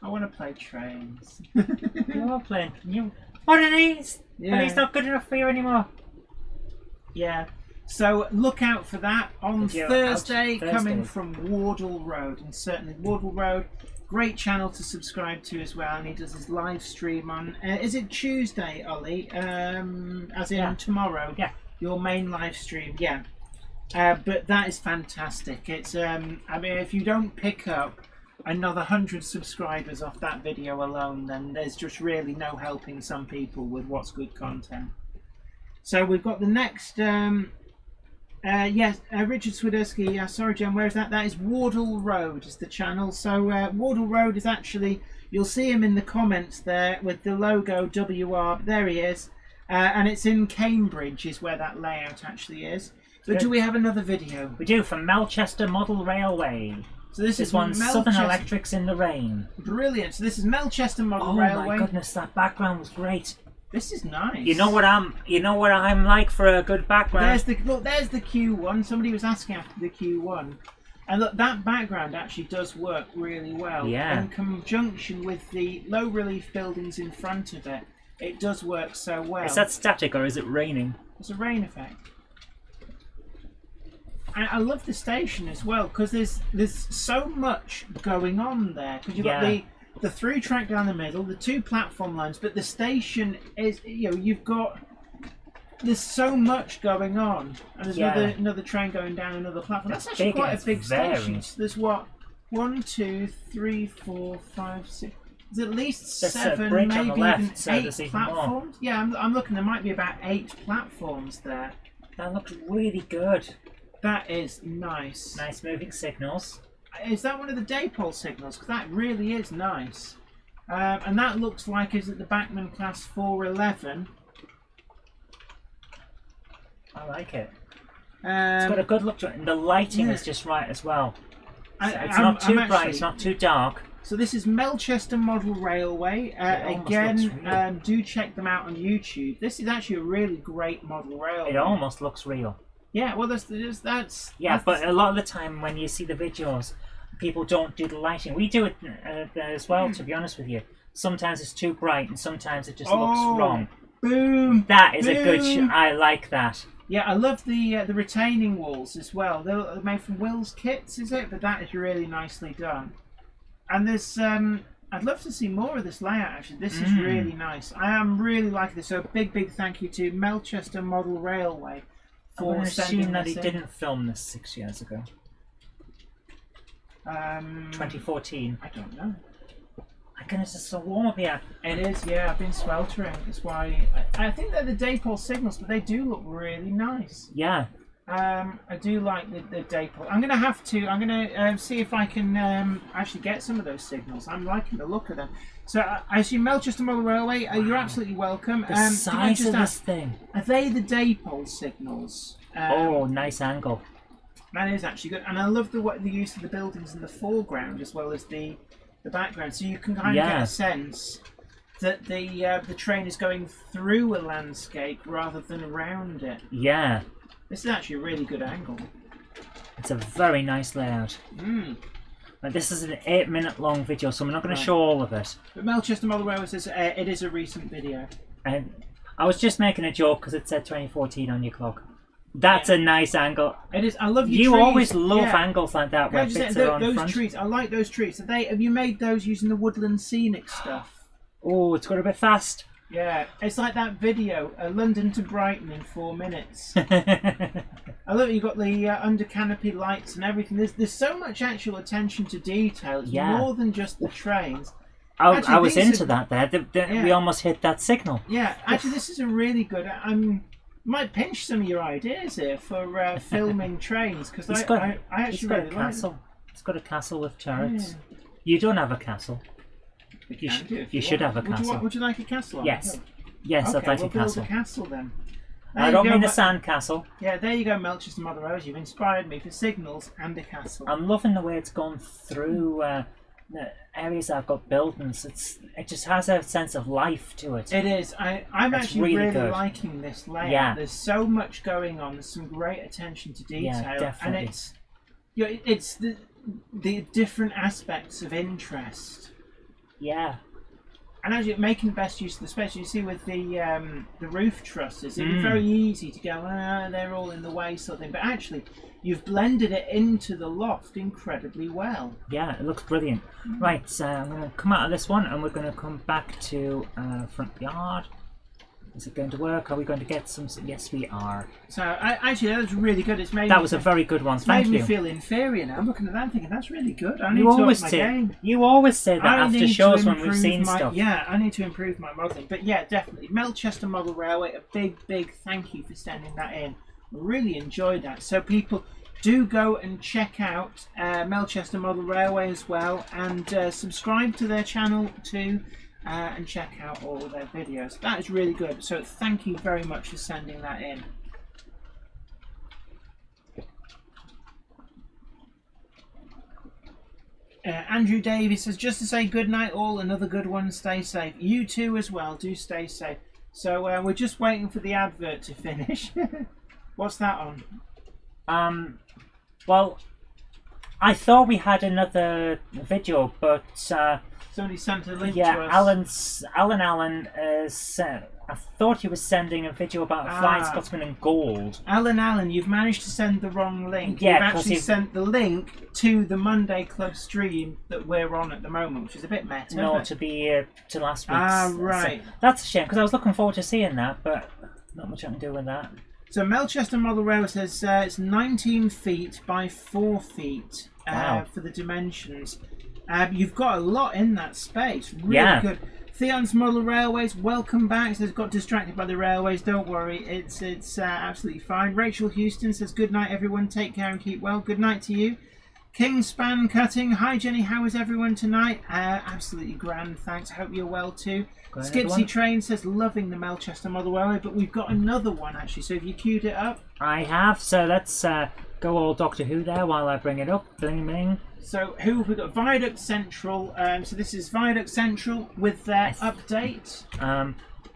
I want to play trains. You are playing. One of these? Yeah. And he's not good enough for you anymore. Yeah. So look out for that on Thursday, coming from Wardle Road. And certainly Wardle Road, great channel to subscribe to as well. And he does his live stream on, is it Tuesday, Ollie? As in tomorrow? Yeah. Your main live stream, yeah. But that is fantastic. It's I mean, if you don't pick up another 100 subscribers off that video alone, then there's just really no helping some people with what's good content. So we've got the next Yes, Richard Swiderski. Sorry, Jen, where is that? That is Wardle Road is the channel. So Wardle Road is actually, you'll see him in the comments there with the logo WR. There he is. And it's in Cambridge is where that layout actually is. But do we have another video? We do, from Melchester Model Railway. So this is one, Southern Electrics in the Rain. Brilliant. So this is Melchester Model Railway. Oh my goodness, that background was great. This is nice. You know what I'm like for a good background. There's the Q1. Somebody was asking after the Q1. And look, that background actually does work really well. Yeah. In conjunction with the low relief buildings in front of it, it does work so well. Is that static or is it raining? It's a rain effect. And I love the station as well because there's so much going on there. Because you've got the through track down the middle, the 2 platform lines, but the station is, there's so much going on. And there's another train going down another platform. That's actually quite a big station. So there's what? 1, 2, 3, 4, 5, 6. There's at least 7, maybe even 8 platforms. Yeah, I'm looking. There might be about 8 platforms there. That looks really good. That is nice. Nice moving signals. Is that one of the Daypole signals? Because that really is nice. And that looks like is it the Bachmann Class 411. I like it. It's got a good look to it, and the lighting is just right as well. It's not too bright, it's not too dark. So this is Melchester Model Railway. Again, do check them out on YouTube. This is actually a really great model railway. It almost looks real. Yeah, well, that's but a lot of the time when you see the videos, people don't do the lighting. We do it as well, to be honest with you. Sometimes it's too bright, and sometimes it just looks wrong. Boom! That is a good I like that. Yeah, I love the retaining walls as well. They're made from Will's kits, is it? But that is really nicely done. And there's, I'd love to see more of this layout, actually. This is really nice. I am really liking this. So a big thank you to Melchester Model Railway for sending that this he in. didn't film this 6 years ago. 2014. I don't know. My goodness, it's so warm up here. It is, yeah. I've been sweltering. That's why I think they're the Daypole signals, but they do look really nice. Yeah. I do like the Daypole. I'm gonna see if I can actually get some of those signals. I'm liking the look of them. So I assume Melchester Model Railway. You're absolutely welcome. The size of this thing. Are they the Daypole signals? Nice angle. That is actually good, and I love the use of the buildings in the foreground as well as the background. So you can kind of get a sense that the train is going through a landscape rather than around it. Yeah. This is actually a really good angle. It's a very nice layout. But this is an 8-minute long video, so I'm not going to show all of it. But Melchester Model Railway says it is a recent video. And I was just making a joke because it said 2014 on your clock. That's a nice angle. It is. I love your You trees. always love angles like that where bits are on those front. trees. I like those trees. Have you made those using the woodland scenic stuff? Oh, it's got a bit fast. Yeah, it's like that video, London to Brighton in 4 minutes. I love it. You've got the under canopy lights and everything. There's so much actual attention to detail. It's more than just the trains. I was into that there. We almost hit that signal. Yeah, actually, this is a really good. Might pinch some of your ideas here for filming trains because I actually really like it. Castle. It's got a castle with turrets. Yeah. You don't have a castle. You should have a castle. Would you like a castle? Yes. Yes, okay, I'd like a castle. Build a castle then. I don't mean a sand castle. Yeah, there you go, Melchester Model Railway. You've inspired me for signals and a castle. I'm loving the way it's gone through the areas that have got buildings. It just has a sense of life to it. It is. I'm actually really liking this layout. Yeah. There's so much going on. There's some great attention to detail. Yeah, definitely. And it's the different aspects of interest. Yeah. And actually making the best use of the space, you see with the roof trusses, it'd be very easy to go, they're all in the way sort of thing. But actually, you've blended it into the loft incredibly well. Yeah, it looks brilliant. Right, so I'm going to come out of this one and we're going to come back to front yard. Is it going to work? Are we going to get some? Yes, we are. So actually, that was really good. That was a very good one. Thank you. Made me feel inferior now. I'm looking at that and thinking that's really good. I need you to always up my say game. You always say that after shows when we've seen stuff. Yeah, I need to improve my modelling. But yeah, definitely Melchester Model Railway. A big thank you for sending that in. Really enjoyed that. So people do go and check out Melchester Model Railway as well, and subscribe to their channel too, and check out all their videos. That is really good. So thank you very much for sending that in. Andrew Davies says, just to say good night all, another good one, stay safe. You too as well, do stay safe. So we're just waiting for the advert to finish. What's that on? Well, I thought we had another video, but somebody sent a link to us. Alan is. I thought he was sending a video about a flying Scotsman in gold. Alan, you've managed to send the wrong link. Yeah, you've actually sent the link to the Monday Club stream that we're on at the moment, which is a bit meta. No, to last week's. Right. So that's a shame, because I was looking forward to seeing that, but not much I can do with that. So Melchester Model Railway says it's 19 feet by 4 feet for the dimensions. You've got a lot in that space. Really good. Theon's Model Railways, welcome back. Says got distracted by the railways. Don't worry, it's absolutely fine. Rachel Houston says good night everyone. Take care and keep well. Good night to you. King Span Cutting. Hi Jenny, how is everyone tonight? Absolutely grand, thanks. I hope you're well too. Skipsy Train says loving the Melchester Model Railway, but we've got another one actually. So have you queued it up? I have. So let's go all Doctor Who there while I bring it up. Bling bling. So who have we got? Viaduct Central. So this is Viaduct Central with their update.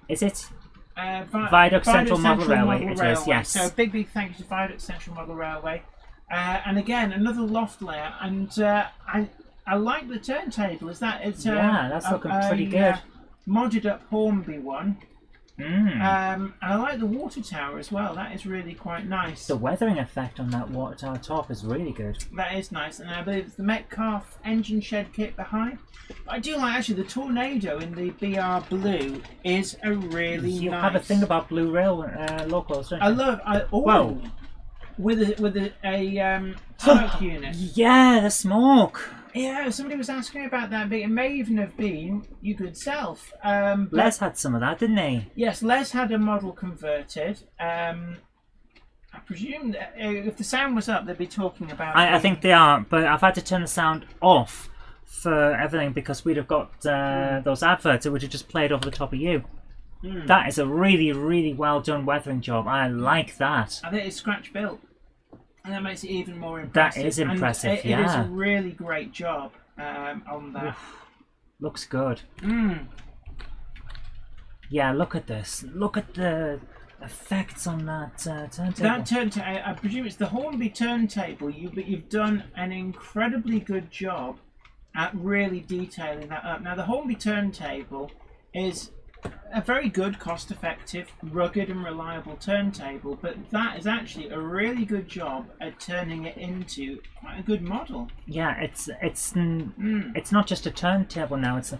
Is it? Viaduct Central Model Railway. It is, yes. So big thank you to Viaduct Central Model Railway. And again, another loft layer. And I like the turntable. Is that it's that's looking pretty good. Modded up Hornby one. And I like the water tower as well. That is really quite nice. The weathering effect on that water tower top is really good. That is nice, and I believe it's the Metcalf engine shed kit behind. I do like actually the Tornado in the BR blue is a really you nice. Have a thing about blue rail locals, don't you? I love. With a smoke unit. Yeah, the smoke. Yeah, somebody was asking about that, but it may even have been you good self. Les had some of that, didn't he? Yes, Les had a model converted. I presume that if the sound was up, they'd be talking about. I think they are, but I've had to turn the sound off for everything because we'd have got those adverts that would have just played over the top of you. That is a really, really well done weathering job. I like that. I think it's scratch built. And that makes it even more impressive. That is impressive, It is a really great job on that. Oof. Looks good. Yeah, look at this. Look at the effects on that turntable. That turntable, I presume it's the Hornby turntable, but you've done an incredibly good job at really detailing that up. Now, the Hornby turntable is a very good, cost-effective, rugged and reliable turntable, but that is actually a really good job at turning it into quite a good model. Yeah, it's not just a turntable now. It's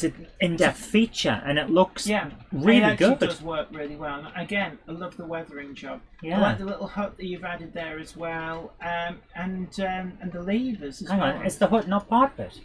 an in-depth feature, and it looks really good. It does work really well. And again, I love the weathering job. Yeah. I like the little hut that you've added there as well, and the levers as well. Hang on, is the hut not part of it?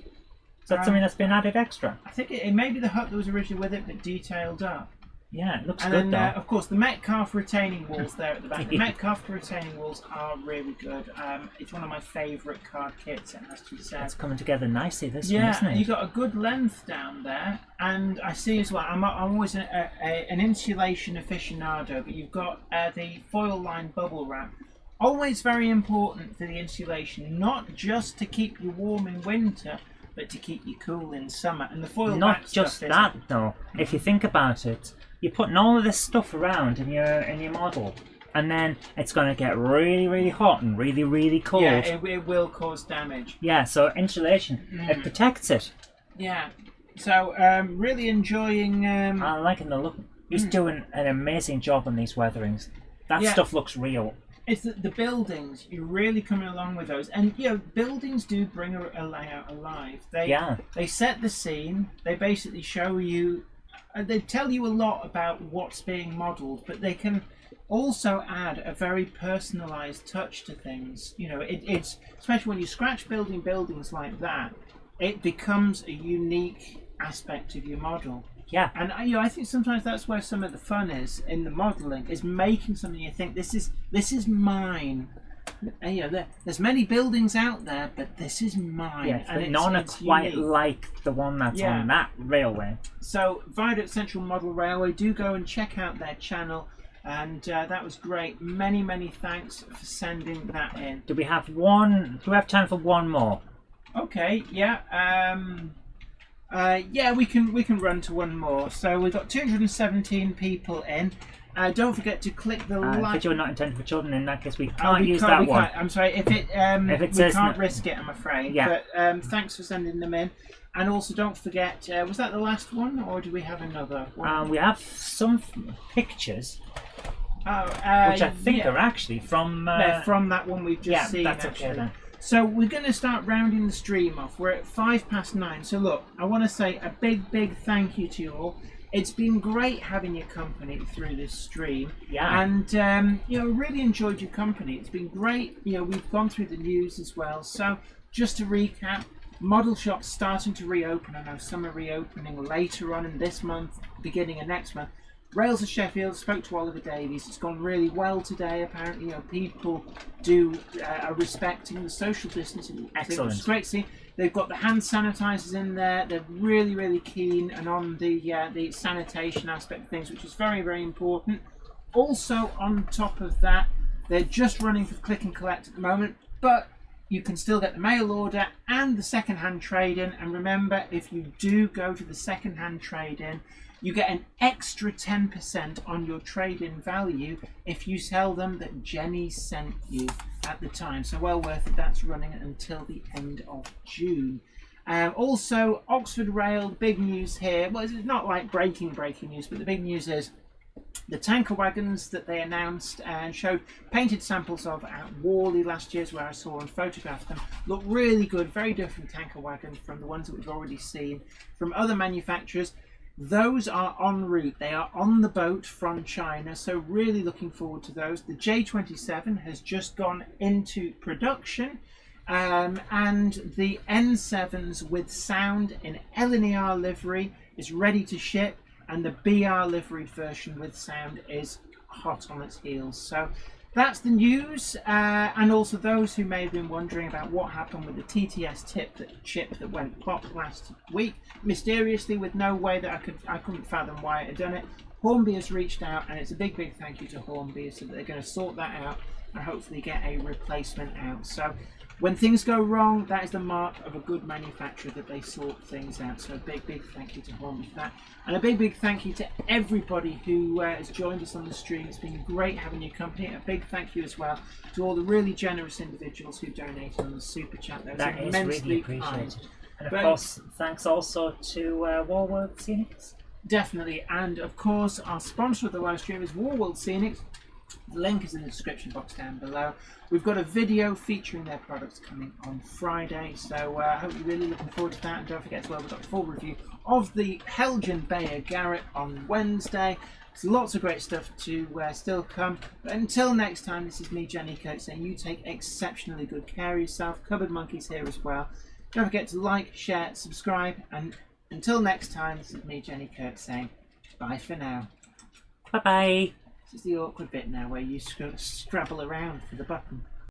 Is that something that's been added extra? I think it may be the hut that was originally with it, but detailed up. Yeah, it looks and good then, though. Of course, the Metcalf retaining walls there at the back. The Metcalf retaining walls are really good. It's one of my favourite card kits, it has to be said. It's coming together nicely, this one, isn't it? Yeah, you've got a good length down there. And I see as well, I'm always an insulation aficionado, but you've got the foil line bubble wrap. Always very important for the insulation, not just to keep you warm in winter, but to keep you cool in summer. And the foil not just that though. If you think about it, you're putting all of this stuff around in your model, and then it's going to get really, really hot and really, really cold. Yeah, it will cause damage. Yeah, so insulation, it protects it. Yeah. So really enjoying. I'm liking the look. He's doing an amazing job on these weatherings. That stuff looks real. It's the buildings. You're really coming along with those, and buildings do bring a layout alive. They set the scene. They basically show you. They tell you a lot about what's being modelled, but they can also add a very personalised touch to things. It's especially when you scratch buildings like that, it becomes a unique aspect of your model. Yeah. And I think sometimes that's where some of the fun is in the modelling, is making something you think this is mine. And, there's many buildings out there, but this is mine. Yes, and but none are quite unique. like the one that's on that railway. So Viaduct Central Model Railway, do go and check out their channel. And that was great. Many thanks for sending that in. Do we have time for one more? Okay, yeah. We can run to one more. So we've got 217 people in. Don't forget to click the like. Video not intended for children. In that case, we can't use that one. I'm sorry. If it we can't risk it, I'm afraid. Yeah. But thanks for sending them in. And also, don't forget. Was that the last one, or do we have another one? We have some pictures. Which I think are actually from that one we've just seen. That's actually. okay then. So we're going to start rounding the stream off. We're at 9:05. So look, I want to say a big thank you to you all. It's been great having your company through this stream. Yeah. And really enjoyed your company. It's been great. We've gone through the news as well. So just to recap, model shops starting to reopen. I know some are reopening later on in this month, beginning of next month. Rails of Sheffield, spoke to Oliver Davies. It's gone really well today. Apparently, people are respecting the social distancing. Excellent. It's great to see. They've got the hand sanitizers in there. They're really keen and on the sanitation aspect of things, which is very important. Also, on top of that, they're just running for click and collect at the moment, but you can still get the mail order and the second-hand trade-in. And remember, if you do go to the second-hand trade-in, you get an extra 10% on your trade-in value if you tell them that Jenny sent you at the time. So well worth it. That's running until the end of June. Also, Oxford Rail, big news here. Well, it's not like breaking news, but the big news is the tanker wagons that they announced and showed painted samples of at Worley last year, where I saw and photographed them, look really good. Very different tanker wagons from the ones that we've already seen from other manufacturers. Those are en route. They are on the boat from China, so really looking forward to those. The J27 has just gone into production, and the N7s with sound in LNER livery is ready to ship, and the BR liveried version with sound is hot on its heels. So that's the news, and also those who may have been wondering about what happened with the TTS chip that went pop last week, mysteriously, with no way that I couldn't fathom why it had done it. Hornby has reached out, and it's a big thank you to Hornby, so that they're going to sort that out and hopefully get a replacement out. So when things go wrong, that is the mark of a good manufacturer, that they sort things out. So a big thank you to Hornby for that. And a big thank you to everybody who has joined us on the stream. It's been great having your company. A big thank you as well to all the really generous individuals who donated on the Super Chat. That is immensely really appreciated. kind. And of course, thanks also to Warworld Scenics. Definitely. And of course, our sponsor of the live stream is Warworld Scenics. The link is in the description box down below. We've got a video featuring their products coming on Friday, so I hope you're really looking forward to that. And don't forget as well, we've got a full review of the Helgen Bayer Garrett on Wednesday. There's lots of great stuff to still come. But until next time, this is me, Jenny Coates, saying you take exceptionally good care of yourself. Cupboard Monkeys here as well. Don't forget to like, share, subscribe, and until next time, this is me, Jenny Coates, saying bye for now. Bye-bye. This is the awkward bit now where you scrabble around for the button.